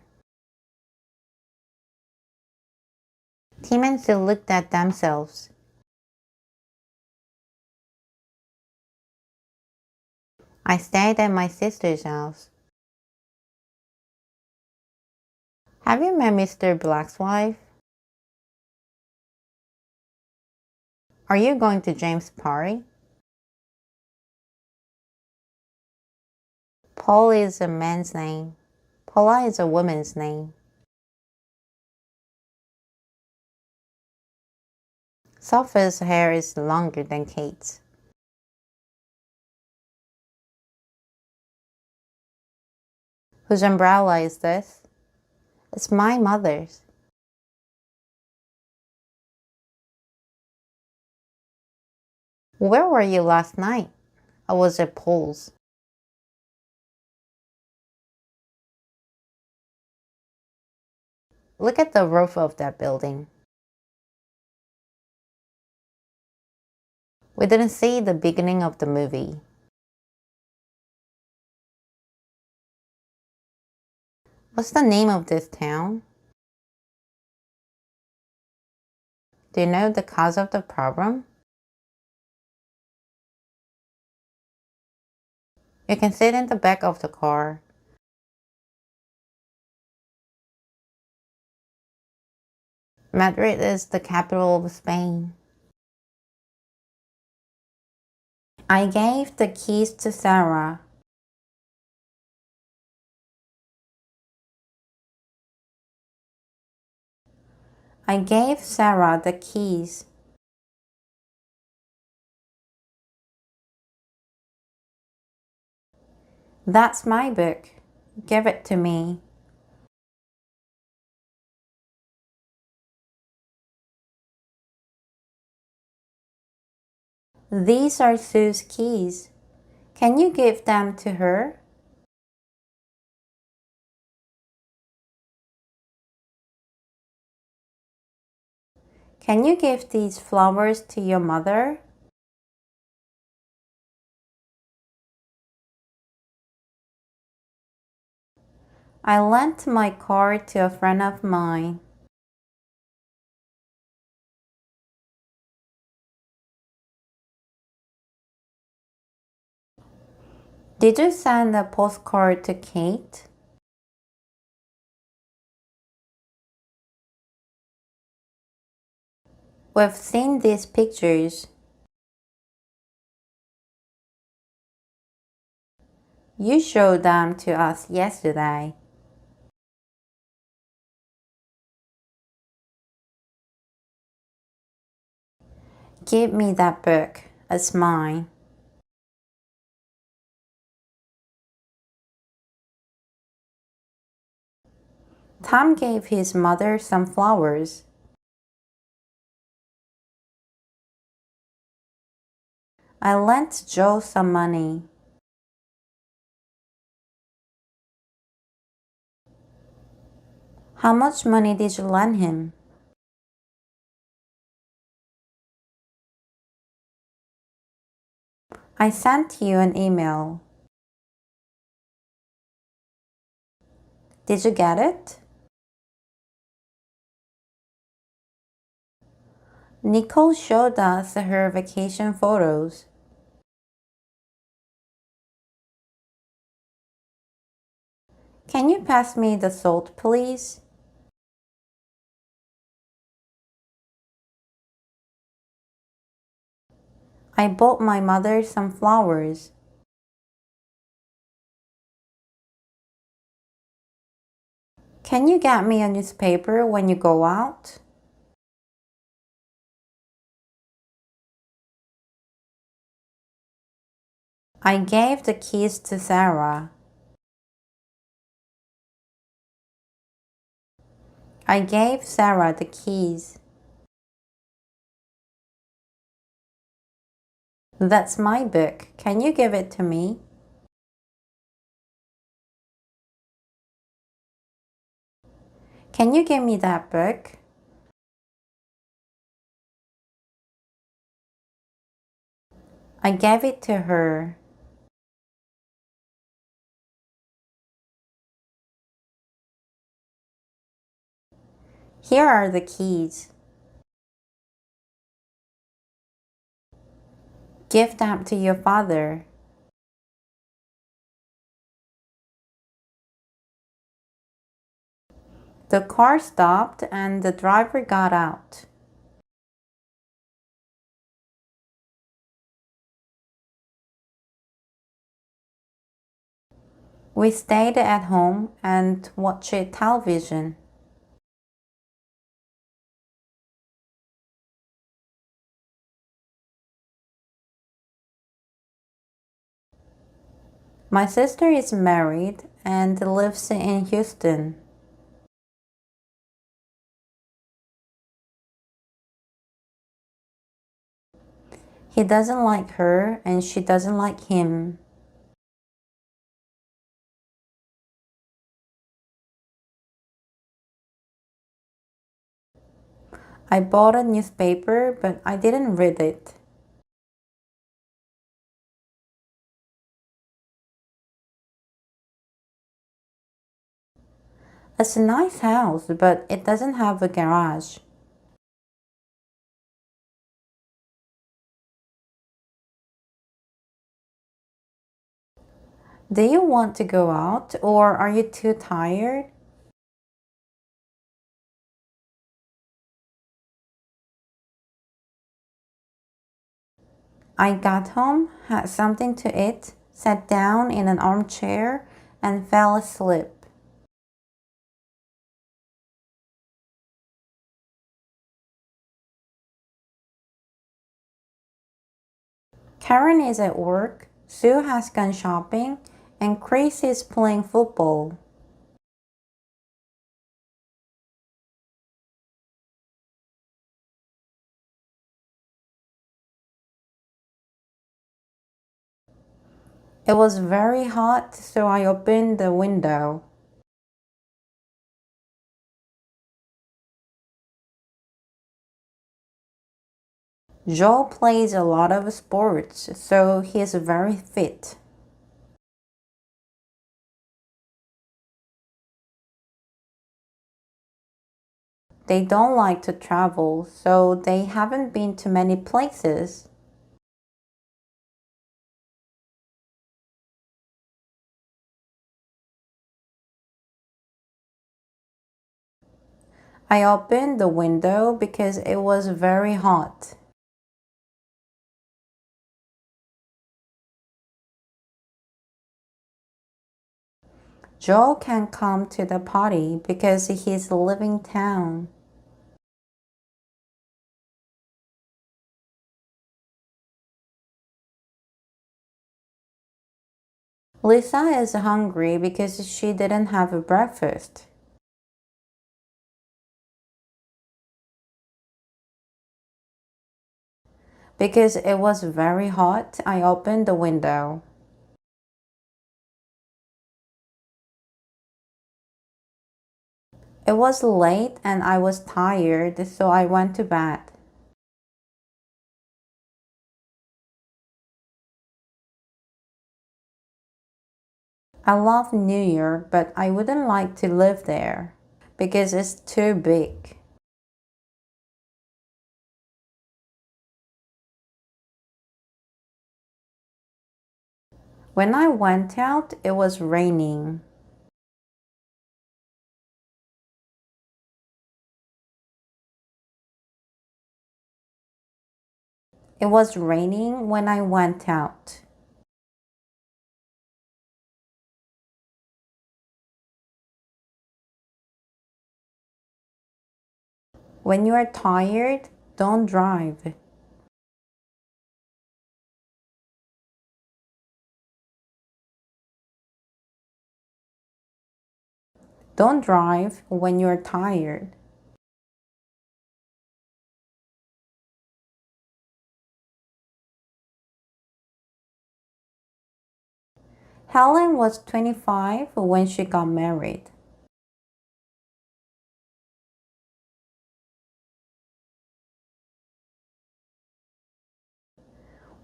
Tim and Sue looked at themselves. I stayed at my sister's house. Have you met Mr. Black's wife? Are you going to James' party? Paul is a man's name. Paula is a woman's name. Sophie's hair is longer than Kate's. Whose umbrella is this? It's my mother's. Where were you last night? I was at Paul's. Look at the roof of that building. We didn't see the beginning of the movie. What's the name of this town? Do you know the cause of the problem? You can sit in the back of the car. Madrid is the capital of Spain. I gave the keys to Sarah. I gave Sarah the keys. That's my book. Give it to me. These are Sue's keys. Can you give them to her? Can you give these flowers to your mother? I lent my car to a friend of mine. Did you send a postcard to Kate? We've seen these pictures. You showed them to us yesterday. Give me that book. It's mine. Tom gave his mother some flowers. I lent Joe some money. How much money did you lend him? I sent you an email. Did you get it? Nicole showed us her vacation photos. Can you pass me the salt, please? I bought my mother some flowers. Can you get me a newspaper when you go out? I gave the keys to Sarah. I gave Sarah the keys. That's my book. Can you give it to me? Can you give me that book? I gave it to her. Here are the keys. Give them to your father. The car stopped and the driver got out. We stayed at home and watched television. My sister is married and lives in Houston. He doesn't like her and she doesn't like him. I bought a newspaper, but I didn't read it. It's a nice house, but it doesn't have a garage. Do you want to go out or are you too tired? I got home, had something to eat, sat down in an armchair, and fell asleep. Karen is at work, Sue has gone shopping, and Chris is playing football. It was very hot, so I opened the window. Joe plays a lot of sports, so he is very fit. They don't like to travel, so they haven't been to many places. I opened the window because it was very hot. Joe can't come to the party because he's leaving town. Lisa is hungry because she didn't have a breakfast. Because it was very hot, I opened the window. It was late and I was tired, so I went to bed. I love New York, but I wouldn't like to live there because it's too big. When I went out, it was raining. It was raining when I went out. When you are tired, don't drive. Don't drive when you're tired. Helen was 25 when she got married.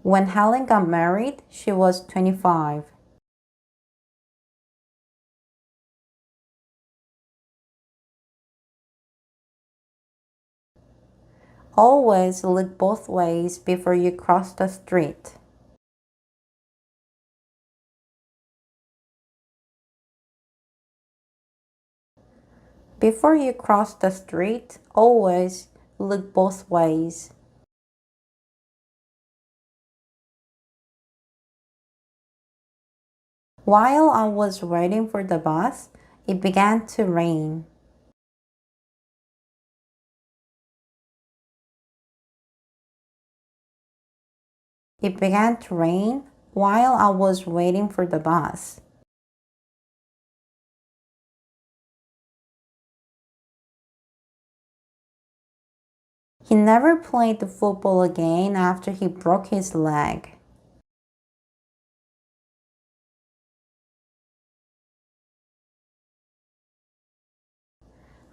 When Helen got married, she was 25. Always look both ways before you cross the street. Before you cross the street, always look both ways. While I was waiting for the bus, it began to rain. It began to rain while I was waiting for the bus. He never played the football again after he broke his leg.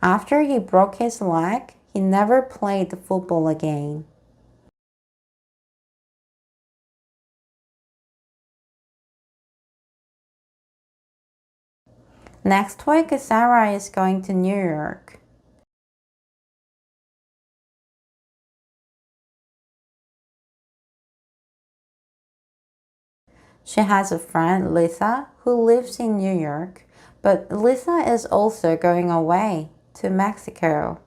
After he broke his leg, he never played the football again. Next week, Sarah is going to New York. She has a friend, Lisa, who lives in New York, but Lisa is also going away to Mexico.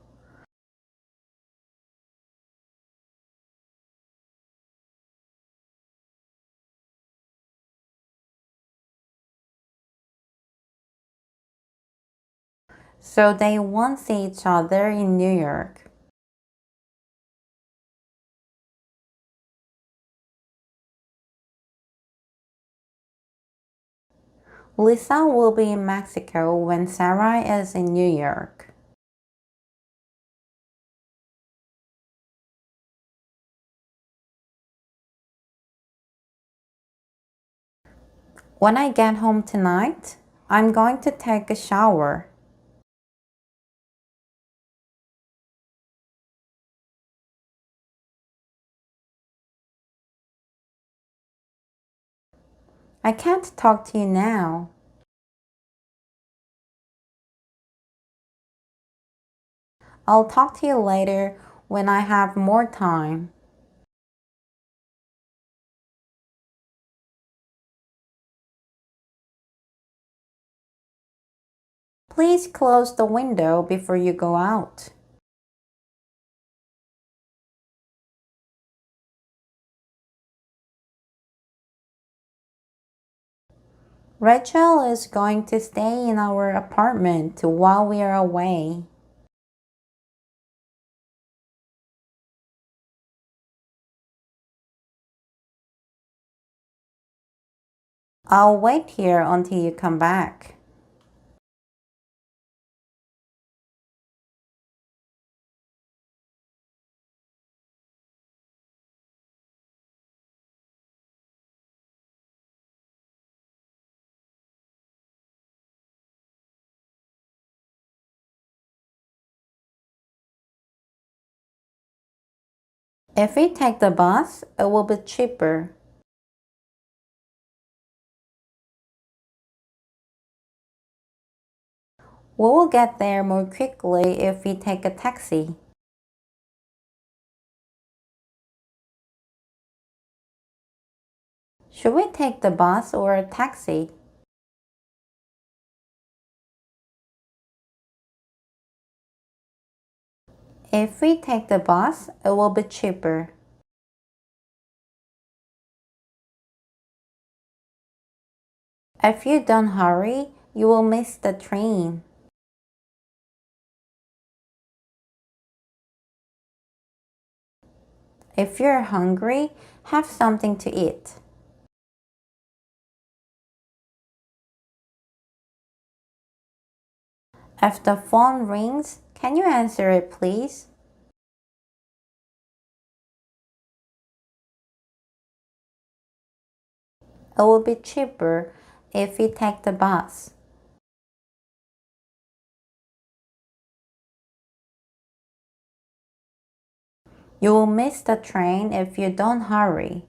So they won't see each other in New York. Lisa will be in Mexico when Sarah is in New York. When I get home tonight, I'm going to take a shower. I can't talk to you now. I'll talk to you later when I have more time. Please close the window before you go out. Rachel is going to stay in our apartment while we are away. I'll wait here until you come back. If we take the bus, it will be cheaper. We will get there more quickly if we take a taxi. Should we take the bus or a taxi? If we take the bus, it will be cheaper. If you don't hurry, you will miss the train. If you're hungry, have something to eat. If the phone rings, can you answer it, please? It will be cheaper if we take the bus. You will miss the train if you don't hurry.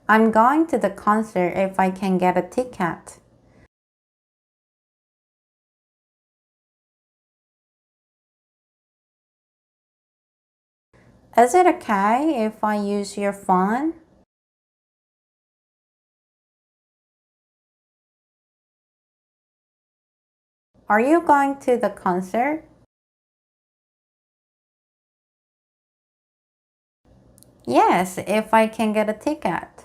I'm going to the concert if I can get a ticket. Is it okay if I use your phone? Are you going to the concert? Yes, if I can get a ticket.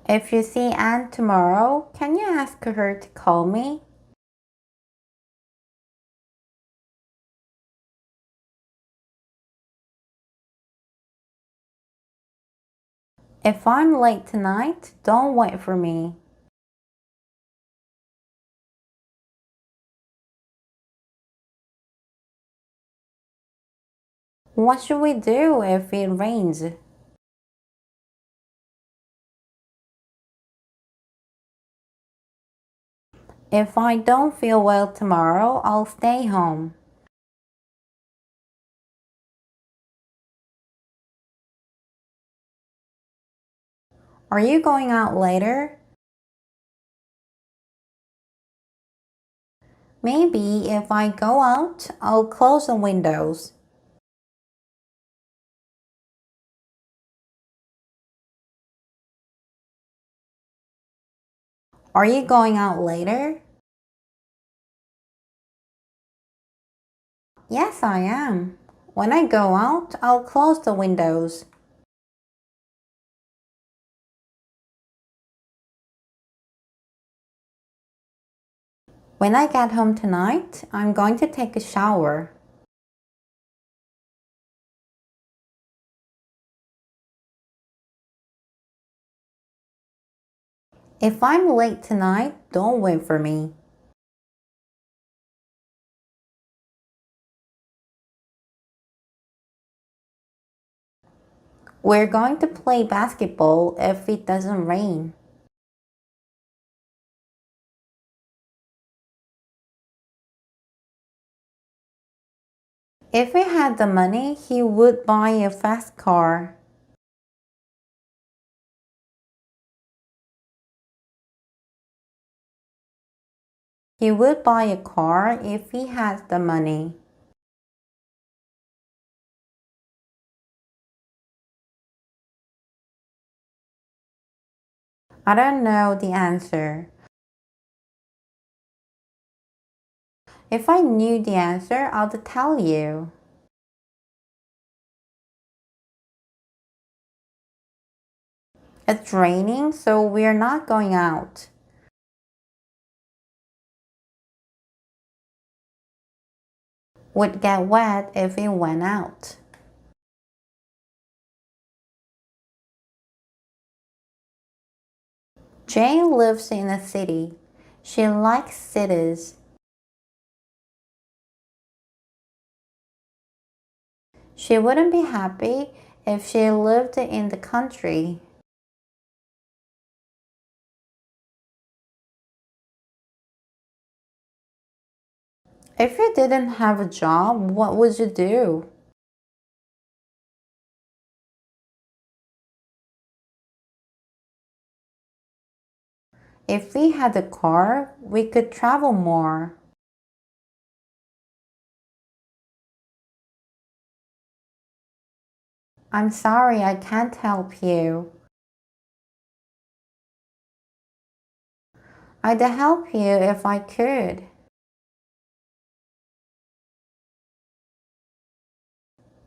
If you see Anne tomorrow, can you ask her to call me? If I'm late tonight, don't wait for me. What should we do if it rains? If I don't feel well tomorrow, I'll stay home. Are you going out later? Maybe if I go out, I'll close the windows. Are you going out later? Yes, I am. When I go out, I'll close the windows. When I get home tonight, I'm going to take a shower. If I'm late tonight, don't wait for me. We're going to play basketball if it doesn't rain. If he had the money, he would buy a fast car. He would buy a car if he had the money. I don't know the answer. If I knew the answer, I'd tell you. It's raining, so we're not going out. Would get wet if it went out. Jane lives in a city. She likes cities. She wouldn't be happy if she lived in the country. If you didn't have a job, what would you do? If we had a car, we could travel more. I'm sorry, I can't help you. I'd help you if I could.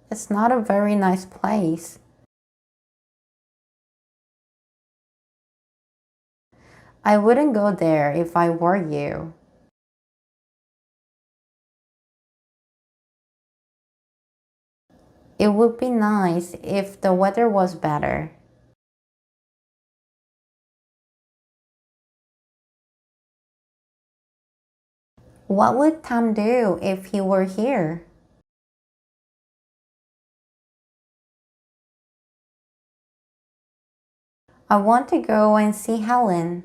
It's not a very nice place. I wouldn't go there if I were you. It would be nice if the weather was better. What would Tom do if he were here? I want to go and see Helen.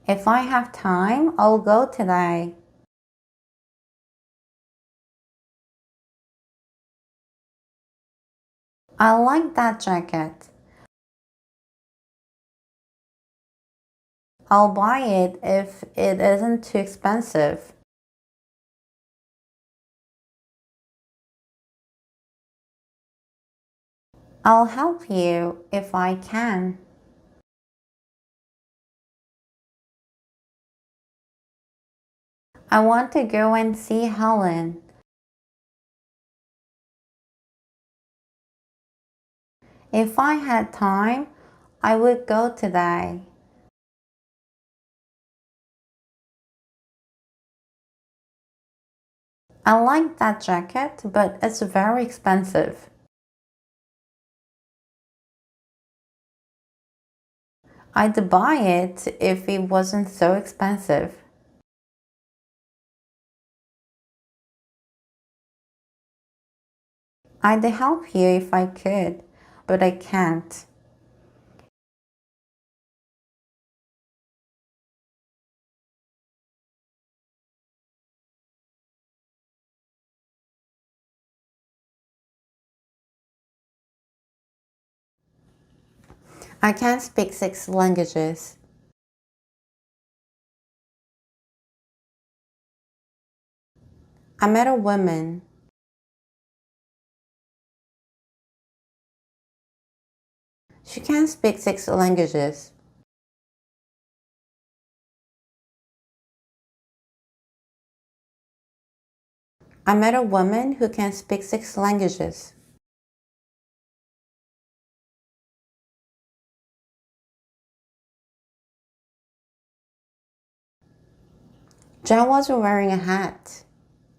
If I have time, I'll go today. I like that jacket. I'll buy it if it isn't too expensive. I'll help you if I can. I want to go and see Helen. If I had time, I would go today. I like that jacket, but it's very expensive. I'd buy it if it wasn't so expensive. I'd help you if I could, but I can't. I can't speak 6 languages. I met a woman. She can speak 6 languages. I met a woman who can speak 6 languages. Jack was wearing a hat.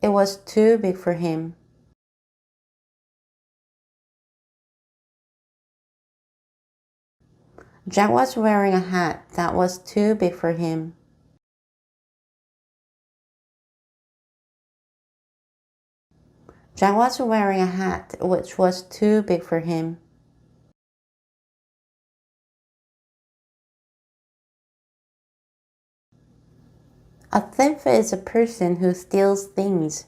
It was too big for him. Jack was wearing a hat that was too big for him. Jack was wearing a hat which was too big for him. A thief is a person who steals things.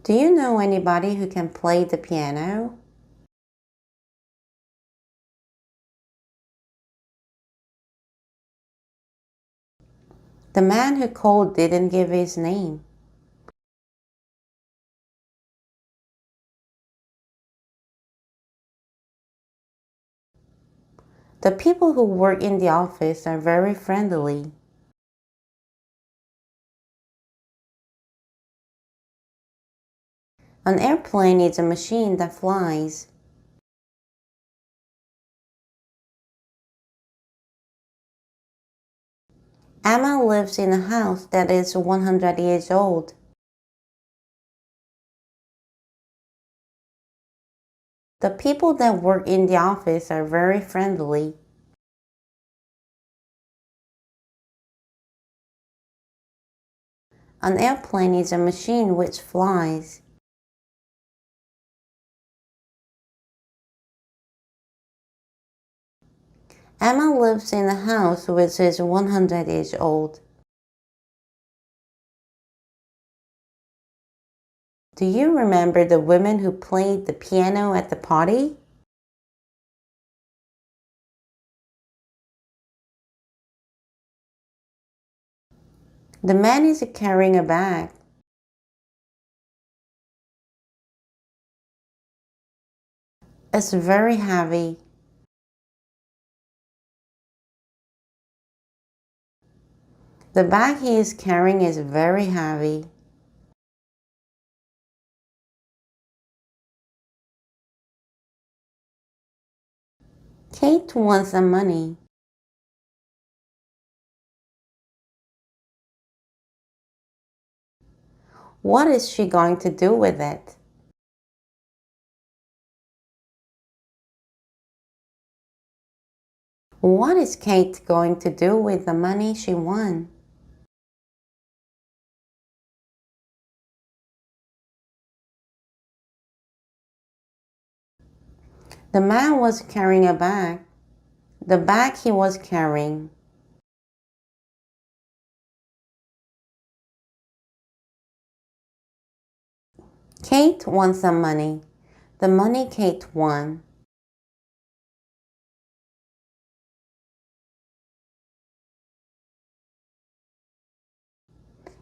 Do you know anybody who can play the piano? The man who called didn't give his name. The people who work in the office are very friendly. An airplane is a machine that flies. Emma lives in a house that is 100 years old. The people that work in the office are very friendly. An airplane is a machine which flies. Emma lives in a house which is 100 years old. Do you remember the woman who played the piano at the party? The man is carrying a bag. It's very heavy. The bag he is carrying is very heavy. Kate wants some money. What is she going to do with it? What is Kate going to do with the money she won? The man was carrying a bag. The bag he was carrying. Kate won some money. The money Kate won.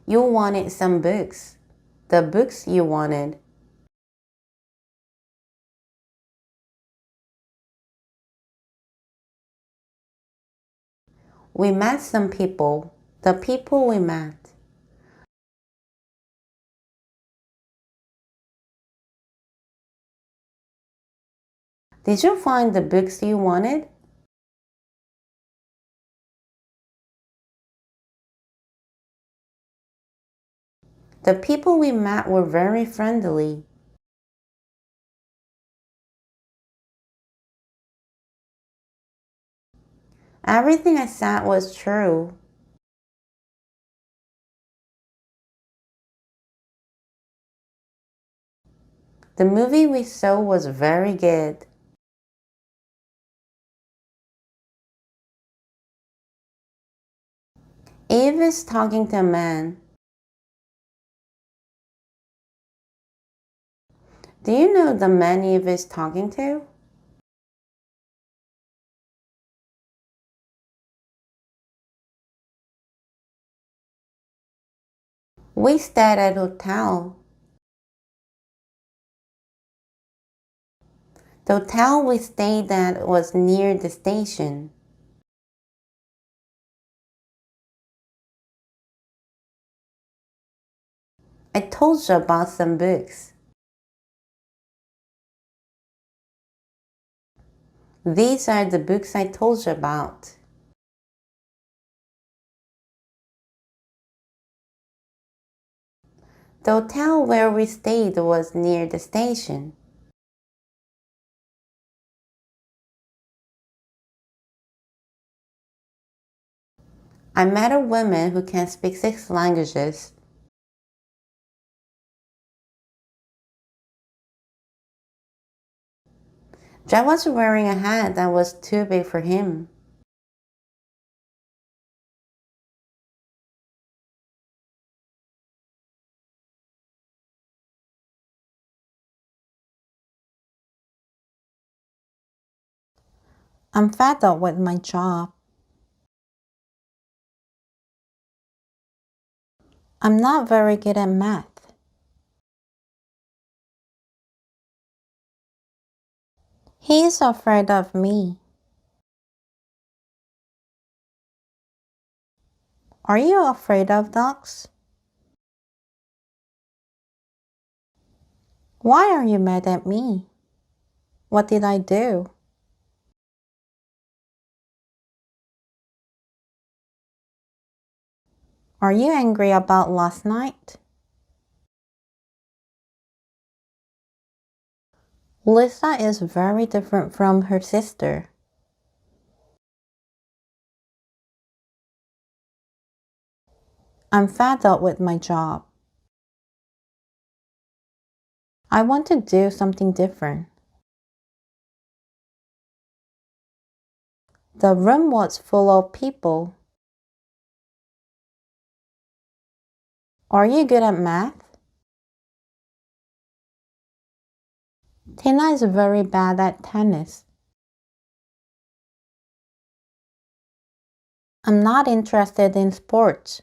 You wanted some books. The books you wanted. We met some people. The people we met. Did you find the books you wanted? The people we met were very friendly. Everything I said was true. The movie we saw was very good. Eve is talking to a man. Do you know the man Eve is talking to? We stayed at a hotel. The hotel we stayed at was near the station. I told you about some books. These are the books I told you about. The hotel where we stayed was near the station. I met a woman who can speak 6 languages. Jack was wearing a hat that was too big for him. I'm fed up with my job. I'm not very good at math. He's afraid of me. Are you afraid of dogs? Why are you mad at me? What did I do? Are you angry about last night? Lisa is very different from her sister. I'm fed up with my job. I want to do something different. The room was full of people. Are you good at math? Tina is very bad at tennis. I'm not interested in sports.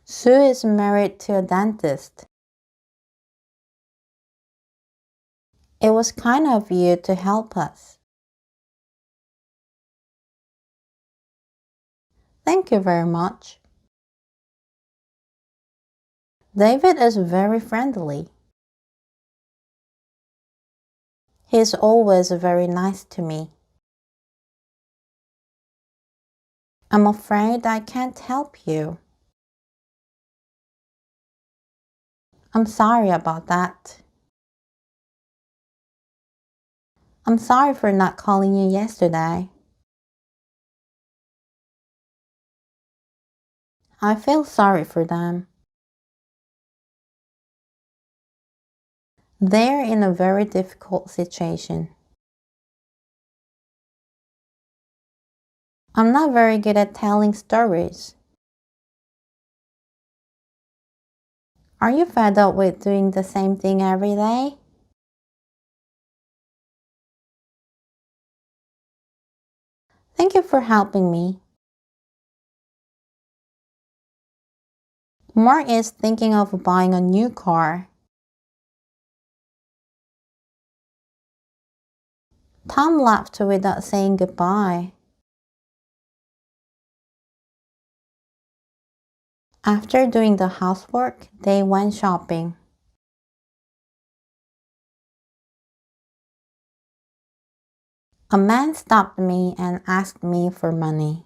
Sue is married to a dentist. It was kind of you to help us. Thank you very much. David is very friendly. He's always very nice to me. I'm afraid I can't help you. I'm sorry about that. I'm sorry for not calling you yesterday. I feel sorry for them. They're in a very difficult situation. I'm not very good at telling stories. Are you fed up with doing the same thing every day? Thank you for helping me. Mark is thinking of buying a new car. Tom left without saying goodbye. After doing the housework, they went shopping. A man stopped me and asked me for money.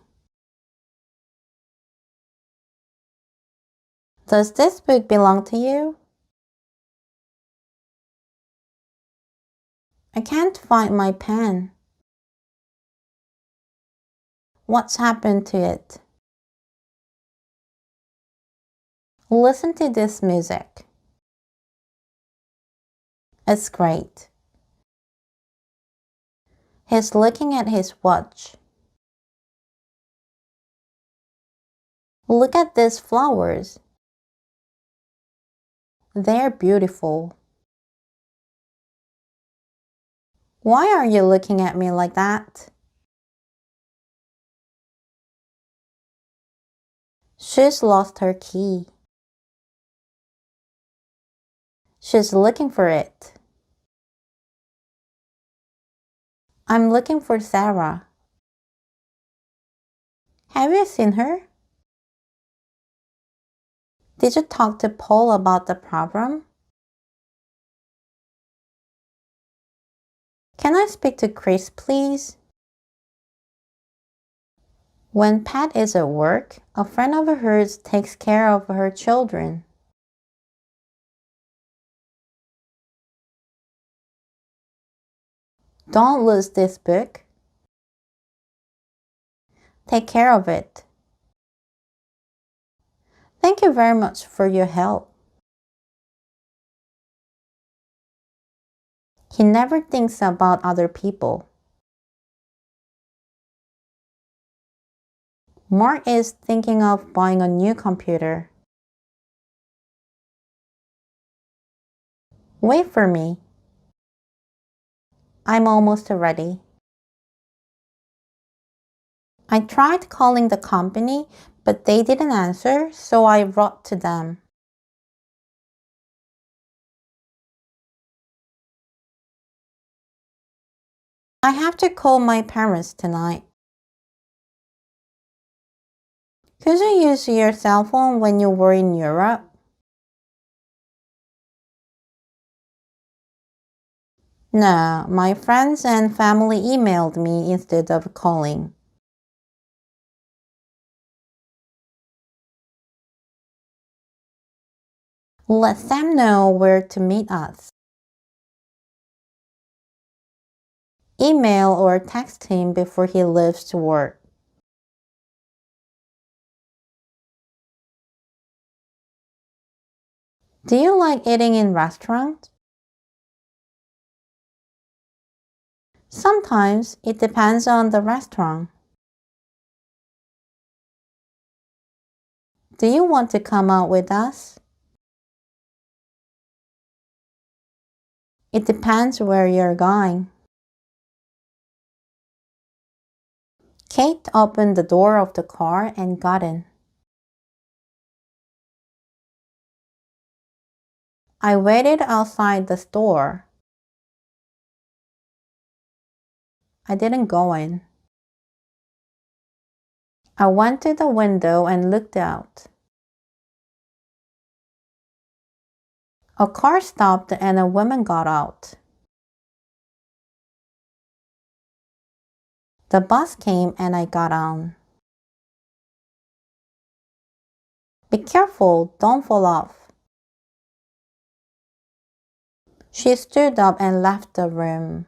Does this book belong to you? I can't find my pen. What's happened to it? Listen to this music. It's great. He's looking at his watch. Look at these flowers. They're beautiful. Why are you looking at me like that? She's lost her key. She's looking for it. I'm looking for Sarah. Have you seen her? Did you talk to Paul about the problem? Can I speak to Chris, please? When Pat is at work, a friend of hers takes care of her children. Don't lose this book. Take care of it. Thank you very much for your help. He never thinks about other people. Mark is thinking of buying a new computer. Wait for me. I'm almost ready. I tried calling the company, but they didn't answer, so I wrote to them. I have to call my parents tonight. Could you use your cell phone when you were in Europe? No, my friends and family emailed me instead of calling. Let Sam know where to meet us. Email or text him before he leaves to work. Do you like eating in restaurants? Sometimes it depends on the restaurant. Do you want to come out with us? It depends where you're going. Kate opened the door of the car and got in. I waited outside the store. I didn't go in. I went to the window and looked out. A car stopped and a woman got out. The bus came and I got on. Be careful, don't fall off. She stood up and left the room.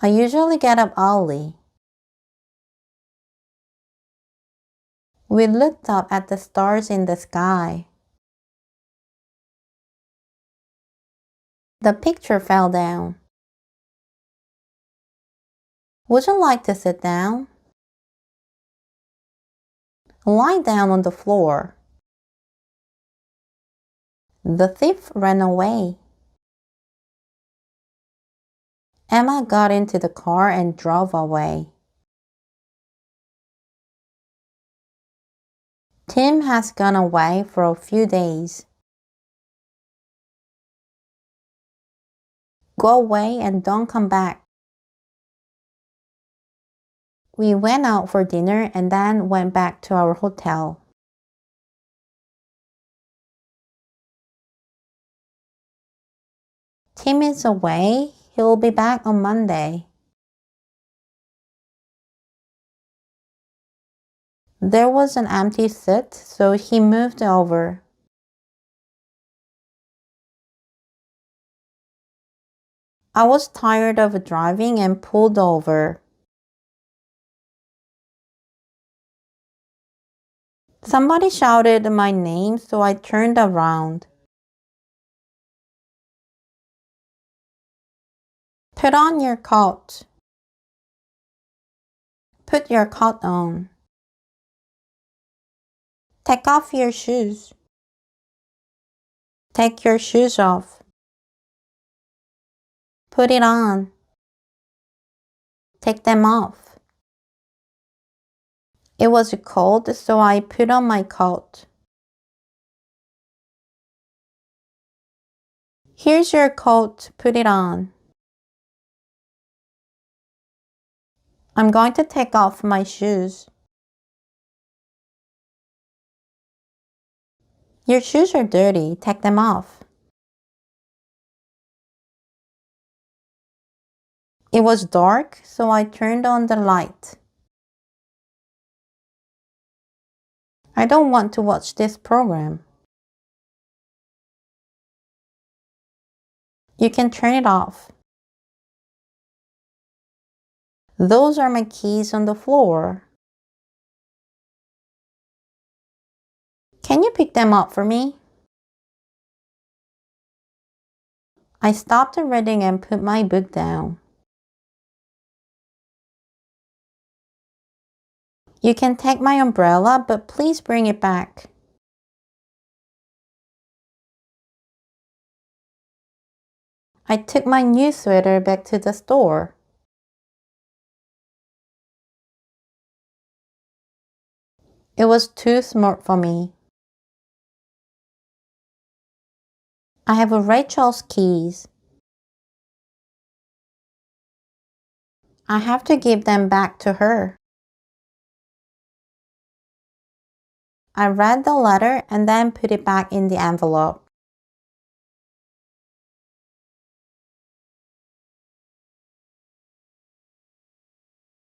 I usually get up early. We looked up at the stars in the sky. The picture fell down. Would you like to sit down? Lie down on the floor. The thief ran away. Emma got into the car and drove away. Tim has gone away for a few days. Go away and don't come back. We went out for dinner and then went back to our hotel. Tim is away. He'll be back on Monday. There was an empty seat, so he moved over. I was tired of driving and pulled over. Somebody shouted my name, so I turned around. Put on your coat. Put your coat on. Take off your shoes. Take your shoes off. Put it on. Take them off. It was cold, so I put on my coat. Here's your coat. Put it on. I'm going to take off my shoes. Your shoes are dirty. Take them off. It was dark, so I turned on the light. I don't want to watch this program. You can turn it off. Those are my keys on the floor. Can you pick them up for me? I stopped reading and put my book down. You can take my umbrella, but please bring it back. I took my new sweater back to the store. It was too smart for me. I have Rachel's keys. I have to give them back to her. I read the letter and then put it back in the envelope.